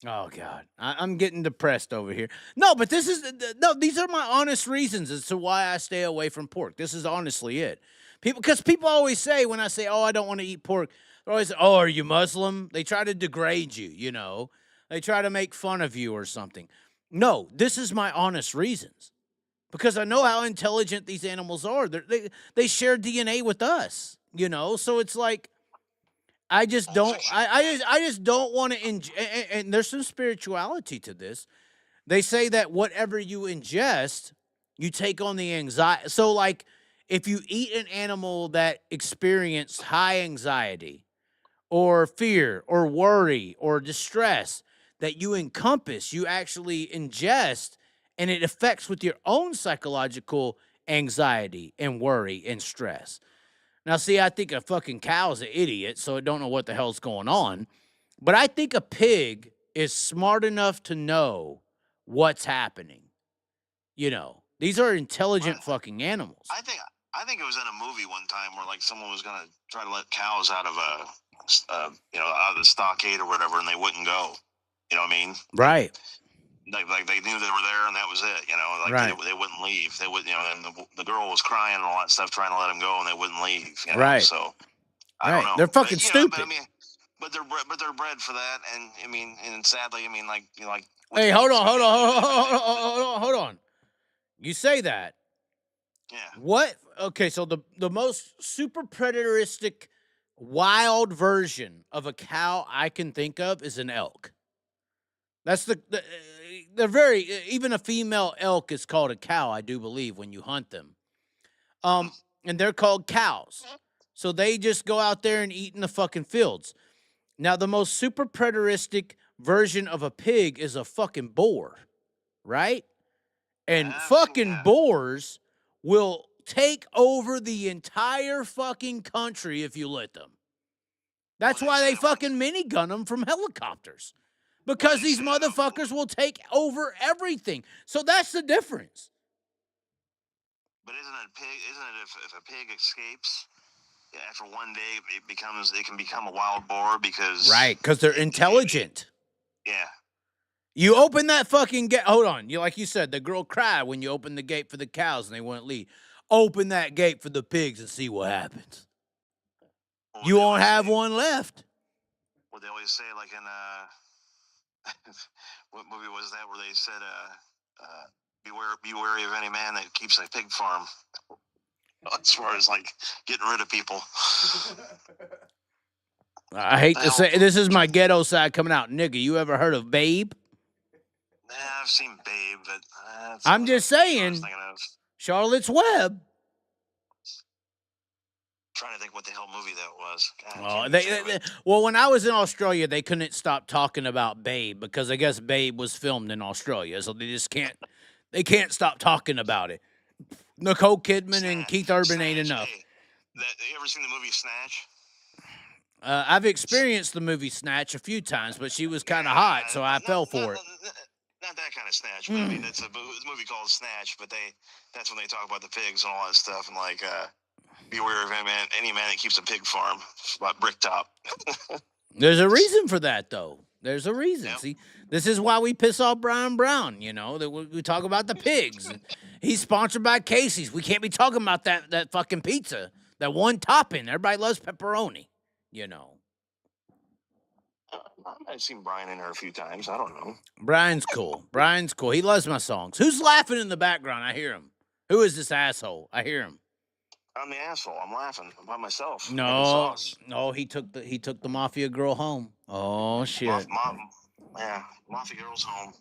B: Oh God, I'm getting depressed over here. No, but this is these are my honest reasons as to why I stay away from pork. This is honestly it. Because people always say when I say, "Oh, I don't want to eat pork," they're always, "Oh, are you Muslim?" They try to degrade you. You know, they try to make fun of you or something. No, this is my honest reasons. Because I know how intelligent these animals are. They share DNA with us. You know, so it's like. I just don't. I just don't want to. And there's some spirituality to this. They say that whatever you ingest, you take on the anxiety. So, like, if you eat an animal that experienced high anxiety, or fear, or worry, or distress, that you encompass, you actually ingest, and it affects with your own psychological anxiety and worry and stress. Now, see, I think a fucking cow is an idiot, so I don't know what the hell's going on. But I think a pig is smart enough to know what's happening. You know, these are intelligent fucking animals.
E: I think it was in a movie one time where like someone was gonna try to let cows out of out of the stockade or whatever, and they wouldn't go. You know what I mean?
B: Right.
E: Like they knew they were there and that was it, you know. Like
B: Right.
E: they wouldn't leave. They would, you know. And the girl was crying and all that stuff, trying to let them go, and they wouldn't leave. You know?
B: Right.
E: So I don't know.
B: They're fucking
E: But, you know,
B: stupid.
E: but they're bred for that, and I mean, and sadly, I mean, like you know, like.
B: Hey, hold on. You say that.
E: Yeah.
B: What? Okay, so the most super predaristic, wild version of a cow I can think of is an elk. That's they're very, even a female elk is called a cow, I do believe, when you hunt them. And they're called cows. So they just go out there and eat in the fucking fields. Now, the most super predaristic version of a pig is a fucking boar, right? And fucking boars will take over the entire fucking country if you let them. That's why they fucking minigun them from helicopters. Because these motherfuckers will take over everything. So that's the difference.
E: But isn't it if a pig escapes after one day, it can become a wild boar because
B: because they're intelligent.
E: Yeah.
B: You open that fucking gate. Hold on. Like you said, the girl cried when you opened the gate for the cows and they wouldn't leave. Open that gate for the pigs and see what happens. You won't have one left.
E: What they always say, like in what movie was that where they said, be wary of any man that keeps a pig farm. As far as like getting rid of people.
B: I hate to say, this is my ghetto side coming out. Nigga, you ever heard of Babe?
E: Nah, I've seen Babe, but
B: I'm just saying, Charlotte's Web.
E: Trying to think what the hell movie that was.
B: Well, when I was in Australia, they couldn't stop talking about Babe because I guess Babe was filmed in Australia, so they just can't stop talking about it. Nicole Kidman and Keith Urban ain't enough.
E: Hey, you ever seen the movie Snatch?
B: I've experienced the movie Snatch a few times, but she was kind of hot, so I fell for it.
E: Not that kind of Snatch, but I mean, it's a movie called Snatch, but that's when they talk about the pigs and all that stuff, and like, beware of any man that keeps a pig farm, about Bricktop.
B: There's a reason for that, though. There's a reason.
E: Yep.
B: See, this is why we piss off Brian Brown, you know, that we talk about the pigs. He's sponsored by Casey's. We can't be talking about that fucking pizza, that one topping. Everybody loves pepperoni, you know.
E: I've seen Brian in there a few times. I don't know.
B: Brian's cool. Brian's cool. He loves my songs. Who's laughing in the background? I hear him. Who is this asshole? I hear him.
E: I'm the asshole. I'm laughing by myself. Making
B: No,
E: sauce.
B: no, he took the mafia girl home. Oh shit.
E: Mafia girls home.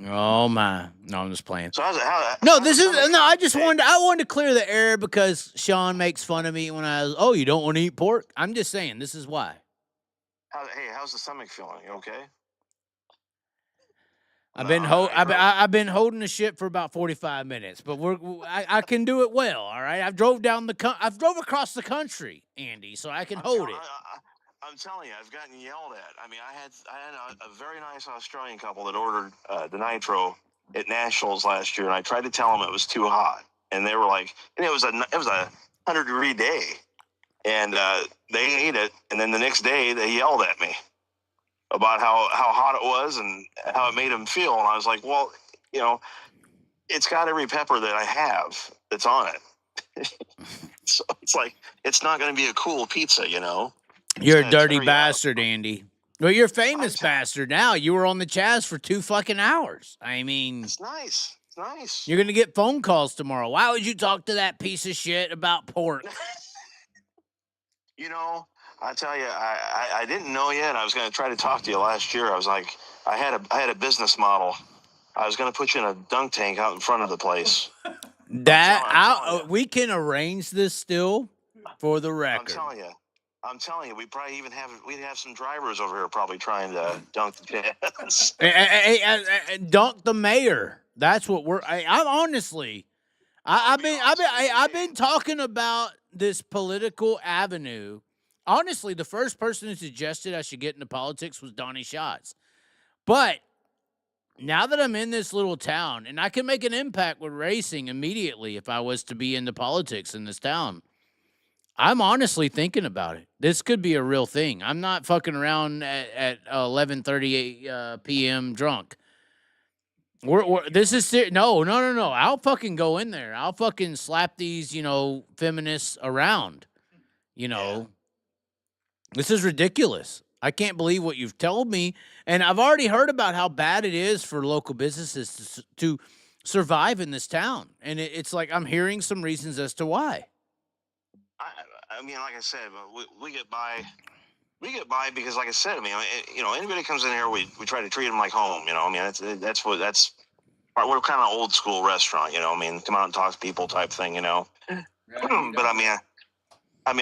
B: Oh my. No, I'm just playing.
E: So I
B: wanted to clear the air because Sean makes fun of me when you don't want to eat pork. I'm just saying this is why.
E: How's the stomach feeling? You okay?
B: I've been holding the shit for about 45 minutes, but I can do it well. All right, I've drove across the country, Andy, so I can hold it.
E: I'm telling you, I've gotten yelled at. I mean, I had a very nice Australian couple that ordered the Nitro at Nationals last year, and I tried to tell them it was too hot, and they were like, and it was a 100-degree day, and they ate it, and then the next day they yelled at me about how hot it was and how it made them feel. And I was like, well, it's got every pepper that I have that's on it. So it's like, it's not going to be a cool pizza,
B: You're a dirty bastard, Andy. Well, you're a famous bastard now. You were on the Chaz for 2 fucking hours. I mean,
E: it's nice. It's nice.
B: You're going to get phone calls tomorrow. Why would you talk to that piece of shit about pork?
E: I tell you, I didn't know yet. I was going to try to talk to you last year. I was like, I had a business model. I was going to put you in a dunk tank out in front of the place.
B: We can arrange this still for the record.
E: I'm telling you, we'd have some drivers over here probably trying to dunk the Chaz.
B: Dunk the mayor. That's what I've been talking about this political avenue. Honestly, the first person who suggested I should get into politics was Donnie Schatz. But now that I'm in this little town, and I can make an impact with racing immediately if I was to be into politics in this town, I'm honestly thinking about it. This could be a real thing. I'm not fucking around at 11:38 p.m. drunk. This is serious. No. I'll fucking go in there. I'll fucking slap these, feminists around. Yeah. This is ridiculous. I can't believe what you've told me. And I've already heard about how bad it is for local businesses to survive in this town. And it's like I'm hearing some reasons as to why.
E: I mean, like I said, we get by. We get by because, like I said, I mean, anybody comes in here, we try to treat them like home. I mean, that's we're kind of old school restaurant. I mean, come out and talk to people type thing. But I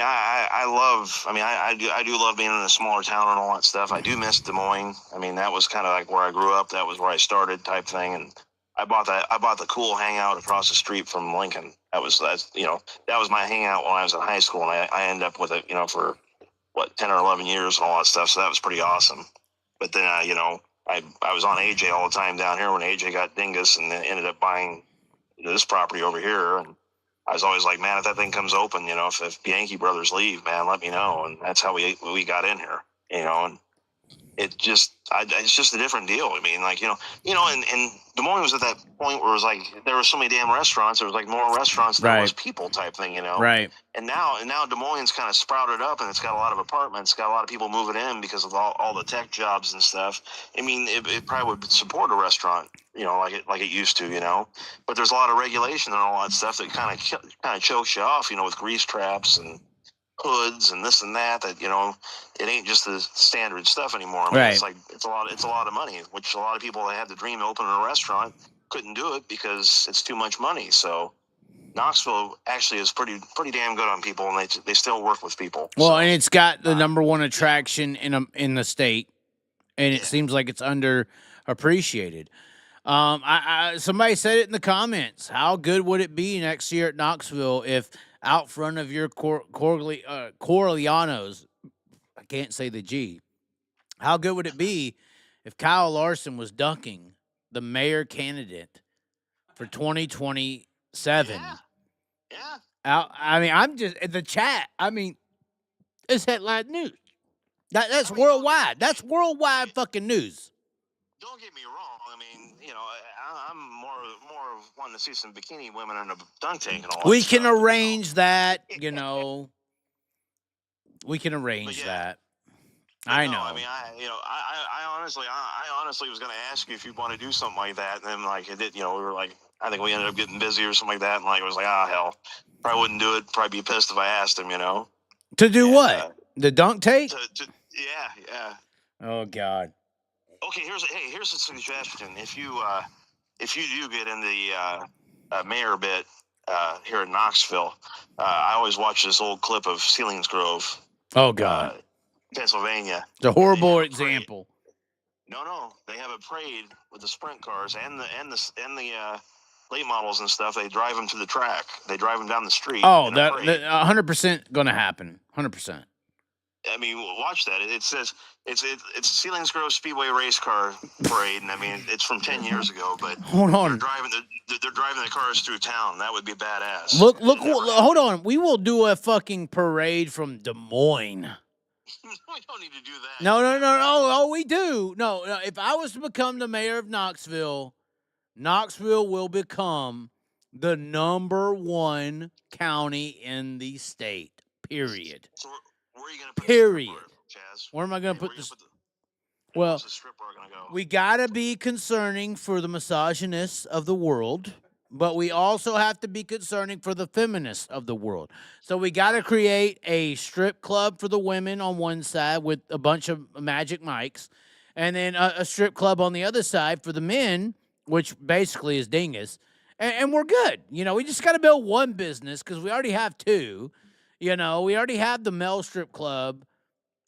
E: do love being in a smaller town and all that stuff. I do miss Des Moines. I mean, that was kind of like where I grew up. That was where I started type thing. And I bought the cool hangout across the street from Lincoln. That was my hangout when I was in high school. And I ended up with it, for 10 or 11 years and all that stuff. So that was pretty awesome. But then, I was on AJ all the time down here when AJ got dingus and then ended up buying this property over here. And I was always like, man, if that thing comes open, if Bianchi brothers leave, man, let me know. And that's how we got in here, and it's just a different deal. I mean, like, and Des Moines was at that point where it was like, there were so many damn restaurants. There was like more restaurants than there was people type thing,
B: Right.
E: And now Des Moines kind of sprouted up and it's got a lot of apartments, got a lot of people moving in because of all the tech jobs and stuff. I mean, it probably would support a restaurant, like it used to, but there's a lot of regulation and all that stuff that kind of chokes you off, with grease traps and hoods and this and that, it ain't just the standard stuff anymore. I mean,
B: right.
E: It's like it's a lot of money, which a lot of people that had the dream of opening a restaurant couldn't do it because it's too much money. So Knoxville actually is pretty damn good on people, and they still work with people.
B: Well, and it's got the number one attraction in the state, and it seems like it's underappreciated. Somebody said it in the comments. How good would it be next year at Knoxville if out front of your Coriglianos, I can't say the G. How good would it be if Kyle Larson was dunking the mayor candidate for 2027?
E: Yeah.
B: I mean, I'm just in the chat. I mean, it's headline news. That's worldwide. That's worldwide fucking news.
E: Don't get me wrong. I mean, I'm more of wanting to see some bikini women in a dunk tank and all that.
B: We can arrange that, We can arrange that. I
E: no,
B: know.
E: I mean, I honestly was going to ask you if you want to do something like that, and then like it did. We were like, I think we ended up getting busy or something like that, and like it was like, hell, probably wouldn't do it. Probably be pissed if I asked him.
B: To do
E: And,
B: what? The dunk tape?
E: Yeah.
B: Oh God.
E: Okay, here's a suggestion. If you do get in the mayor bit here in Knoxville, I always watch this old clip of Selinsgrove,
B: Oh God.
E: Pennsylvania.
B: It's a horrible
E: They have a
B: example.
E: No, they have a parade with the sprint cars and the late models and stuff. They drive them to the track. They drive them down the street.
B: Oh,
E: in a
B: that
E: parade.
B: 100% going to happen. 100%.
E: I mean, watch that. It says it's Selinsgrove Speedway race car parade, and I mean it's from 10 years ago. But
B: Hold on.
E: they're driving the cars through town. That would be badass.
B: Look, hold on. We will do a fucking parade from Des Moines.
E: We don't need to do that.
B: No. Oh, we do. No. If I was to become the mayor of Knoxville, Knoxville will become the #1 county in the state. Period.
E: So where are you going to put
B: Period.
E: the strip bar, Chaz?
B: Where am I going to
E: Where
B: put
E: you
B: this?
E: gonna
B: Well,
E: where's the strip bar going to go?
B: we got to be concerning for the misogynists of the world, but we also have to be concerning for the feminists of the world. So we got to create a strip club for the women on one side with a bunch of magic mics, and then a strip club on the other side for the men, which basically is dingus. And we're good. We just got to build one business because we already have two. We already have the male strip club,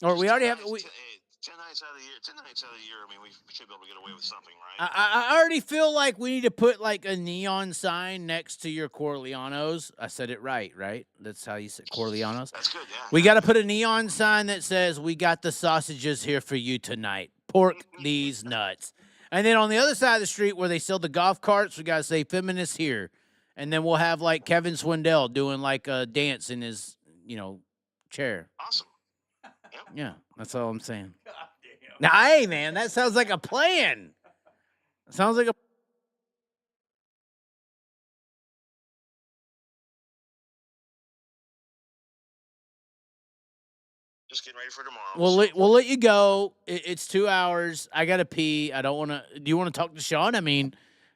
B: or we already have.
E: 10 nights out of the year. 10 nights out of the year. I mean, we should be able to get away with something, right?
B: I already feel like we need to put like a neon sign next to your Coriglianos. I said it right? That's how you say Coriglianos.
E: That's good, yeah.
B: We got to put a neon sign that says, "We got the sausages here for you tonight. Pork these nuts." And then on the other side of the street where they sell the golf carts, we got to say "Feminists here." And then we'll have like Kevin Swindell doing like a dance in his, chair.
E: Awesome.
B: Yeah, that's all I'm saying. Now, hey, man, that sounds like a plan. Sounds like a.
E: Just getting ready for tomorrow.
B: We'll let you go. It's 2 hours. I gotta pee. I don't want to. Do you want to talk to Sean? I mean,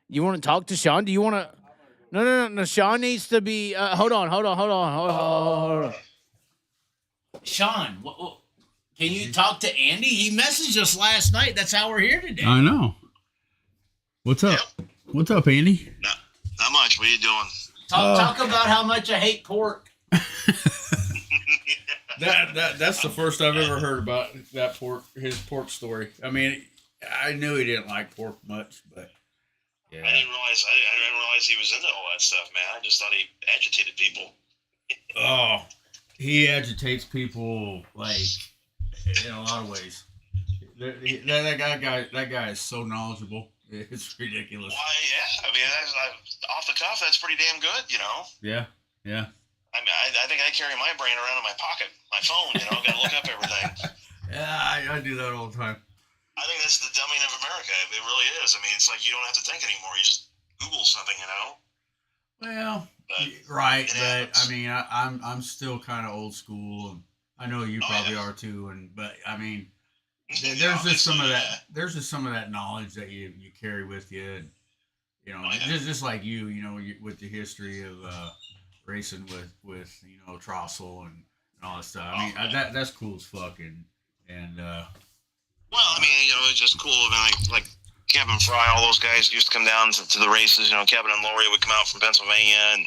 B: you want to talk to Sean? Do you want to? No. Sean needs to be. Hold on. Sean, can you talk to Andy? He messaged us last night. That's how we're here today.
C: I know. What's up?
E: Yep.
C: What's up, Andy?
E: Not much. What are you doing?
B: Talk about how much I hate pork.
C: That's the first I've ever heard about his pork story. I mean, I knew he didn't like pork much, but yeah.
E: I didn't realize he was into all that stuff, man. I just thought he agitated people.
C: Oh, he agitates people like in a lot of ways. That guy is so knowledgeable. It's ridiculous.
E: Why, yeah. I mean, off the cuff, that's pretty damn good,
C: Yeah.
E: I mean, I think I carry my brain around in my pocket, my phone, got to look up everything.
C: Yeah, I do that all the time.
E: I think that's the dumbing of America. It really is. I mean, it's like you don't have to think anymore. You just Google something,
C: Well,
E: But
C: right,
E: it
C: but
E: happens.
C: I mean, I'm still kind of old school, and I know you probably are too. But I mean, there's just some of that. There's just some of that knowledge that you carry with you, and just like you with the history of racing with Trossel and all that stuff. I mean, that's cool as fuck, and
E: Well, I mean, it's just cool. I mean, like Kevin Fry, all those guys used to come down to the races. Kevin and Lori would come out from Pennsylvania, and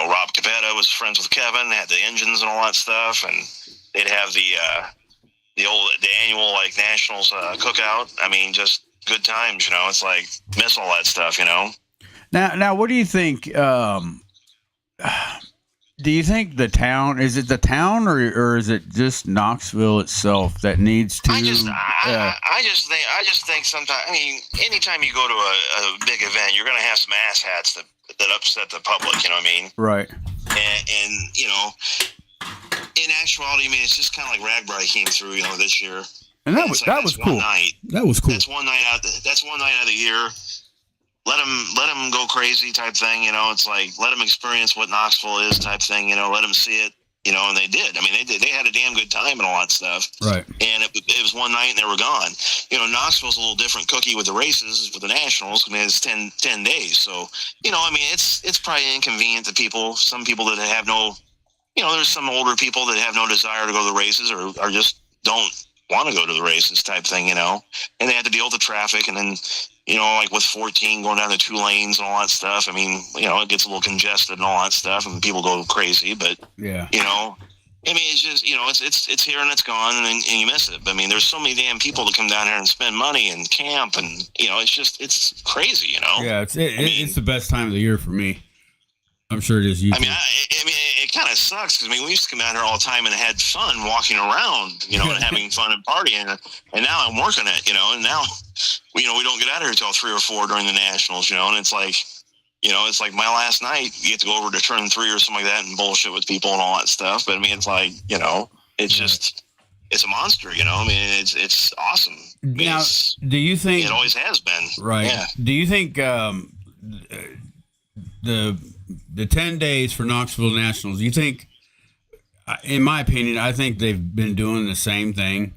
E: Rob Capetta was friends with Kevin. They had the engines and all that stuff, and they'd have the annual like nationals cookout. I mean, just good times. It's like miss all that stuff.
C: Now, what do you think? Do you think the town is it the town or is it just Knoxville itself that needs to?
E: I just think sometimes. I mean, anytime you go to a big event, you're going to have some asshats that upset the public. You know what I mean?
C: Right.
E: And in actuality, I mean, it's just kind of like Ragbri came through. This year.
C: And that was cool.
E: Night.
C: That was cool.
E: That's one night out. That's one night out of the year. Let them go crazy type thing. It's like let them experience what Knoxville is type thing. Let them see it. You know, and they did. I mean, they did. They had a damn good time and all that stuff.
C: Right.
E: And it was one night and they were gone. You know, Knoxville's a little different cookie with the races, with the nationals. I mean, it's 10 days. So, you know, I mean, it's probably inconvenient to people. Some people that have no, you know, there's some older people that have no desire to go to the races or just don't want to go to the races type thing, you know. And they had to deal with the traffic. And then, you know, like with 14 going down the 2 lanes and all that stuff. I mean, you know, it gets a little congested and all that stuff, and people go crazy. But
C: yeah,
E: you know, I mean, it's just, you know, it's here and it's gone, and you miss it. But I mean, there's so many damn people that come down here and spend money and camp, and you know, it's crazy, you know.
C: Yeah, it's the best time of the year for me. I'm sure it is. You.
E: I mean, it kind of sucks because I mean, we used to come down here all the time and had fun walking around, you know, and having fun and partying. And now I'm working it, you know, and now, you know, we don't get out of here until 3 or 4 during the nationals, you know, and it's like, you know, it's like my last night. You get to go over to turn 3 or something like that and bullshit with people and all that stuff. But I mean, it's like, you know, it's just, it's a monster, you know. I mean, it's awesome. I mean,
C: Now, do you think
E: it always has been?
C: Right.
E: Yeah.
C: Do you think the 10 days for Knoxville Nationals, you think, in my opinion, I think they've been doing the same thing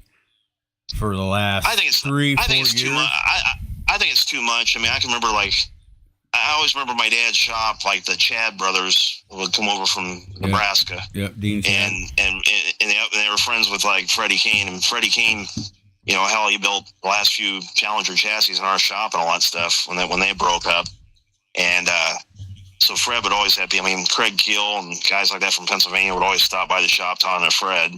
C: for the last 3-4 years.
E: Too much. I think it's too much. I mean, I can remember, like, I always remember my dad's shop, like the Chad brothers would come over from Nebraska.
C: Yep, Dean Chad.
E: And they were friends with, like, Freddie Kane. And Freddie Kane, you know, hell, he built the last few Challenger chassis in our shop and all that stuff when they broke up. And, so Fred would always have, I mean, Craig Keel and guys like that from Pennsylvania would always stop by the shop talking to Fred,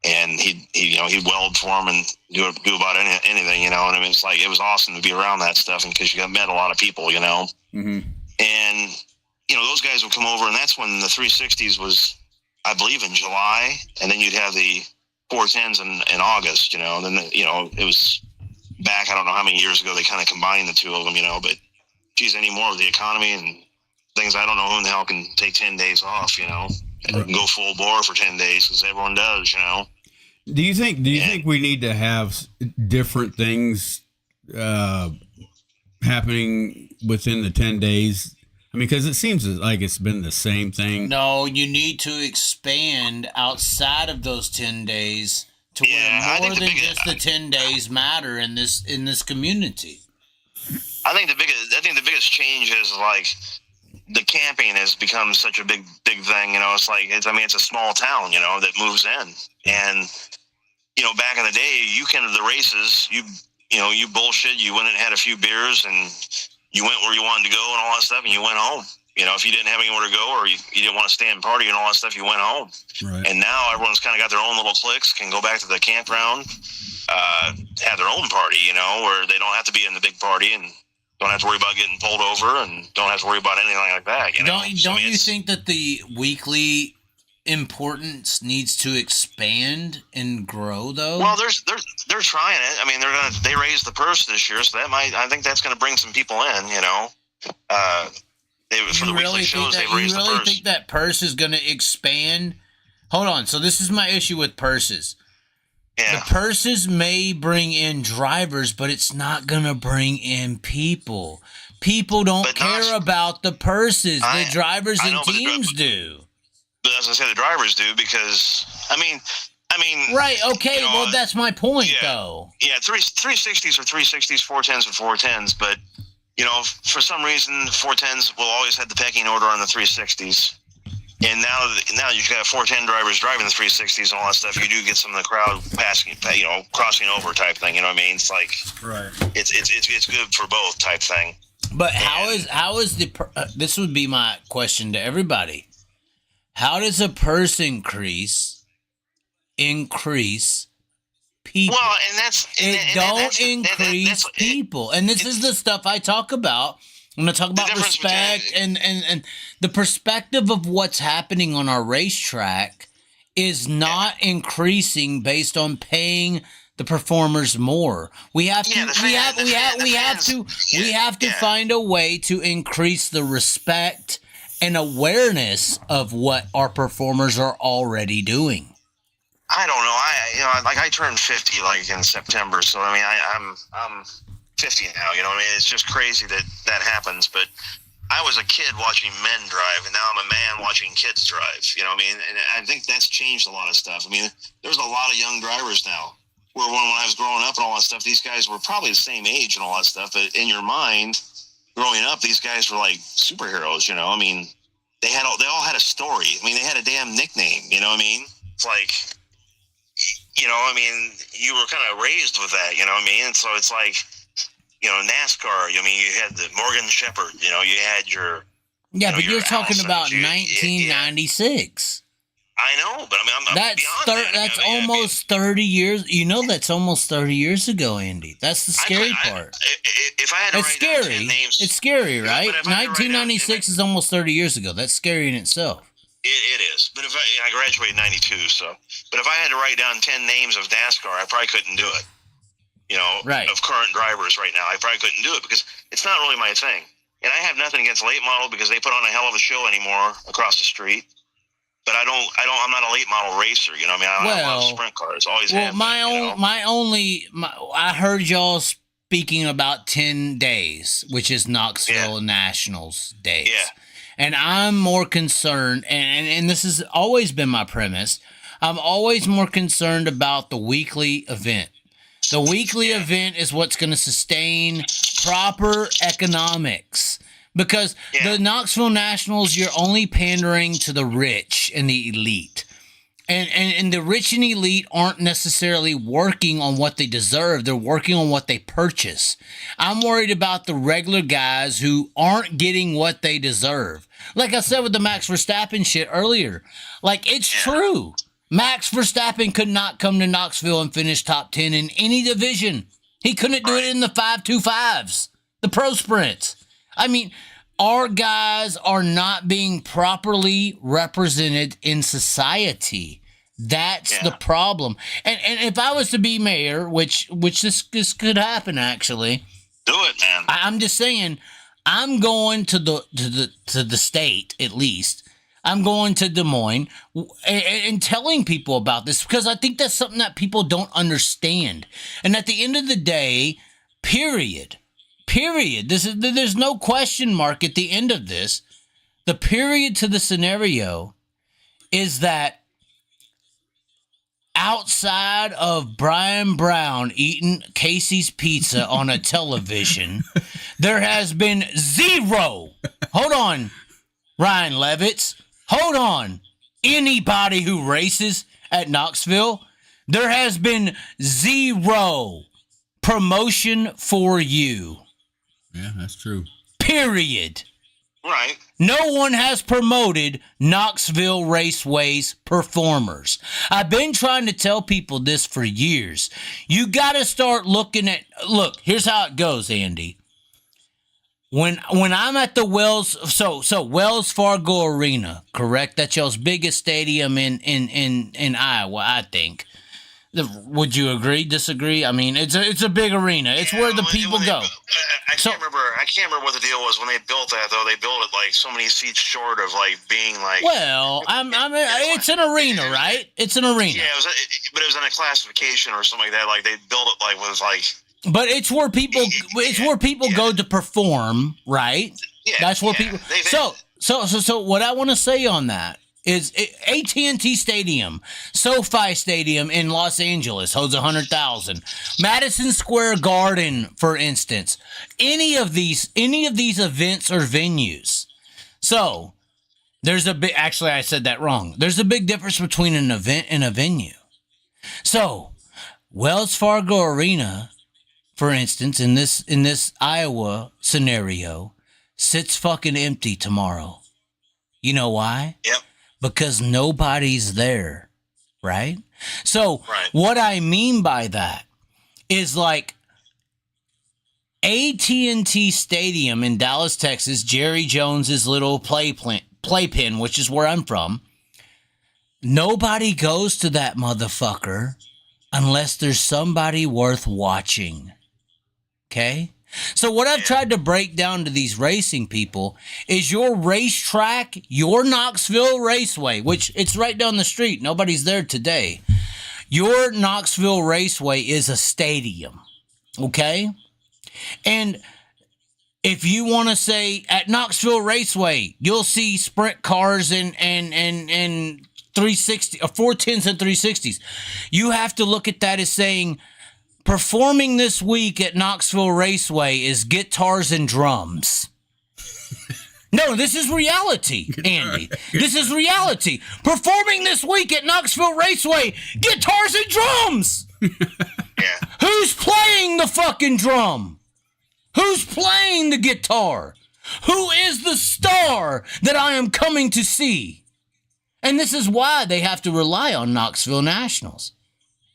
E: and he'd you know, he'd weld for him and do about anything, you know. And I mean, it's like, it was awesome to be around that stuff, and because you met a lot of people, you know.
C: Mm-hmm.
E: And you know, those guys would come over, and that's when the 360s was, I believe, in July, and then you'd have the 410s in August, you know. And then, you know, it was back, I don't know how many years ago they kind of combined the two of them, you know. But geez, anymore with the economy and things, I don't know who in the hell can take 10 days off, you know, and go full bore for 10 days because everyone does, you know.
C: Do you think we need to have different things happening within the 10 days? I mean, because it seems like it's been the same thing.
B: No, you need to expand outside of those 10 days to where more than just the 10 days matter in this community.
E: I think the biggest change is, like, the camping has become such a big thing, you know. It's like, it's a small town, you know, that moves in. And, you know, back in the day, you came to the races, you bullshit, you went and had a few beers and you went where you wanted to go and all that stuff, and you went home. You know, if you didn't have anywhere to go or you didn't want to stay and party and all that stuff, you went home.
C: Right.
E: And now everyone's kind of got their own little cliques, can go back to the campground, have their own party, you know, where they don't have to be in the big party and don't have to worry about getting pulled over and don't have to worry about anything like that. You know?
B: Don't you think that the weekly importance needs to expand and grow, though?
E: Well, they're trying it. I mean, they raised the purse this year, so I think that's going to bring some people in. You know, for the weekly shows, they've raised the purse. You really think
B: that purse is going to expand? Hold on. So this is my issue with purses.
E: Yeah.
B: The purses may bring in drivers, but it's not going to bring in people. People don't care about the purses. The drivers and teams do.
E: But as I say, the drivers do because, I mean.
B: Right, okay,
E: you know,
B: well, that's my point, though.
E: Yeah, 360s are 360s, 410s are 410s, but, you know, for some reason, 410s will always have the pecking order on the 360s. And now you've got 410 drivers driving the 360s and all that stuff. You do get some of the crowd passing, you know, crossing over type thing. You know what I mean? It's like,
C: right.
E: It's good for both type thing.
B: But how is this would be my question to everybody. How does a purse increase people?
E: Well, and that's
B: increase people. And this is the stuff I talk about. I'm going to talk about respect and the perspective of what's happening on our racetrack is not increasing based on paying the performers more. We have to find a way to increase the respect and awareness of what our performers are already doing.
E: I don't know. I turned 50 like in September, so I mean I'm 50 now, you know what I mean? It's just crazy that happens, but I was a kid watching men drive, and now I'm a man watching kids drive. You know what I mean? And I think that's changed a lot of stuff. I mean, there's a lot of young drivers now. Where when I was growing up and all that stuff, these guys were probably the same age and all that stuff. But in your mind, growing up, these guys were like superheroes. You know, I mean, they all had a story. I mean, they had a damn nickname. You know what I mean? It's like, you know, I mean, you were kind of raised with that. You know what I mean? And so it's like, you know, NASCAR. I mean, you had the Morgan Shepherd. You know, you had your
B: but you're talking
E: Allison,
B: about 1996.
E: I know, but I mean, I'm beyond that.
B: That's almost 30 years. You know, that's almost 30 years ago, Andy. That's the scary part.
E: If I had to
B: It's
E: write down
B: scary.
E: 10 names,
B: It's scary,
E: Yeah,
B: right?
E: but if I had to write down
B: 1996 is almost 30 years ago. That's scary in itself.
E: it is. But if I graduated in '92, so. But if I had to write down 10 names of NASCAR, I probably couldn't do it. You know,
B: Right.
E: Of current drivers right now, I probably couldn't do it because it's not really my thing. And I have nothing against late model because they put on a hell of a show anymore across the street. But I'm not a late model racer. You know what I mean? I love sprint cars. Always have.
B: I heard y'all speaking about 10 days, which is Knoxville Nationals days.
E: Yeah.
B: And I'm more concerned, and this has always been my premise, I'm always more concerned about the weekly event. The weekly event is what's going to sustain proper economics. Because the Knoxville Nationals, you're only pandering to the rich and the elite. And the rich and elite aren't necessarily working on what they deserve. They're working on what they purchase. I'm worried about the regular guys who aren't getting what they deserve. Like I said with the Max Verstappen shit earlier. Like, it's true. Max Verstappen could not come to Knoxville and finish top 10 in any division. He couldn't do it in the 525s, the pro sprints. I mean, our guys are not being properly represented in society. That's the problem. And if I was to be mayor, which this could happen actually.
E: Do it, man.
B: I'm just saying, I'm going to the state at least. I'm going to Des Moines and telling people about this because I think that's something that people don't understand. And at the end of the day, period. There's no question mark at the end of this. The period to the scenario is that outside of Brian Brown eating Casey's pizza on a television, there has been zero. Hold on, Ryan Levitz. Hold on. Anybody who races at Knoxville, there has been zero promotion for you.
C: Yeah, that's true.
B: Period.
E: Right.
B: No one has promoted Knoxville Raceway's performers. I've been trying to tell people this for years. You got to start looking at, look, here's how it goes, Andy. When I'm at the Wells Fargo Arena, correct? That's y'all's biggest stadium in Iowa, I think. Would you agree? Disagree? I mean, it's a big arena. It's where the people go.
E: I can't remember what the deal was when they built that though. They built it like so many seats short of like being like.
B: Well, it's an arena, right? It's an arena.
E: Yeah, but it was in a classification or something like that. Like they built it like was like.
B: But it's where people go to perform, right?
E: Yeah,
B: that's where people. So what I want to say on that is AT&T Stadium, SoFi Stadium in Los Angeles holds 100,000. Madison Square Garden, for instance, any of these events or venues. So there's a big. Actually, I said that wrong. There's a big difference between an event and a venue. So Wells Fargo Arena, for instance, in this Iowa scenario, sits fucking empty tomorrow. You know why?
E: Yep.
B: Because nobody's there, right? So what I mean by that is like AT&T Stadium in Dallas, Texas, Jerry Jones's little playpen, which is where I'm from. Nobody goes to that motherfucker unless there's somebody worth watching. Okay? So what I've tried to break down to these racing people is your racetrack, your Knoxville Raceway, which it's right down the street. Nobody's there today. Your Knoxville Raceway is a stadium. Okay? And If you want to say at Knoxville Raceway, you'll see sprint cars and 360 or 410s and 360s. You have to look at that as saying performing this week at Knoxville Raceway is guitars and drums. No, this is reality, Andy. This is reality. Performing this week at Knoxville Raceway, guitars and drums.
E: Yeah.
B: Who's playing the fucking drum? Who's playing the guitar? Who is the star that I am coming to see? And this is why they have to rely on Knoxville Nationals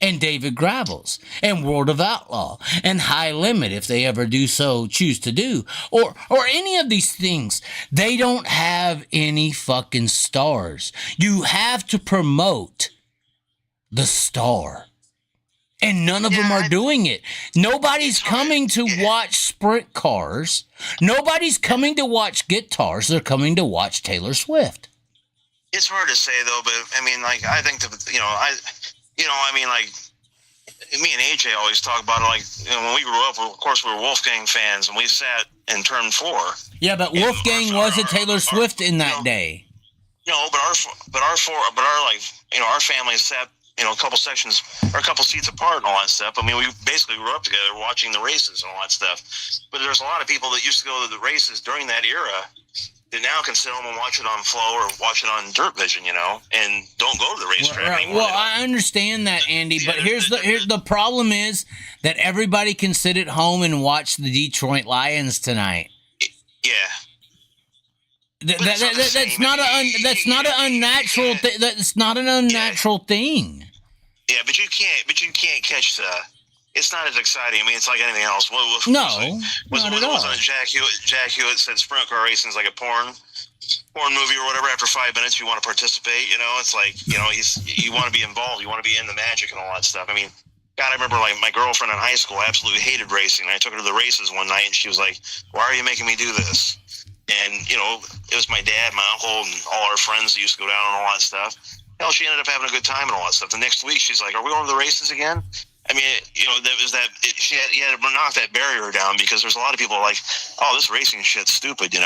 B: and David Gravels and World of Outlaw and High Limit if they ever do so choose to do, or any of these things. They don't have any fucking stars. You have to promote the star. And none of them are doing it. Nobody's coming to watch sprint cars. Nobody's coming to watch guitars. They're coming to watch Taylor Swift.
E: It's hard to say though, but I mean, like, I think me and AJ always talk about it. Like, when we grew up, of course, we were Wolfgang fans, and we sat in turn 4.
B: Yeah, but Wolfgang wasn't Taylor Swift in that day.
E: No, but our family sat, a couple sections or a couple seats apart and all that stuff. I mean, we basically grew up together watching the races and all that stuff. But there's a lot of people that used to go to the races during that era that now can sit home and watch it on Flow or watch it on Dirt Vision, and don't go to the racetrack anymore.
B: Well, I understand that, Andy, but here's the problem is that everybody can sit at home and watch the Detroit Lions tonight.
E: Yeah.
B: That's not an unnatural thing. That's not an unnatural thing.
E: Yeah, but you can't catch the. It's not as exciting. I mean, it's like anything else.
B: Not at all.
E: Jack Hewitt said sprint car racing is like a porn movie or whatever. After 5 minutes, you want to participate. It's like you want to be involved. You want to be in the magic and all that stuff. I mean, God, I remember like my girlfriend in high school absolutely hated racing. I took her to the races one night, and she was like, "Why are you making me do this?" And it was my dad, my uncle, and all our friends that used to go down and all that stuff. Hell, she ended up having a good time and all that stuff. The next week, she's like, "Are we going to the races again?" I mean, you had to knock that barrier down, because there's a lot of people like, "Oh, this racing shit's stupid,"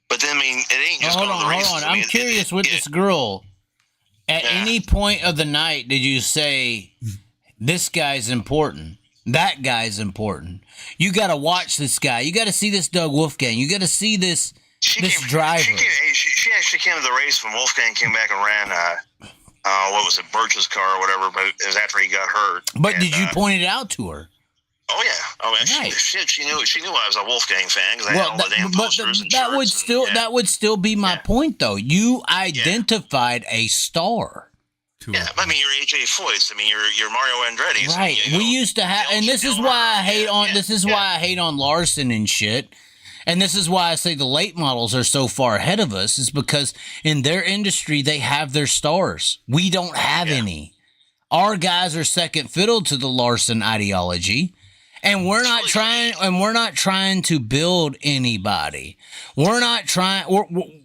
E: But then, I mean, it ain't just going to the races.
B: Hold on. I'm curious with this girl. At any point of the night, did you say, "This guy's important. That guy's important. You got to watch this guy. You got to see this Doug Wolfgang. You got to see this driver."
E: She actually came to the race when Wolfgang came back and ran. What was it, Birch's car or whatever? But it was after he got hurt.
B: But did you point it out to her?
E: Oh yeah. Oh, man,
B: right.
E: She knew I was a Wolfgang fan because I had all the damn posters and
B: that would
E: shirts
B: that would still be my point, though. You identified a star.
E: Yeah, I mean, you're AJ Foyt's. I mean, you're Mario Andretti's.
B: Right.
E: I mean,
B: we used to have, and this is why I hate on. This is why I hate on Larson and shit. And this is why I say the late models are so far ahead of us, is because in their industry they have their stars. We don't have any. Our guys are second fiddle to the Larson ideology, and we're not trying to build anybody. We're not trying.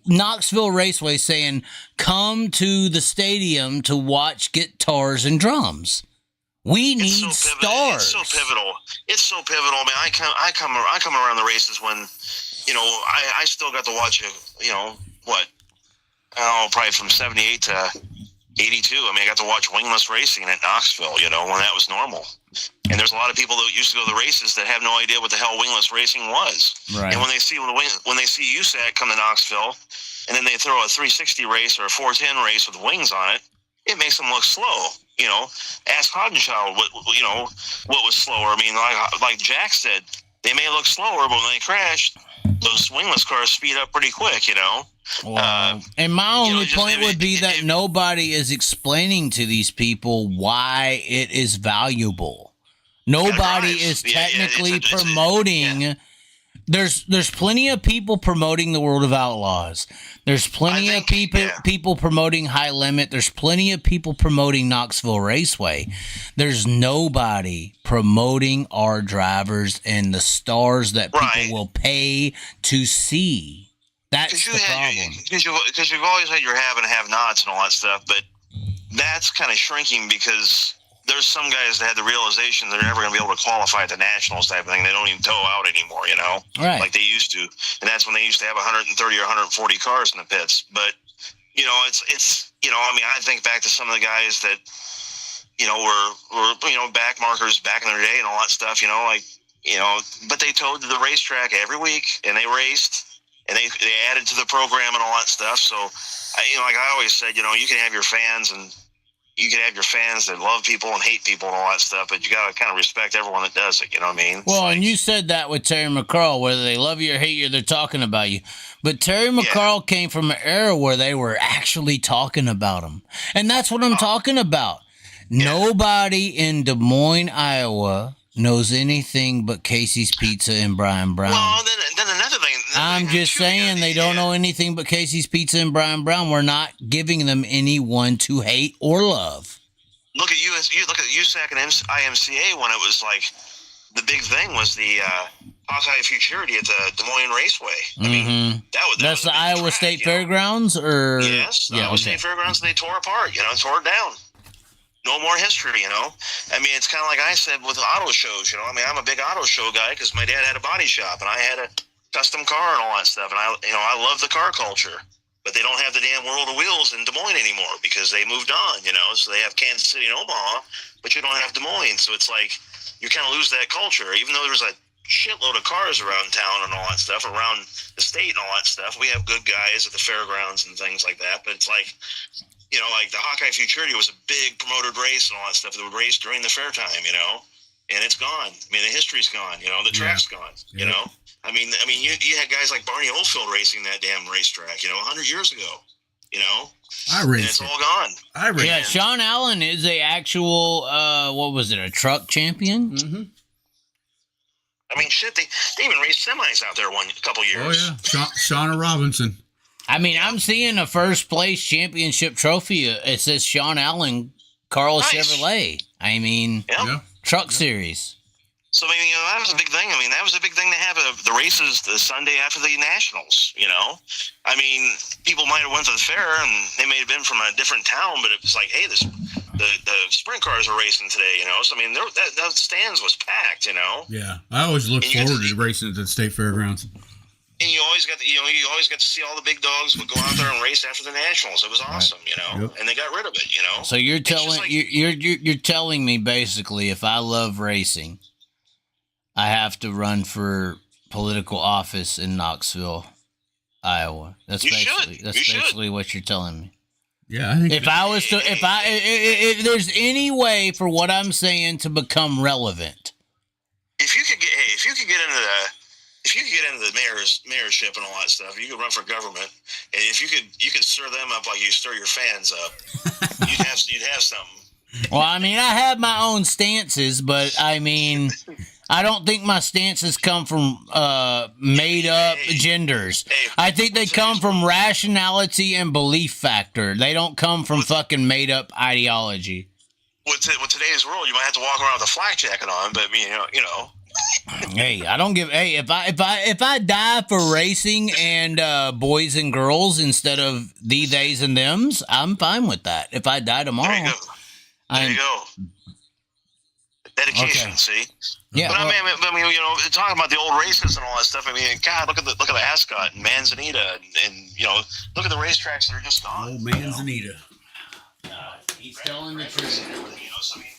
B: Knoxville Raceway saying, "Come to the stadium to watch guitars and drums." We need stars.
E: It's so pivotal. I mean, I come around the races when, I still got to watch it. Probably from 78 to 82. I mean, I got to watch wingless racing at Knoxville. When that was normal. And there's a lot of people that used to go to the races that have no idea what the hell wingless racing was. Right. And when they see USAC come to Knoxville, and then they throw a 360 race or a 410 race with wings on it, it makes them look slow. Ask Hodgenchild what was slower. I mean, like Jack said, they may look slower, but when they crash, those wingless cars speed up pretty quick,
B: Wow. And my only point would be that nobody is explaining to these people why it is valuable. Nobody is technically promoting. There's plenty of people promoting the World of Outlaws. There's plenty of people promoting High Limit. There's plenty of people promoting Knoxville Raceway. There's nobody promoting our drivers and the stars that people will pay to see. That's the problem. Because
E: you've always had your have and have-nots and all that stuff, but that's kind of shrinking because there's some guys that had the realization they're never going to be able to qualify at the nationals type of thing. They don't even tow out anymore,
B: Right.
E: like they used to. And that's when they used to have 130 or 140 cars in the pits. But, it's I think back to some of the guys that, were back markers back in their day and all that stuff, but they towed to the racetrack every week and they raced and they added to the program and all that stuff. So, like I always said, you can have your fans and you can have your fans that love people and hate people and all that stuff, but you got to kind of respect everyone that does it. You know what I mean?
B: Well, and you said that with Terry McCarl, whether they love you or hate you, they're talking about you. But Terry McCarl came from an era where they were actually talking about him. And that's what I'm talking about. Nobody in Des Moines, Iowa knows anything but Casey's Pizza and Brian Brown.
E: Well, then another thing.
B: I'm just saying they don't know anything but Casey's Pizza and Brian Brown. We're not giving them anyone to hate or love.
E: Look at look at USAC and IMCA when it was like the big thing was the Hawkeye Futurity at the Des Moines Raceway. I mean, that's
B: the Iowa State Fairgrounds, or
E: yes, Iowa State Fairgrounds. And they tore apart, tore it down. No more history, I mean, it's kind of like I said with auto shows, I mean, I'm a big auto show guy because my dad had a body shop and I had a custom car and all that stuff. And I love the car culture, but they don't have the damn World of Wheels in Des Moines anymore because they moved on, so they have Kansas City and Omaha, but you don't have Des Moines. So it's like, you kind of lose that culture, even though there's a shitload of cars around town and all that stuff, around the state and all that stuff. We have good guys at the fairgrounds and things like that, but it's like, like the Hawkeye Futurity was a big promoted race and all that stuff that would race during the fair time, and it's gone. I mean, the history's gone, the track's gone, I mean, you had guys like Barney Oldfield racing that damn racetrack, 100 years ago,
C: I raced
E: and it's all gone.
C: I raced.
B: Yeah, Sean Allen is a actual, what was it, a truck champion?
C: Mm-hmm.
E: I mean, shit, they even raced semis out there a couple years.
C: Oh, yeah. Shauna Robinson.
B: I mean, I'm seeing a first place championship trophy. It says Sean Allen, Carl Chevrolet. I mean, truck series.
E: So, I mean, that was a big thing. I mean, that was a big thing to have the races the Sunday after the Nationals, I mean, people might have went to the fair and they may have been from a different town, but it was like, hey, the sprint cars are racing today, So, I mean, that stands was packed,
C: Yeah, I always look forward to racing at the state fairgrounds.
E: And you always got to see all the big dogs would go out there and race after the Nationals. It was awesome,
C: Yep.
E: And they got rid of it,
B: So you're telling me basically, if I love racing, I have to run for political office in Knoxville, Iowa. That's basically what you're telling me.
C: Yeah, I think
B: if there's any way for what I'm saying to become relevant,
E: if you could get into the mayorship and all that stuff, you could run for government, and if you could stir them up like you stir your fans up, you'd have something.
B: Well, I mean, I have my own stances, but I mean, I don't think my stances come from made up genders. I think they come from rationality and belief factor. They don't come from fucking made up ideology.
E: With today's world, you might have to walk around with a flak jacket on, but
B: Hey, I don't give. Hey, if I die for racing and boys and girls instead of the theys and thems, I'm fine with that. If I die tomorrow,
E: there you go. Dedication,
B: Okay.
E: see.
B: Yeah,
E: but I mean, talking about the old races and all that stuff. I mean, God, look at the Ascot and Manzanita, and look at the racetracks that are just gone.
C: Oh, Manzanita.
B: He's telling the truth.
E: So, I mean,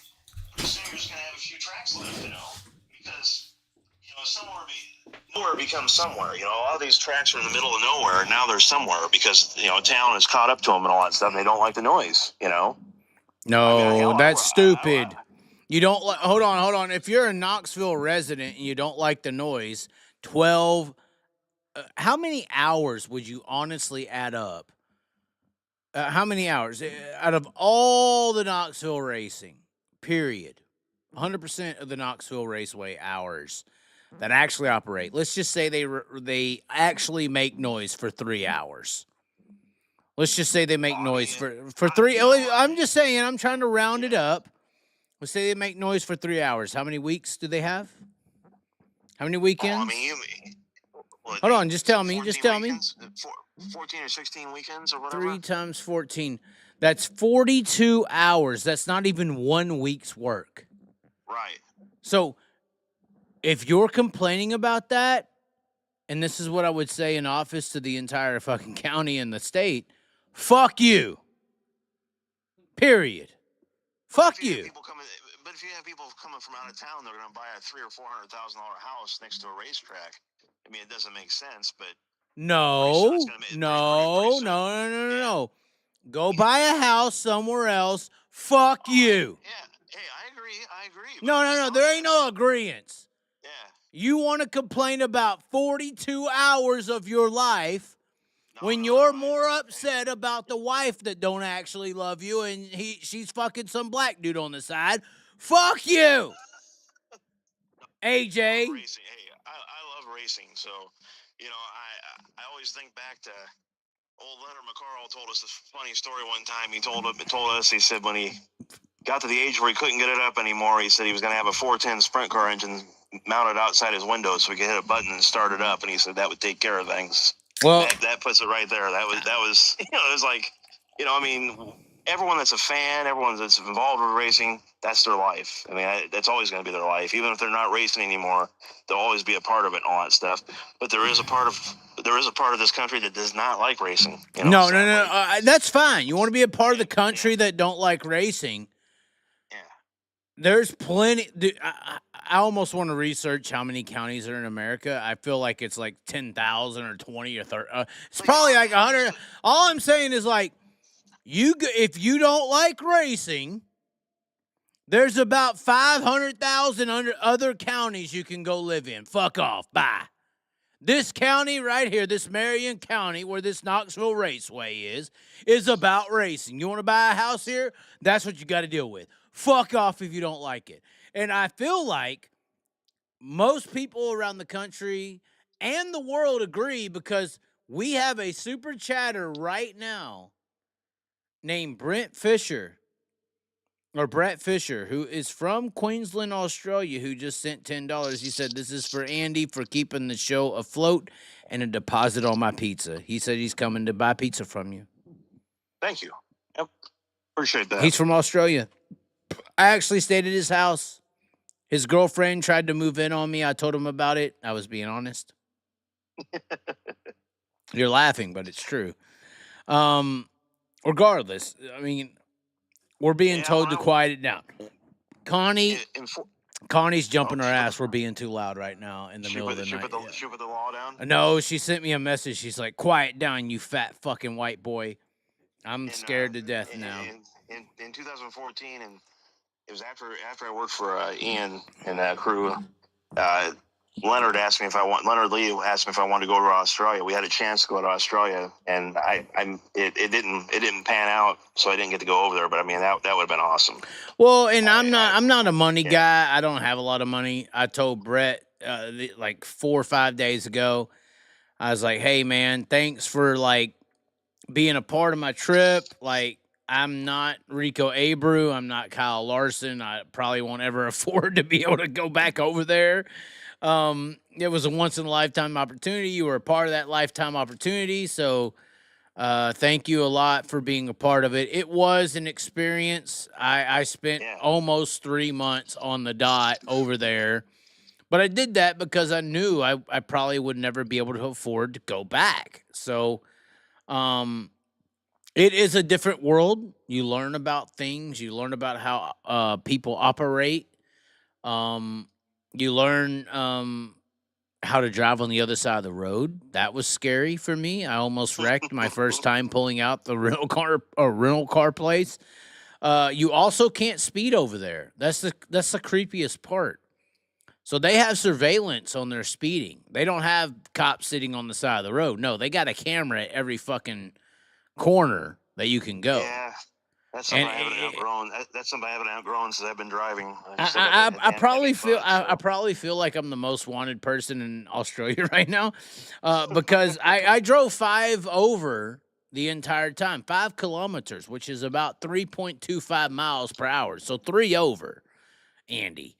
E: pretty soon you're just gonna have a few tracks left, because nowhere becomes somewhere. A lot of these tracks are in the middle of nowhere, and now they're somewhere because town is caught up to them and all that stuff. And they don't like the noise.
B: No, that's stupid. You don't hold on. If you're a Knoxville resident and you don't like the noise, 12. How many hours would you honestly add up? How many hours out of all the Knoxville racing? Period. 100% of the Knoxville Raceway hours that actually operate. Let's just say they actually make noise for 3 hours. Let's just say they make noise for 3. I'm just saying. I'm trying to round it up. Let's say they make noise for 3 hours. How many weeks do they have? How many weekends? Hold on, just tell me.
E: 14 or 16 weekends or whatever.
B: 3 times 14. That's 42 hours. That's not even 1 week's work.
E: Right.
B: So if you're complaining about that, and this is what I would say in office to the entire fucking county and the state, fuck you. Period. Fuck
E: If you have
B: you.
E: people coming, but if you have people coming from out of town, they're going to buy a $300,000 or $400,000 house next to a racetrack. I mean, it doesn't make sense, but
B: No,
E: it's gonna make- pretty
B: no,
E: soon.
B: no. Go buy a house somewhere else. Fuck you.
E: Yeah. Hey, I agree. but
B: No,
E: I'm
B: no,
E: just
B: no.
E: telling
B: There
E: you.
B: ain't no agreeance.
E: Yeah.
B: You want to complain about 42 hours of your life when
E: No,
B: you're
E: no,
B: more upset about the wife that don't actually love you and she's fucking some black dude on the side. Fuck you. AJ.
E: Racing. Hey, I love racing. So, I always think back to old Leonard McCarl told us this funny story one time. He told us, he said when he got to the age where he couldn't get it up anymore, he said he was going to have a 410 sprint car engine mounted outside his window so he could hit a button and start it up. And he said that would take care of things.
B: Well,
E: That puts it right there. That was, it was like, I mean, everyone that's a fan, everyone that's involved with racing, that's their life. I mean, that's always going to be their life. Even if they're not racing anymore, they'll always be a part of it and all that stuff. But there is a part of this country that does not like racing.
B: no.
E: sadly.
B: That's fine. You want to be a part of the country that don't like racing.
E: Yeah.
B: There's plenty. Dude, I almost want to research how many counties are in America. I feel like it's like 10,000 or 20 or 30. It's probably like 100. All I'm saying is like, if you don't like racing, there's about 500,000 other counties you can go live in. Fuck off. Bye. This county right here, this Marion County, where this Knoxville Raceway is about racing. You want to buy a house here? That's what you got to deal with. Fuck off if you don't like it. And I feel like most people around the country and the world agree because we have a super chatter right now named Brett Fisher, who is from Queensland, Australia, who just sent $10. He said, this is for Andy for keeping the show afloat and a deposit on my pizza. He said he's coming to buy pizza from you.
E: Thank you. Yep. Appreciate that.
B: He's from Australia. I actually stayed at his house. His girlfriend tried to move in on me. I told him about it. I was being honest. You're laughing, but it's true. Regardless, I mean, we're being told to quiet it down. Connie's jumping her ass. We're being too loud right now in the middle of the night.
E: She put the law down?
B: No, she sent me a message. She's like, quiet down, you fat fucking white boy. I'm scared to death now.
E: In 2014, and it was after I worked for Ian and Crowe, Leonard Lee asked me if I wanted to go to Australia. We had a chance to go to Australia, and it didn't pan out, so I didn't get to go over there. But I mean, that would have been awesome.
B: Well, and I'm not a money guy. I don't have a lot of money. I told Brett like 4 or 5 days ago, I was like, hey man, thanks for like being a part of my trip. Like, I'm not Rico Abreu. I'm not Kyle Larson. I probably won't ever afford to be able to go back over there. It was a once-in-a-lifetime opportunity. You were a part of that lifetime opportunity, so thank you a lot for being a part of it. It was an experience. I spent almost 3 months on the dot over there, but I did that because I knew I probably would never be able to afford to go back. So it is a different world. You learn about things. You learn about how people operate. You learn how to drive on the other side of the road. That was scary for me. I almost wrecked my first time pulling out the rental car place. You also can't speed over there. That's the creepiest part. So they have surveillance on their speeding. They don't have cops sitting on the side of the road. No, they got a camera at every fucking corner that you can go.
E: Yeah. That's something I haven't outgrown. That's something I haven't outgrown since I've been driving.
B: I probably feel like I'm the most wanted person in Australia right now, because I drove 5 over the entire time, 5 kilometers, which is about 3.25 miles per hour. So 3 over, Andy.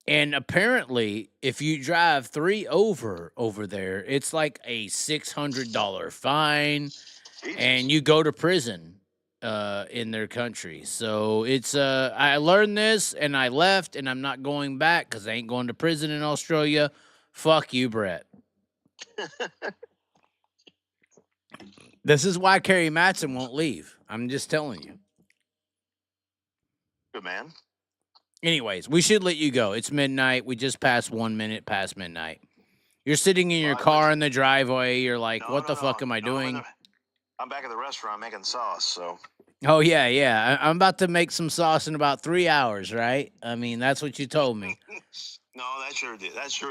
B: And apparently, if you drive 3 over there, it's like a $600 fine, and you go to prison. in their country. So it's I learned this and I left and I'm not going back because I ain't going to prison in Australia. Fuck you, Brett. This is why Kerry Matson won't leave. I'm just telling you.
E: Good man.
B: Anyways, we should let you go. It's midnight. We just passed 1 minute past midnight. You're sitting in your car in the driveway. You're like, what the fuck am I doing?
E: I'm back at the restaurant making sauce, so.
B: Oh, yeah. I'm about to make some sauce in about 3 hours, right? I mean, that's what you told me.
E: No, that's your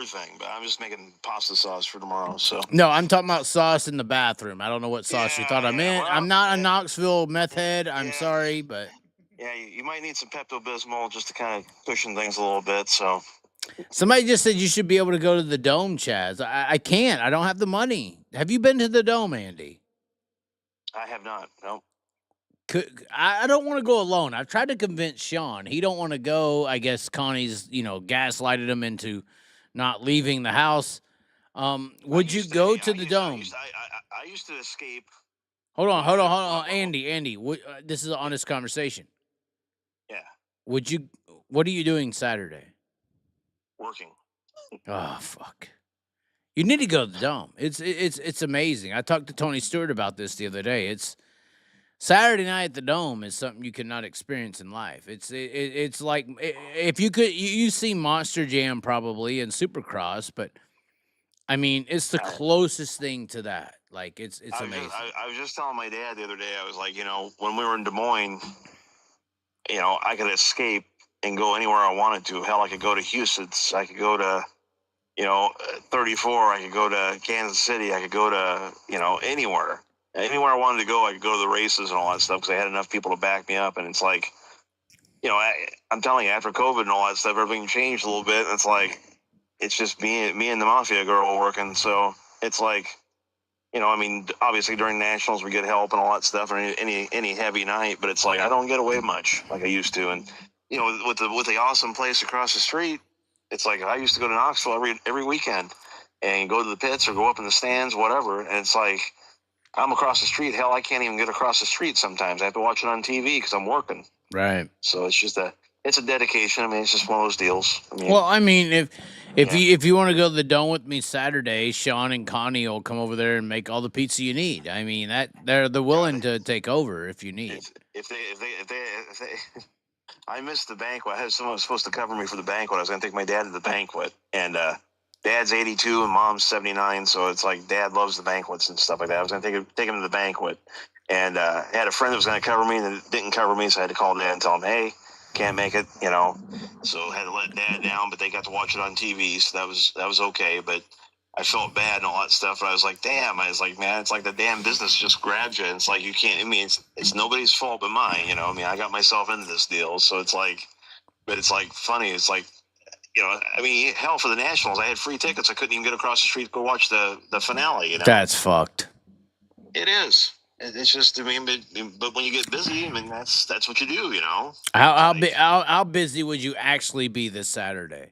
E: thing, but I'm just making pasta sauce for tomorrow, so.
B: No, I'm talking about sauce in the bathroom. I don't know what sauce you thought I meant.
E: Well,
B: I'm not a Knoxville meth head. I'm sorry, but.
E: Yeah, you might need some Pepto-Bismol just to kind of cushion things a little bit, so.
B: Somebody just said you should be able to go to the Dome, Chaz. I can't. I don't have the money. Have you been to the Dome, Andy?
E: I have not, no.
B: I don't want to go alone. I've tried to convince Sean. He don't want to go. I guess Connie's, gaslighted him into not leaving the house. Would you go to the Dome?
E: I used to escape.
B: Hold on. Andy, this is an honest conversation.
E: Yeah.
B: What are you doing Saturday?
E: Working.
B: Oh, fuck. You need to go to the Dome. It's amazing. I talked to Tony Stewart about this the other day. It's Saturday night at the Dome is something you cannot experience in life. It's like if you could you see Monster Jam probably and Supercross, but I mean it's the closest thing to that. Like it's amazing.
E: I was just telling my dad the other day. I was like, when we were in Des Moines, I could escape and go anywhere I wanted to. Hell, I could go to Houston's. I could go to 34. I could go to Kansas City. I could go to anywhere. Anywhere I wanted to go, I could go to the races and all that stuff because I had enough people to back me up. And it's like, I'm telling you, after COVID and all that stuff, everything changed a little bit. And it's like, it's just me and the mafia girl working. So it's like, obviously during nationals we get help and all that stuff, or any heavy night. But it's like I don't get away much like I used to. And with the awesome place across the street, it's like I used to go to Knoxville every weekend and go to the pits or go up in the stands, whatever. And it's like, I'm across the street. Hell, I can't even get across the street sometimes. I have to watch it on TV because I'm working.
B: Right.
E: So it's just it's a dedication. I mean, it's just one of those deals.
B: If you want to go to the Dome with me Saturday, Sean and Connie will come over there and make all the pizza you need. I mean, they're willing to take over if you need.
E: If they I missed the banquet. I had someone was supposed to cover me for the banquet. I was going to take my dad to the banquet, and Dad's 82 and Mom's 79, so it's like Dad loves the banquets and stuff like that. I was going to take him to the banquet, and I had a friend that was going to cover me that didn't cover me, so I had to call Dad and tell him, hey, can't make it, So I had to let Dad down, but they got to watch it on TV, so that was okay. But I felt bad and all that stuff, and I was like, damn. I was like, man, it's like the damn business just grabs you, and it's like you can't. I mean, it's nobody's fault but mine, I mean, I got myself into this deal, so it's like, but it's like funny. It's like, I mean, hell, for the Nationals, I had free tickets. I couldn't even get across the street to go watch the finale,
B: That's fucked.
E: It is. It's just, I mean, but when you get busy, I mean, that's what you do,
B: How busy would you actually be this Saturday?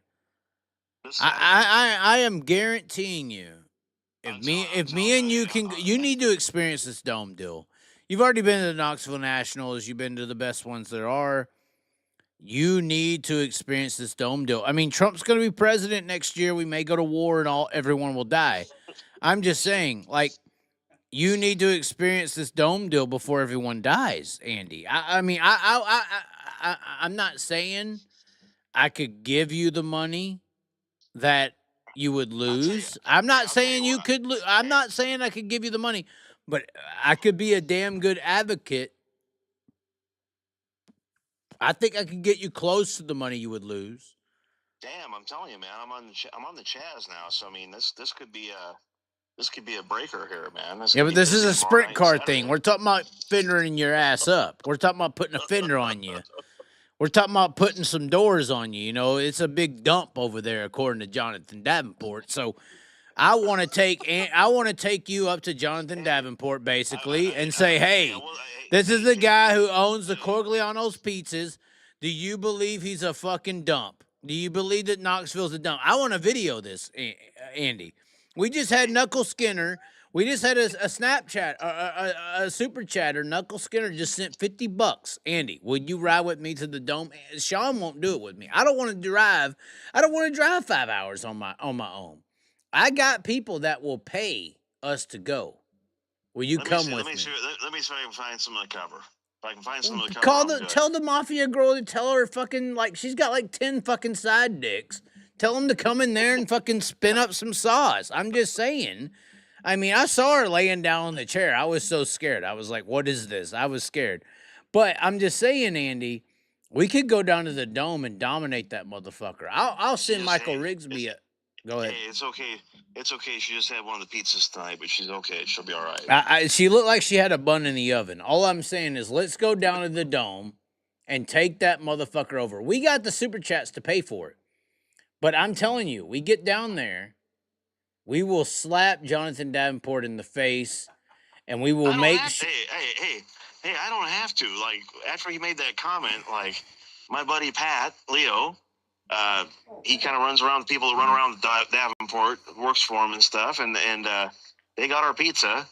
B: I am guaranteeing you, if me and you can, you need to experience this Dome deal. You've already been to the Knoxville Nationals. You've been to the best ones there are. You need to experience this Dome deal. I mean, Trump's going to be president next year. We may go to war and everyone will die. I'm just saying, like, you need to experience this Dome deal before everyone dies, Andy. I'm not saying I could give you the money that you would lose. I'm not saying you could lose. I'm not saying I could give you the money, but I could be a damn good advocate. I think I could get you close to the money you would lose.
E: Damn, I'm telling you, man. I'm on the Chaz now, so I mean, this could be a breaker here, man.
B: But this is a sprint car thing. We're talking about fendering your ass up. We're talking about putting a fender on you. We're talking about putting some doors on you. It's a big dump over there, according to Jonathan Davenport. So I want to take you up to Jonathan Davenport, basically, and say, hey, this is the guy who owns the Corigliano's Pizzas. Do you believe he's a fucking dump? Do you believe that Knoxville's a dump? I want to video this, Andy. We just had Knuckle Skinner We just had a Snapchat, a super chatter. Knuckle Skinner just sent $50. Andy, would you ride with me to the dome? Sean won't do it with me. I don't want to drive. I don't want to drive 5 hours on my own. I got people that will pay us to go. Will you come with me?
E: Let me see if I can find some of the cover. If I can find some of the cover,
B: tell the mafia girl to tell her fucking, like, she's got like 10 fucking side dicks. Tell them to come in there and fucking spin up some sauce. I'm just saying. I mean, I saw her laying down on the chair. I was so scared. I was like, what is this? I was scared. But I'm just saying, Andy, we could go down to the dome and dominate that motherfucker. I'll send Michael Rigsby a... Go ahead.
E: Hey, it's okay. It's okay. She just had one of the pizzas tonight, but she's okay. She'll be all right.
B: She looked like she had a bun in the oven. All I'm saying is let's go down to the dome and take that motherfucker over. We got the super chats to pay for it. But I'm telling you, we get down there, we will slap Jonathan Davenport in the face, and we will make...
E: Hey, I don't have to. Like, after he made that comment, like, my buddy Pat, Leo... he kind of runs around the people that run around Davenport, works for him and stuff, and they got our pizza,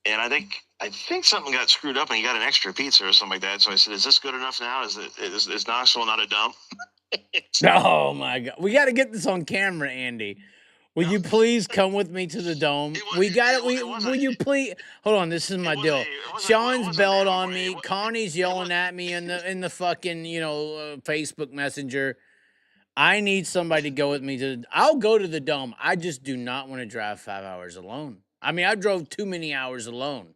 E: and I think something got screwed up and he got an extra pizza or something like that. So I said, "Is this good enough now? Is Knoxville not a dump?"
B: Oh my God, we got to get this on camera, Andy. Will you please come with me to the dome? We got it. Will you please hold on? This is my deal. Sean's belled on me. Connie's yelling at me in the fucking Facebook Messenger. I need somebody to go with me I'll go to the dome. I just do not want to drive 5 hours alone. I mean, I drove too many hours alone.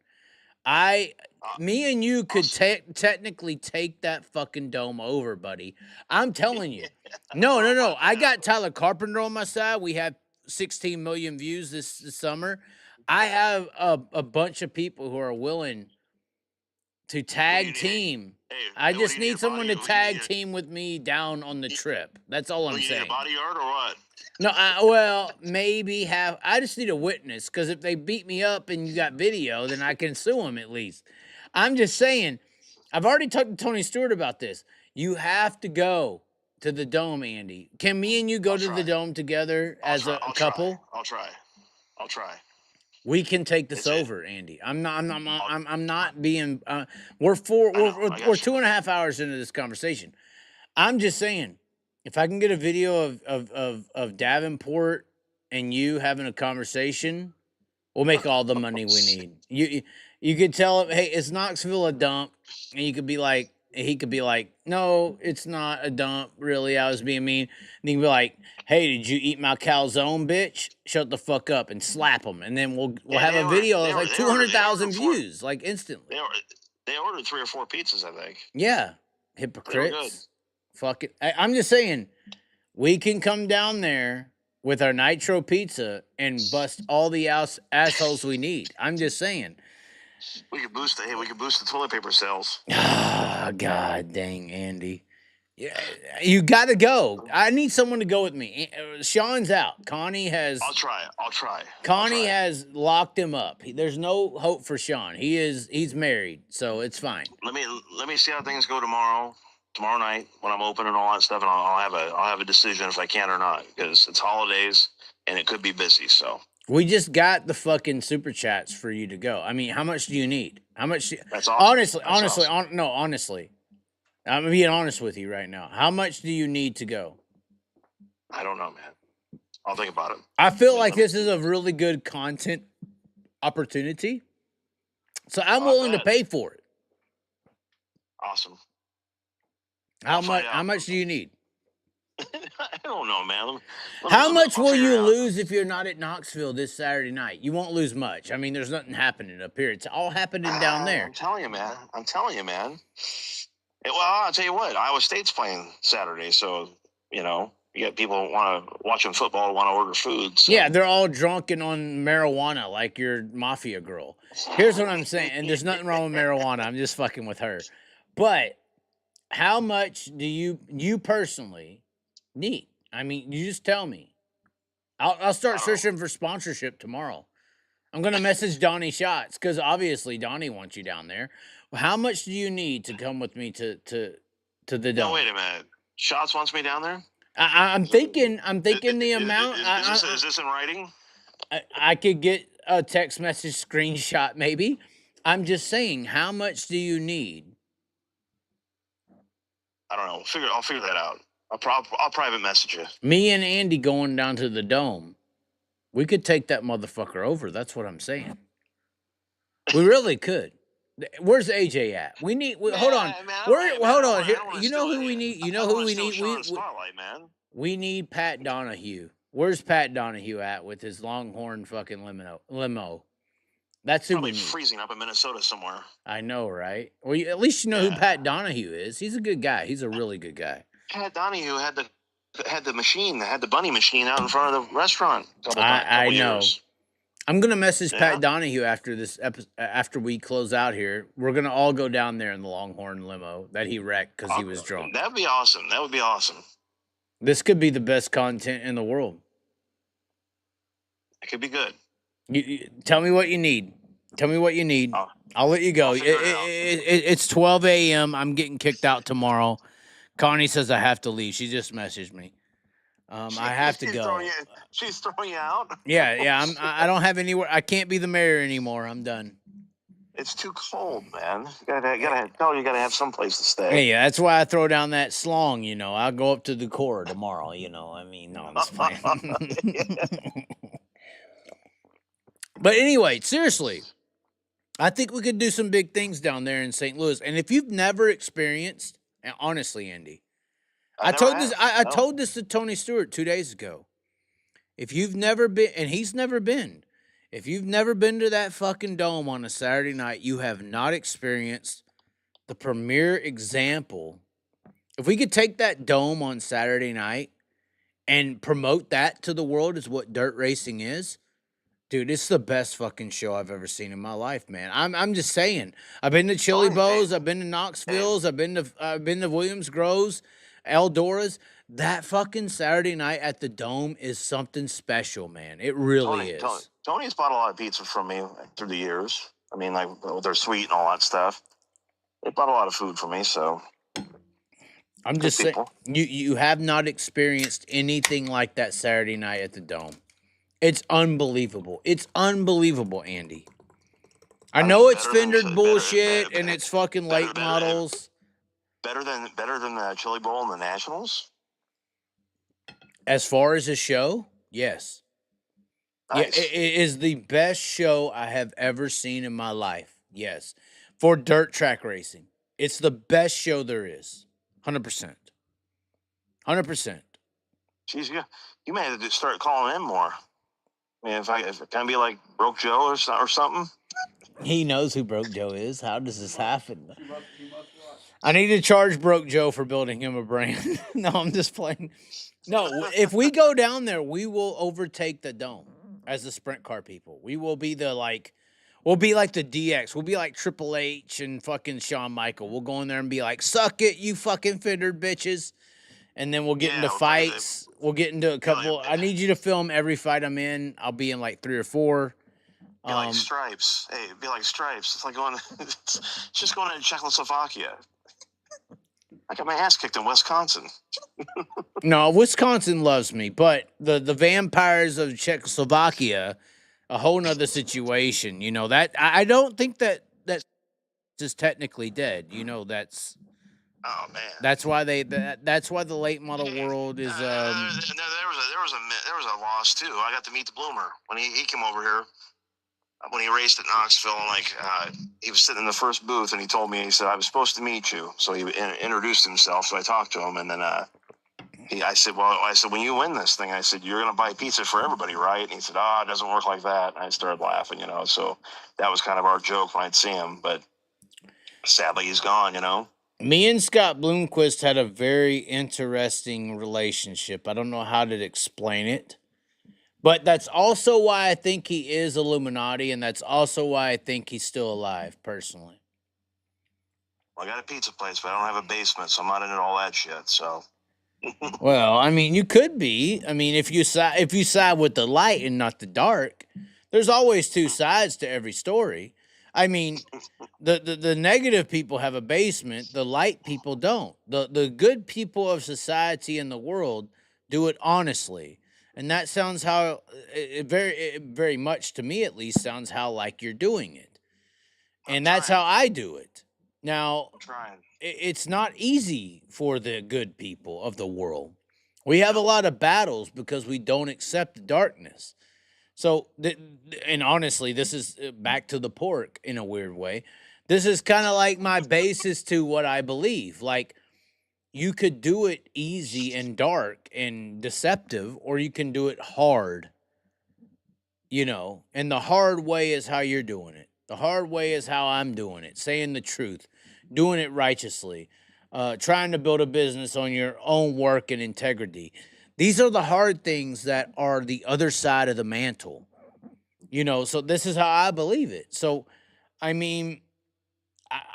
B: Me and you could technically take that fucking dome over, buddy. I'm telling you. No. I got Tyler Carpenter on my side. We have 16 million views this summer. I have a bunch of people who are willing to tag team. I just need someone to tag team with me down on the trip. That's all I'm saying.
E: You need a bodyguard or what?
B: No, well, maybe have. I just need a witness, because if they beat me up and you got video, then I can sue them at least. I'm just saying, I've already talked to Tony Stewart about this. You have to go to the dome, Andy. Can me and you go to the dome together as a couple?
E: I'll try.
B: We can take this over, Andy. I'm not being. We're 2.5 hours into this conversation. I'm just saying, if I can get a video of Davenport and you having a conversation, we'll make all the money we need. You could tell him, hey, is Knoxville a dump? And he could be like, no, it's not a dump, really. I was being mean. And he can be like, hey, did you eat my calzone, bitch? Shut the fuck up, and slap him. And then we'll have a video of like 200,000 views, like instantly.
E: They ordered 3 or 4 pizzas, I think.
B: Yeah. Hypocrites. Fuck it. I'm just saying, we can come down there with our Nitro pizza and bust all the assholes we need. I'm just saying.
E: We could boost the toilet paper sales.
B: Ah, God dang, Andy. Yeah, you got to go. I need someone to go with me. Sean's out. Connie has...
E: I'll try.
B: Connie has locked him up. There's no hope for Sean. He's married, so it's fine.
E: Let me see how things go tomorrow night when I'm open and all that stuff, and I'll have a decision if I can or not, because it's holidays and it could be busy, so...
B: We just got the fucking super chats for you to go. I mean, how much do you need? How much?
E: That's awesome.
B: Honestly. I'm being honest with you right now. How much do you need to go?
E: I don't know, man. I'll think about it.
B: I feel like this is a really good content opportunity, so I'm willing to pay for it.
E: Awesome.
B: How much do you need?
E: I don't know, man.
B: How much will you lose if you're not at Knoxville this Saturday night? You won't lose much. I mean, there's nothing happening up here. It's all happening down there.
E: I'm telling you, man. Well, I'll tell you what. Iowa State's playing Saturday, so, you got people who want to watching football, want to order food. So.
B: Yeah, they're all drunk and on marijuana like your mafia girl. Here's what I'm saying, and there's nothing wrong with marijuana. I'm just fucking with her. But how much do you personally need? I mean, you just tell me. I'll start searching for sponsorship tomorrow. I'm gonna message Donnie Shots, because obviously Donnie wants you down there. How much do you need to come with me to the dome?
E: No, wait a minute. Shots wants me down there?
B: I'm thinking the amount.
E: Is this in writing?
B: I could get a text message screenshot, maybe. I'm just saying, how much do you need?
E: I don't know. I'll figure that out. I'll private message you.
B: Me and Andy going down to the dome. We could take that motherfucker over. That's what I'm saying. We really could. Where's AJ at? Hold on. Hold on. Here, you know who we need? You know who we need?
E: Spotlight, man.
B: We need Pat Donahue. Where's Pat Donahue at with his Longhorn fucking limo? That's who
E: Probably
B: we need.
E: freezing up in Minnesota somewhere.
B: I know, right? Well, at least you know who Pat Donahue is. He's a good guy. He's a really good guy.
E: Pat Donahue had the machine, had the bunny machine out in front of the restaurant.
B: I know. I'm gonna message Pat Donahue after this after we close out here. We're gonna all go down there in the Longhorn limo that he wrecked because he was drunk.
E: That'd be awesome. That would be awesome.
B: This could be the best content in the world.
E: It could be good.
B: You tell me what you need. Tell me what you need. I'll let you go. It's 12 a.m. I'm getting kicked out tomorrow. Connie says I have to leave. She just messaged me. I have to go.
E: She's throwing you out?
B: Yeah. I don't have anywhere. I can't be the mayor anymore. I'm done.
E: It's too cold, man. You gotta have some place to stay.
B: Yeah, that's why I throw down that slong, I'll go up to the core tomorrow, No, I'm just playing. But anyway, seriously, I think we could do some big things down there in St. Louis. And if you've never experienced, and honestly, Andy, I told this to Tony Stewart 2 days ago. If you've never been, and he's never been, if you've never been to that fucking dome on a Saturday night, you have not experienced the premier example. If we could take that dome on Saturday night and promote that to the world as what dirt racing is, dude, it's the best fucking show I've ever seen in my life, man. I'm just saying. I've been to Chili Bows, I've been to Knoxville's, I've been to Williams Groves, Eldora's. That fucking Saturday night at the Dome is something special, man. It really is.
E: Tony's bought a lot of pizza from me through the years. I mean, like, they're sweet and all that stuff. They bought a lot of food for me, so.
B: I'm just saying, you have not experienced anything like that Saturday night at the Dome. It's unbelievable. It's unbelievable, Andy. I know it's fendered bullshit and it's fucking late models.
E: Better than the Chili Bowl and the Nationals?
B: As far as a show, yes.
E: Nice.
B: Yeah, it is the best show I have ever seen in my life. Yes. For dirt track racing. It's the best show there is. 100%. 100%.
E: Jeez, you may have to start calling him more. I mean, if it can be like Broke Joe or something.
B: He knows who Broke Joe is. How does this happen? I need to charge Broke Joe for building him a brand. No, I'm just playing. No, if we go down there, we will overtake the Dome as the sprint car people. We will be we'll be like the DX. We'll be like Triple H and fucking Shawn Michael. We'll go in there and be like, suck it, you fucking fendered bitches. And then we'll get into fights. We'll get into a couple. I need you to film every fight I'm in. I'll be in like 3 or 4.
E: Be like Stripes. Hey, it'd be like Stripes. It's like it's just going to Czechoslovakia. I got my ass kicked in Wisconsin.
B: No, Wisconsin loves me, but the vampires of Czechoslovakia, a whole nother situation. That I don't think that is technically dead. That's.
E: Oh man.
B: That's why that's why the late model world is.
E: There was a loss too. I got to meet the Bloomer when he came over here. When he raced at Knoxville, and he was sitting in the first booth, and he told me, he said, I was supposed to meet you. So he introduced himself. So I talked to him, and then I said, when you win this thing, I said, you're going to buy pizza for everybody, right? And he said, it doesn't work like that. And I started laughing, So that was kind of our joke when I'd see him. But sadly, he's gone,
B: Me and Scott Bloomquist had a very interesting relationship. I don't know how to explain it. But that's also why I think he is Illuminati, and that's also why I think he's still alive, personally.
E: Well, I got a pizza place, but I don't have a basement, so I'm not into all that shit, so.
B: Well, I mean, you could be. I mean, if you side with the light and not the dark, there's always two sides to every story. I mean, the negative people have a basement, the light people don't. The good people of society in the world do it honestly. And that sounds how very much to me, at least, sounds how like you're doing it. And that's
E: trying.
B: how I do it. Now,
E: I'm trying.
B: it's not easy for the good people of the world. We have a lot of battles because we don't accept the darkness. So, and honestly, this is back to the pork in a weird way. This is kind of like my basis to what I believe. Like, you could do it easy and dark and deceptive, or you can do it hard, and the hard way is how you're doing it. The hard way is how I'm doing it, saying the truth, doing it righteously, trying to build a business on your own work and integrity. These are the hard things that are the other side of the mantle, so this is how I believe it. So, I mean,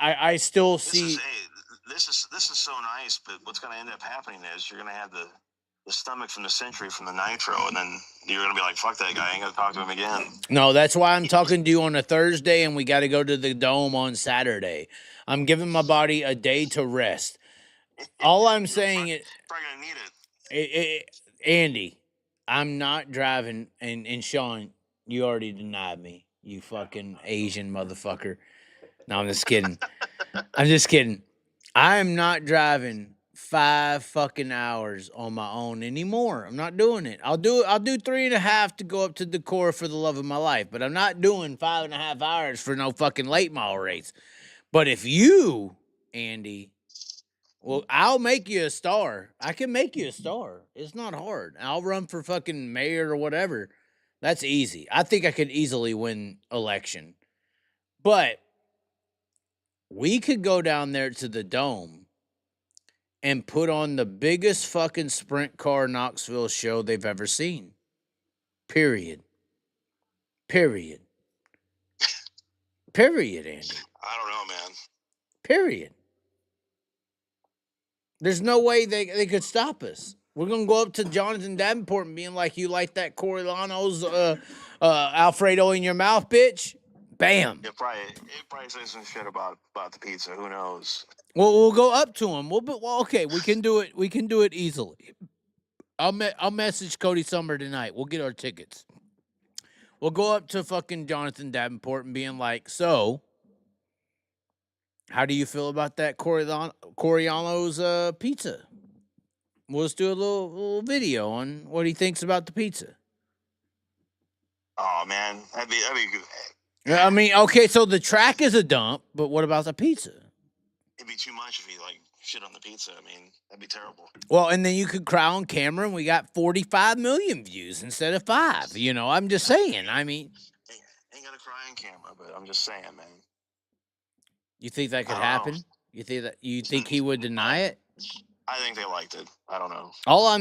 B: I still see.
E: This is so nice, but what's going to end up happening is you're going to have the stomach from the century from the Nitro, and then you're going to be like, fuck that guy, I ain't going to talk to him again.
B: No, that's why I'm talking to you on a Thursday, and we got to go to the Dome on Saturday. I'm giving my body a day to rest. All I'm saying is,
E: probably going to need it.
B: Andy, I'm not driving, and Sean, you already denied me, you fucking Asian motherfucker. No, I'm just kidding. I'm just kidding. I am not driving 5 fucking hours on my own anymore. I'm not doing it. I'll do 3.5 to go up to Decor for the love of my life, but I'm not doing 5.5 hours for no fucking late model race. But if you, Andy, well, I'll make you a star. I can make you a star. It's not hard. I'll run for fucking mayor or whatever. That's easy. I think I could easily win election. But we could go down there to the Dome and put on the biggest fucking sprint car Knoxville show they've ever seen. Period. Period. Period, Andy.
E: I don't know, man.
B: Period. There's no way they could stop us. We're going to go up to Jonathan Davenport and being like, you like that Corigliano's Alfredo in your mouth, bitch? Bam.
E: It probably say some shit about the pizza. Who knows?
B: Well, we'll go up to him. Okay, we can do it. We can do it easily. I'll message Cody Summer tonight. We'll get our tickets. We'll go up to fucking Jonathan Davenport and being like, so, how do you feel about that Corigliano's pizza? We'll just do a little video on what he thinks about the pizza.
E: Oh man, that'd be good.
B: I mean, okay, so the track is a dump, but what about the pizza?
E: It'd be too much if he like shit on the pizza. I mean, that'd be terrible.
B: Well, and then you could cry on camera, and we got 45 million views instead of 5. I'm just saying. I mean,
E: ain't gonna cry on camera, but I'm just saying, man.
B: You think that could happen? You think he would deny it?
E: I think they liked it. I don't know.
B: All I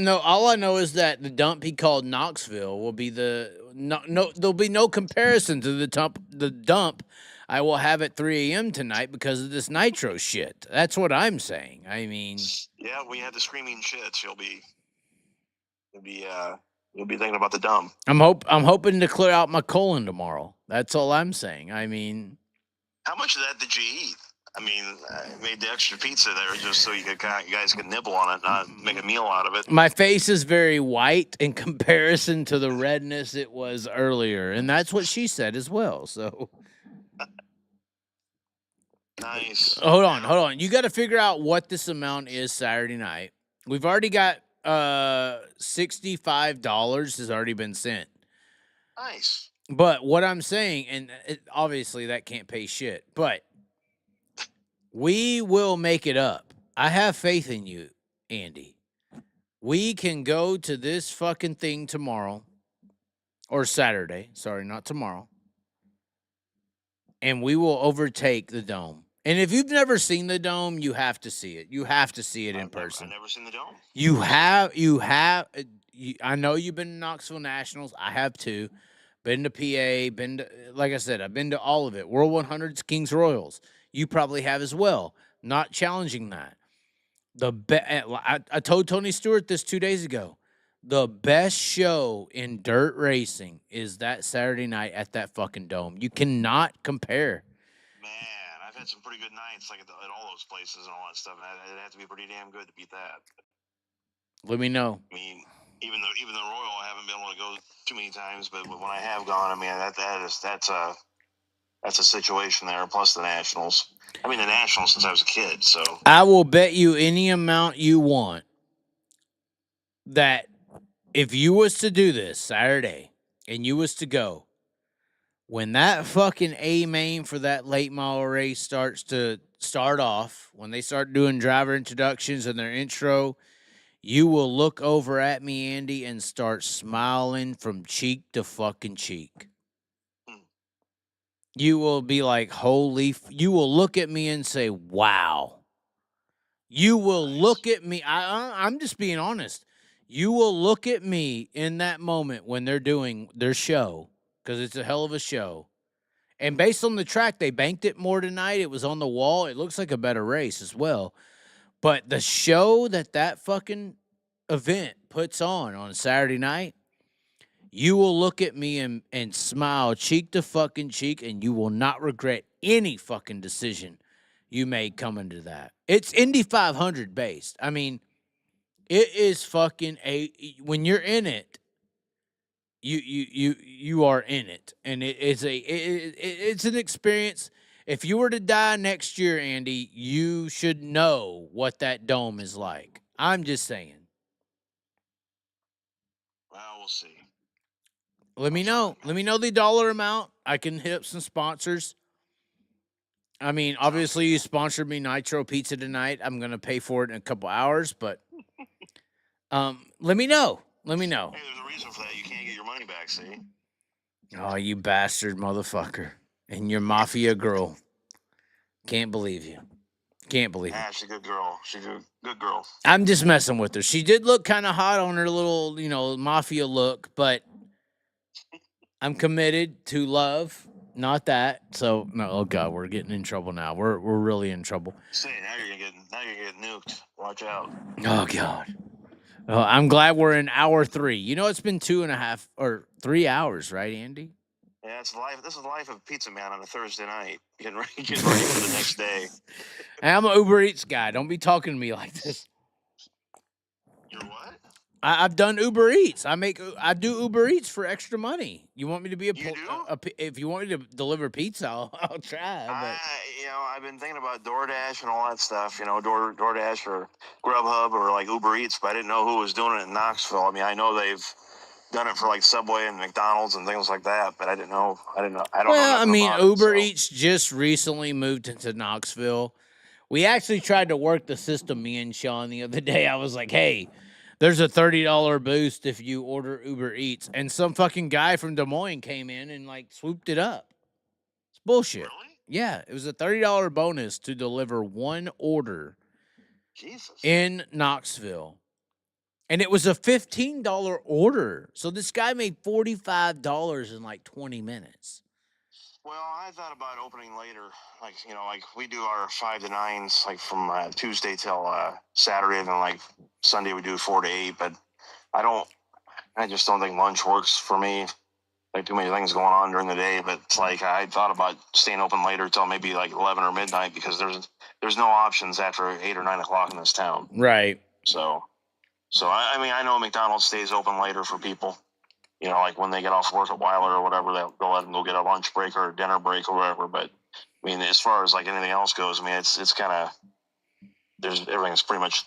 B: know is that the dump he called Knoxville will be there'll be no comparison to the dump I will have at 3 a.m. tonight because of this Nitro shit. That's what I'm saying. I mean,
E: yeah, we had the screaming shits. You'll be thinking about the dump.
B: I'm hoping to clear out my colon tomorrow. That's all I'm saying. I mean,
E: how much of that did you eat? I mean, I made the extra pizza there just so you guys could nibble on it, not make a meal out of it.
B: My face is very white in comparison to the redness it was earlier, and that's what she said as well. So,
E: nice.
B: Hold on. You got to figure out what this amount is Saturday night. We've already got $65 has already been sent.
E: Nice.
B: But what I'm saying, and obviously that can't pay shit, but we will make it up. I have faith in you, Andy. We can go to this fucking thing tomorrow or Saturday. Sorry, not tomorrow. And we will overtake the Dome. And if you've never seen the Dome, you have to see it. You have to see it in person.
E: I've never seen the Dome.
B: You have. I know you've been to Knoxville Nationals. I have too. Been to PA. Like I said, I've been to all of it. World 100s, Kings Royals. You probably have as well. Not challenging that. I told Tony Stewart this 2 days ago. The best show in dirt racing is that Saturday night at that fucking Dome. You cannot compare.
E: Man, I've had some pretty good nights like at all those places and all that stuff. And it'd have to be pretty damn good to beat that.
B: Let me know.
E: I mean, Even the Royal, I haven't been able to go too many times, but when I have gone, I mean that's a situation there. Plus the Nationals. I mean the Nationals since I was a kid. So
B: I will bet you any amount you want that if you was to do this Saturday and you was to go, when that fucking A main for that late model race starts to start off, when they start doing driver introductions and their intro, you will look over at me, Andy, and start smiling from cheek to fucking cheek. You will be like, you will look at me and say, wow. You will look at me. I'm just being honest. You will look at me in that moment when they're doing their show, because it's a hell of a show. And based on the track, they banked it more tonight. It was on the wall. It looks like a better race as well. But the show that fucking event puts on a Saturday night, you will look at me and smile cheek to fucking cheek, and you will not regret any fucking decision you made coming to that. It's Indy 500 based. I mean, it is fucking when you're in it, you are in it, and it's an experience. If you were to die next year, Andy, you should know what that dome is like. I'm just saying.
E: well, we'll see.
B: Let me know. Let me know the dollar amount. I can hit up some sponsors. I mean, obviously, you sponsored me Nitro Pizza tonight. I'm gonna pay for it in a couple hours, but let me know. Let me know.
E: Hey, there's a reason for that. You can't get your money back. See?
B: Oh, you bastard motherfucker. And your mafia girl. Can't believe you. Can't believe it.
E: Yeah, she's a good girl. She's a good girl.
B: I'm just messing with her. She did look kind of hot on her little, mafia look, but I'm committed to love, not that. So, no, oh God, we're getting in trouble now. We're really in trouble.
E: Say, now you're getting nuked. Watch out.
B: Oh God. Oh, I'm glad we're in hour 3. You know, it's been 2.5 or 3 hours, right, Andy?
E: Yeah, it's life. This is the life of Pizza Man on a Thursday night. Getting ready for the next day.
B: Hey, I'm an Uber Eats guy. Don't be talking to me like this.
E: You're what?
B: I've done Uber Eats. I do Uber Eats for extra money. You want me to be if you want me to deliver pizza, I'll try. But
E: I've been thinking about DoorDash and all that stuff. DoorDash or Grubhub or like Uber Eats, but I didn't know who was doing it in Knoxville. I mean, I know they've done it for like Subway and McDonald's and things like that, but I don't know. I don't know.
B: Well, I mean, Uber
E: Eats.
B: Eats just recently moved into Knoxville. We actually tried to work the system, me and Sean, the other day. I was like, hey, there's a $30 boost if you order Uber Eats. And some fucking guy from Des Moines came in and, swooped it up. It's bullshit.
E: Really?
B: Yeah, it was a $30 bonus to deliver one order
E: Jesus.
B: in Knoxville. And it was a $15 order. So this guy made $45 in 20 minutes.
E: Well, I thought about opening later. Like we do our 5 to 9s, from Tuesday till Saturday, and then Sunday we do 4 to 8. But I just don't think lunch works for me. Too many things going on during the day. But it's I thought about staying open later till maybe 11 or midnight, because there's no options after 8 or 9 o'clock in this town.
B: Right.
E: So I know McDonald's stays open later for people. When they get off work at Weiler or whatever, they'll let them go get a lunch break or a dinner break or whatever. But I mean, as far as anything else goes, I mean, it's kind of everything's pretty much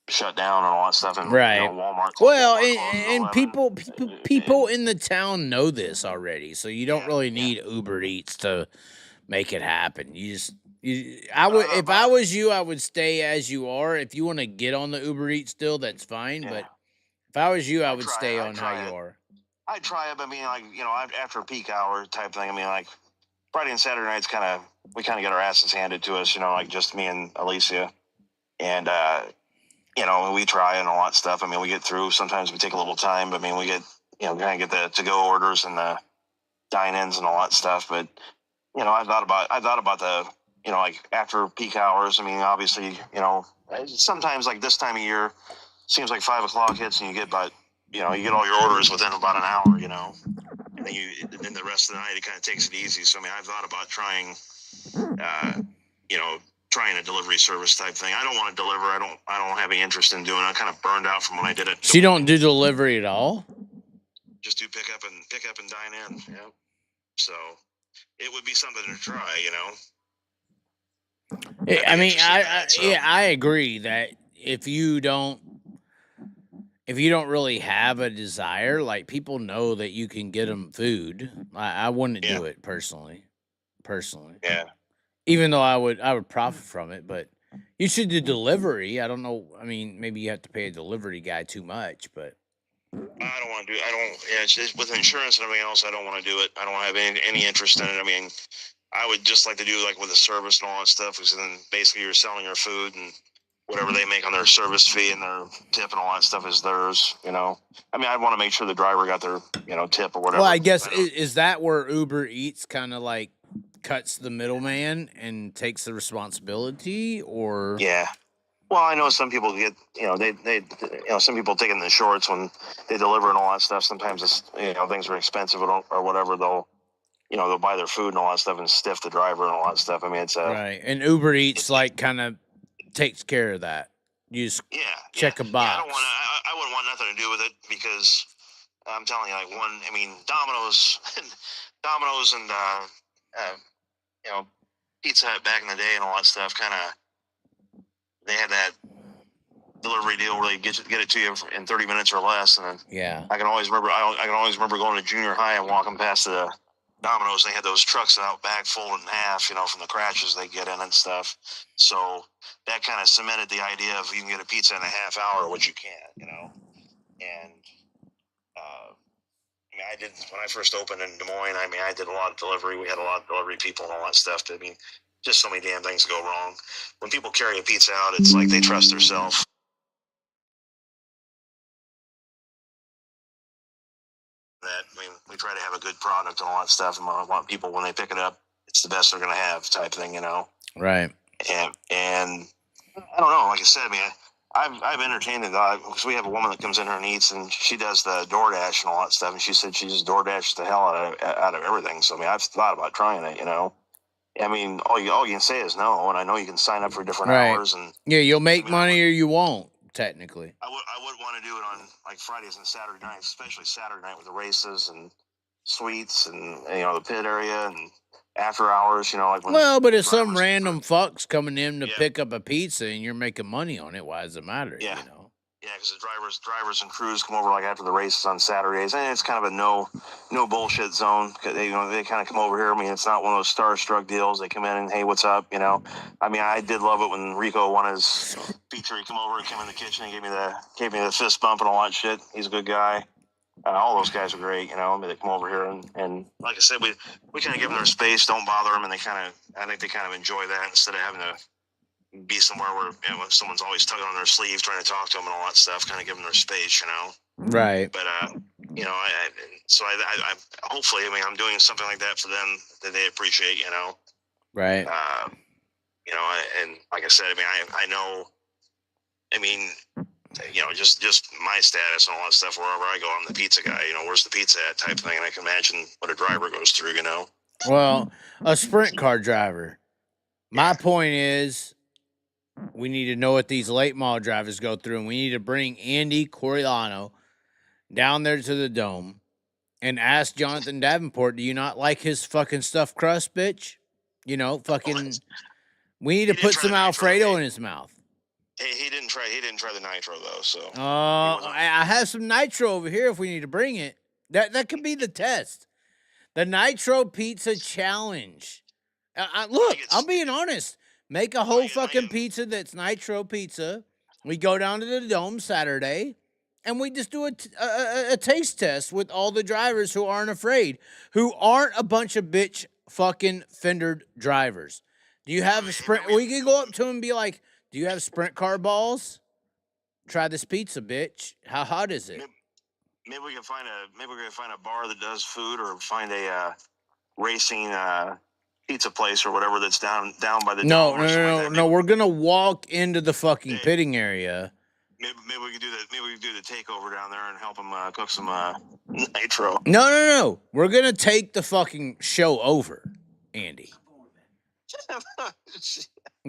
E: shut down and all that stuff. And
B: right.
E: Walmart.
B: Well, and people in the town know this already, so you don't really need Uber Eats to make it happen. If I was you, I would stay as you are. If you want to get on the Uber Eats still, that's fine. Yeah. But if I was you, I would stay on how you are.
E: I'd try it, but I mean, after a peak hour type thing. I mean, Friday and Saturday nights we kind of get our asses handed to us, just me and Alicia. And, we try and all that stuff. I mean, we get through. Sometimes we take a little time, but I mean, we get, kind of get the to-go orders and the dine-ins and all that stuff. But, I thought about the, after peak hours. I mean, obviously, sometimes this time of year, seems like 5 o'clock hits and you get about, you get all your orders within about an hour, and then the rest of the night it kind of takes it easy. So I mean, I thought about trying, trying a delivery service type thing. I don't want to deliver. I don't have any interest in doing it. I'm kind of burned out from when I did it.
B: So you don't do delivery at all?
E: Just do pick up and dine in. Yeah. So it would be something to try, you know.
B: I mean, I agree that if you don't really have a desire, like people know that you can get them food. I wouldn't do it personally.
E: Yeah.
B: Even though I would profit from it, but you should do delivery. I don't know. I mean, maybe you have to pay a delivery guy too much, but
E: I don't want to do it. Yeah, it's just with insurance and everything else, I don't want to do it. I don't have any interest in it. I mean, I would just like to do like with the service and all that stuff, because then basically you're selling your food and whatever they make on their service fee and their tip and all that stuff is theirs, you know. I mean, I want to make sure the driver got their, you know, tip or whatever.
B: well, I guess is that where Uber Eats kind of like cuts the middleman and takes the responsibility, or
E: Yeah. Well, I know some people get, you know, they some people taking the shorts when they deliver and all that stuff. Sometimes it's, you know, things are expensive or whatever. They'll buy their food and all that stuff and stiff the driver and all that stuff. I mean, it's
B: right? And Uber Eats like kind of takes care of that. You just check a box.
E: Yeah, I wouldn't want nothing to do with it, because I'm telling you, like Domino's and you know, Pizza Hut back in the day and all that stuff, kind of, they had that delivery deal where they get it to you in 30 minutes or less. And then I can always remember going to junior high and walking past the Domino's. They had those trucks out back folded in half, you know, from the crashes they get in and stuff. So that kind of cemented the idea of you can get a pizza in a half hour, which you can't, you know. And I mean, I did, when I first opened in Des Moines, I mean, I did a lot of delivery. We had a lot of delivery people and all that stuff. I mean, just so many damn things go wrong. When people carry a pizza out, it's like they trust themselves. That, I mean, we try to have a good product and all that stuff, and I want people, when they pick it up, it's the best they're going to have, type thing, you know.
B: Right.
E: And I don't know. Like I said, I mean, I've entertained it, because we have a woman that comes in here and eats, and she does the DoorDash and all that stuff, and she said she just DoorDashes the hell out of everything. So I mean, I've thought about trying it, you know. I mean, all you can say is no, and I know you can sign up for different hours, and
B: you'll make money or you won't. Technically,
E: I would want to do it on like Fridays and Saturday nights, especially Saturday night with the races and suites and, you know, the pit area and after hours, you know, like when.
B: Well, but if some random fuck's coming in to pick up a pizza and you're making money on it, why does it matter?
E: Yeah.
B: You know.
E: Yeah, because the drivers and crews come over like after the races on Saturdays, and it's kind of a no bullshit zone. They kind of come over here. I mean, it's not one of those starstruck deals. They come in and, hey, what's up? You know, I mean, I did love it when Rico won his feature. He come over and came in the kitchen and gave me the fist bump and all that shit. He's a good guy. All those guys are great. You know, I mean, they come over here and like I said, we kind of give them their space, don't bother them, and I think they kind of enjoy that instead of having to be somewhere where, you know, someone's always tugging on their sleeve trying to talk to them and all that stuff, kind of give them their space, you know.
B: Right.
E: But you know, I hopefully, I mean, I'm doing something like that for them that they appreciate, you know.
B: Right.
E: You know, and like I said, I mean, I know, I mean, you know, just my status and all that stuff, wherever I go, I'm the pizza guy, you know, where's the pizza at type thing, and I can imagine what a driver goes through, you know.
B: Well, a sprint car driver. My point is, we need to know what these late model drivers go through, and we need to bring Andy Corigliano down there to the Dome and ask Jonathan Davenport, do you not like his fucking stuffed crust, bitch? You know, fucking, we need to put some Alfredo in his mouth.
E: Hey, he didn't try the Nitro though, so.
B: I have some Nitro over here if we need to bring it. That could be the test. The Nitro Pizza Challenge. Look, I'm being honest. Make a whole fucking pizza that's Nitro pizza. We go down to the Dome Saturday, and we just do a taste test with all the drivers who aren't afraid, who aren't a bunch of bitch fucking fendered drivers. Do you have a sprint? We can go up to him and be like, do you have sprint car balls? Try this pizza, bitch. How hot is it?
E: Maybe we can find a bar that does food, or find a racing pizza place or whatever that's down by the
B: no. We're gonna walk into the fucking pitting area.
E: Maybe we could do that. Maybe we could do the takeover down there and help them cook some Nitro.
B: No. We're gonna take the fucking show over, Andy.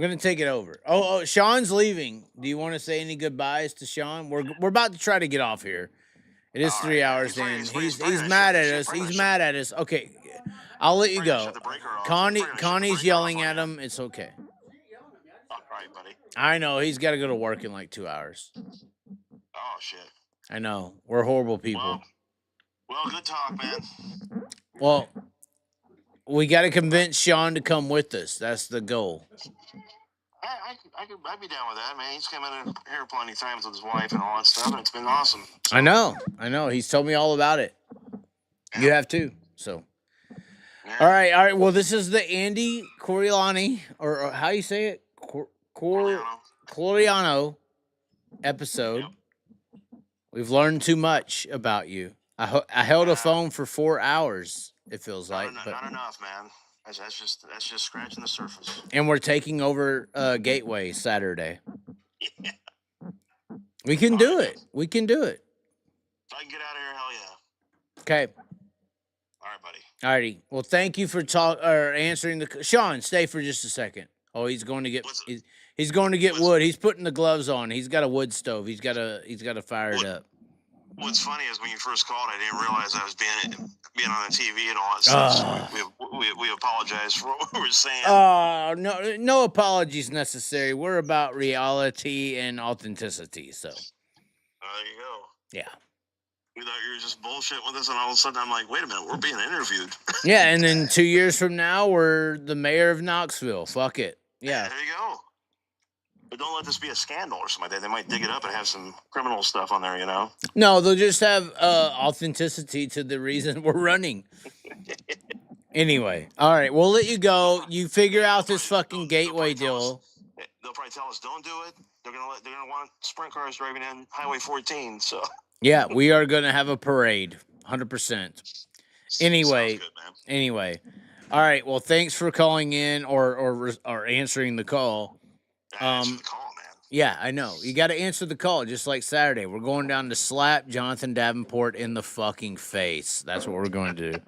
B: I'm gonna take it over. Oh, Sean's leaving. Do you want to say any goodbyes to Sean? We're about to try to get off here. It is
E: All
B: 3
E: right, man.
B: hours in. He's
E: gonna
B: mad
E: shut-
B: at
E: he's
B: us.
E: probably
B: He's
E: gonna
B: mad at us. Okay, I'll let you
E: probably gonna
B: go.
E: shut the breaker off. He's probably gonna shut the
B: Connie's
E: breaker
B: yelling
E: off
B: at
E: on you.
B: him. It's okay.
E: All right, buddy.
B: I know he's got to go to work in like 2 hours.
E: Oh shit.
B: I know we're horrible people.
E: Well, good talk, man.
B: Well, we got to convince Sean to come with us. That's the goal.
E: I'd be down with that, man. He's come in here plenty of times with his wife and all that stuff, and it's been awesome. So,
B: I know. He's told me all about it. You have too. So,
E: yeah.
B: all right. Well, this is the Andy Corigliano, or how you say it, Corigliano episode.
E: Yep.
B: We've learned too much about you. I held a phone for 4 hours. It feels like, but
E: not enough, man. That's just scratching the surface.
B: and we're taking over Gateway Saturday. We can do it. We can do it.
E: If I can get out of here, hell yeah.
B: Okay.
E: All right, buddy.
B: Alrighty. Well, thank you for answering the. Sean, stay for just a second. Oh, he's going to get. He's going to get wood. He's putting the gloves on. He's got a wood stove. He's got to fire it up.
E: What's funny is when you first called, I didn't realize I was being on the TV and all that stuff. So we apologize for what we were saying.
B: No apologies necessary. We're about reality and authenticity. So.
E: There you go.
B: Yeah.
E: We thought you were just bullshit with us, and all of a sudden I'm like, wait a minute, we're being interviewed.
B: Yeah, and then 2 years from now, we're the mayor of Knoxville. Fuck it. Yeah.
E: There you go. But don't let this be a scandal or something like that. They might dig it up and have some criminal stuff on there, you know?
B: No, they'll just have authenticity to the reason we're running. Anyway, all right, we'll let you go. You figure out this fucking Gateway deal.
E: They'll probably tell us, don't do it. They're gonna want sprint cars driving in Highway 14. So
B: Yeah, we are gonna have a parade, 100%. Anyway,
E: sounds good, man.
B: anyway, all right. Well, thanks for calling in or answering the call.
E: Answer the call, man.
B: Yeah, I know. You got to answer the call, just like Saturday. We're going down to slap Jonathan Davenport in the fucking face. That's what we're going to do.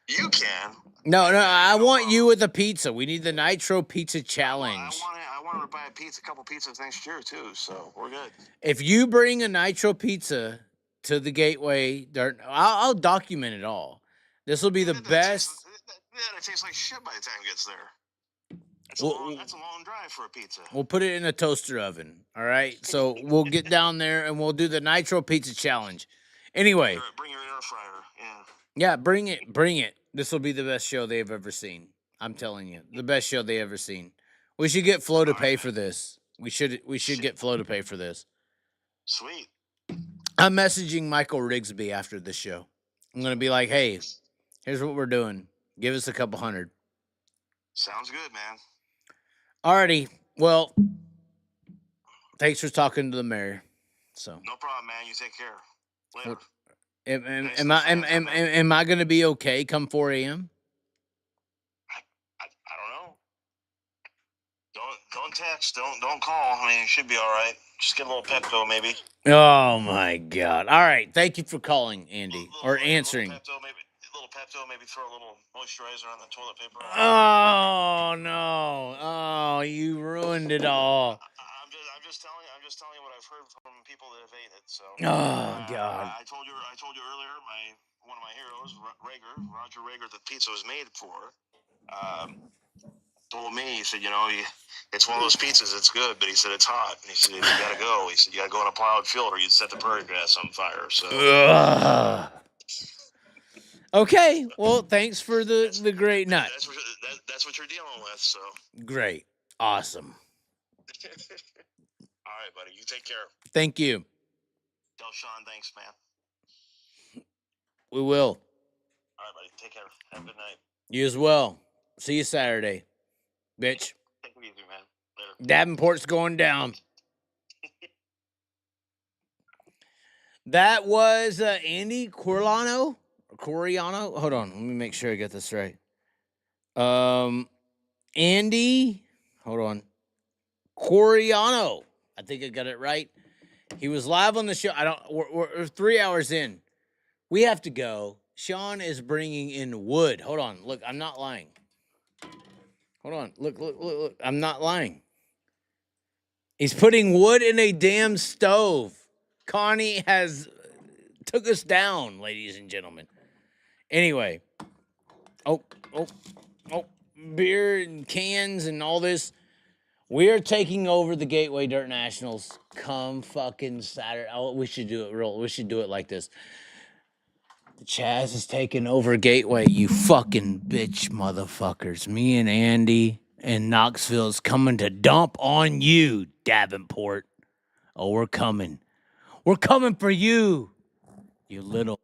E: You can.
B: No, I want you with a pizza. We need the Nitro Pizza Challenge.
E: I want to buy a couple pizzas next year too. So we're good.
B: If you bring a Nitro Pizza to the Gateway, I'll document it all. This will be the best.
E: It tastes like shit by the time it gets there. That's a long drive for a pizza.
B: We'll put it in a toaster oven. All right. So we'll get down there and we'll do the Nitro Pizza Challenge. Anyway.
E: Bring your air fryer. Yeah.
B: Yeah, bring it. Bring it. This will be the best show they've ever seen. I'm telling you. The best show they ever seen. We should get Flo to pay for this. We should get Flo to pay for this.
E: Sweet.
B: I'm messaging Michael Rigsby after the show. I'm going to be like, hey, here's what we're doing. Give us a couple hundred.
E: Sounds good, man.
B: Alrighty. Well, thanks for talking to the mayor. So
E: No problem, man. You take care. Later.
B: am I going to be okay come 4 a.m.?
E: I don't know. Don't text. Don't call. I mean, you should be all right. Just get a little Pepto, maybe.
B: Oh my God! All right, thank you for calling, Andy, or answering.
E: Little Pepto, maybe throw a little moisturizer on the toilet paper.
B: Oh no! Oh, you ruined it all.
E: I'm just telling you what I've heard from people that have ate it. So.
B: Oh God!
E: I told you earlier. One of my heroes, Roger Rager, that pizza was made for. Told me, he said, it's one of those pizzas. It's good, but he said it's hot. And he said you gotta go. He said you gotta go in a plowed field or you'd set the prairie grass on fire. So.
B: Okay, well, thanks for the great nut.
E: That's what you're dealing with. So.
B: Great, awesome.
E: All right, buddy. You take care.
B: Thank you.
E: Tell Sean thanks, man.
B: We will.
E: All right, buddy. Take care. Have a good night.
B: You as well. See you Saturday, bitch.
E: Take it easy, man. Later.
B: Davenport's going down. That was Andy Corigliano. Hold on, let me make sure I get this right. Andy, hold on. Corigliano. I think I got it right. He was live on the show. We're 3 hours in. We have to go. Sean is bringing in wood. Hold on. Look, I'm not lying. Hold on. Look. I'm not lying. He's putting wood in a damn stove. Connie has took us down, ladies and gentlemen. Anyway. Oh. Beer and cans and all this. We are taking over the Gateway Dirt Nationals come fucking Saturday. Oh, we should do it we should do it like this. Chaz is taking over Gateway, you fucking bitch motherfuckers. Me and Andy and Knoxville is coming to dump on you, Davenport. Oh, we're coming. We're coming for you, you little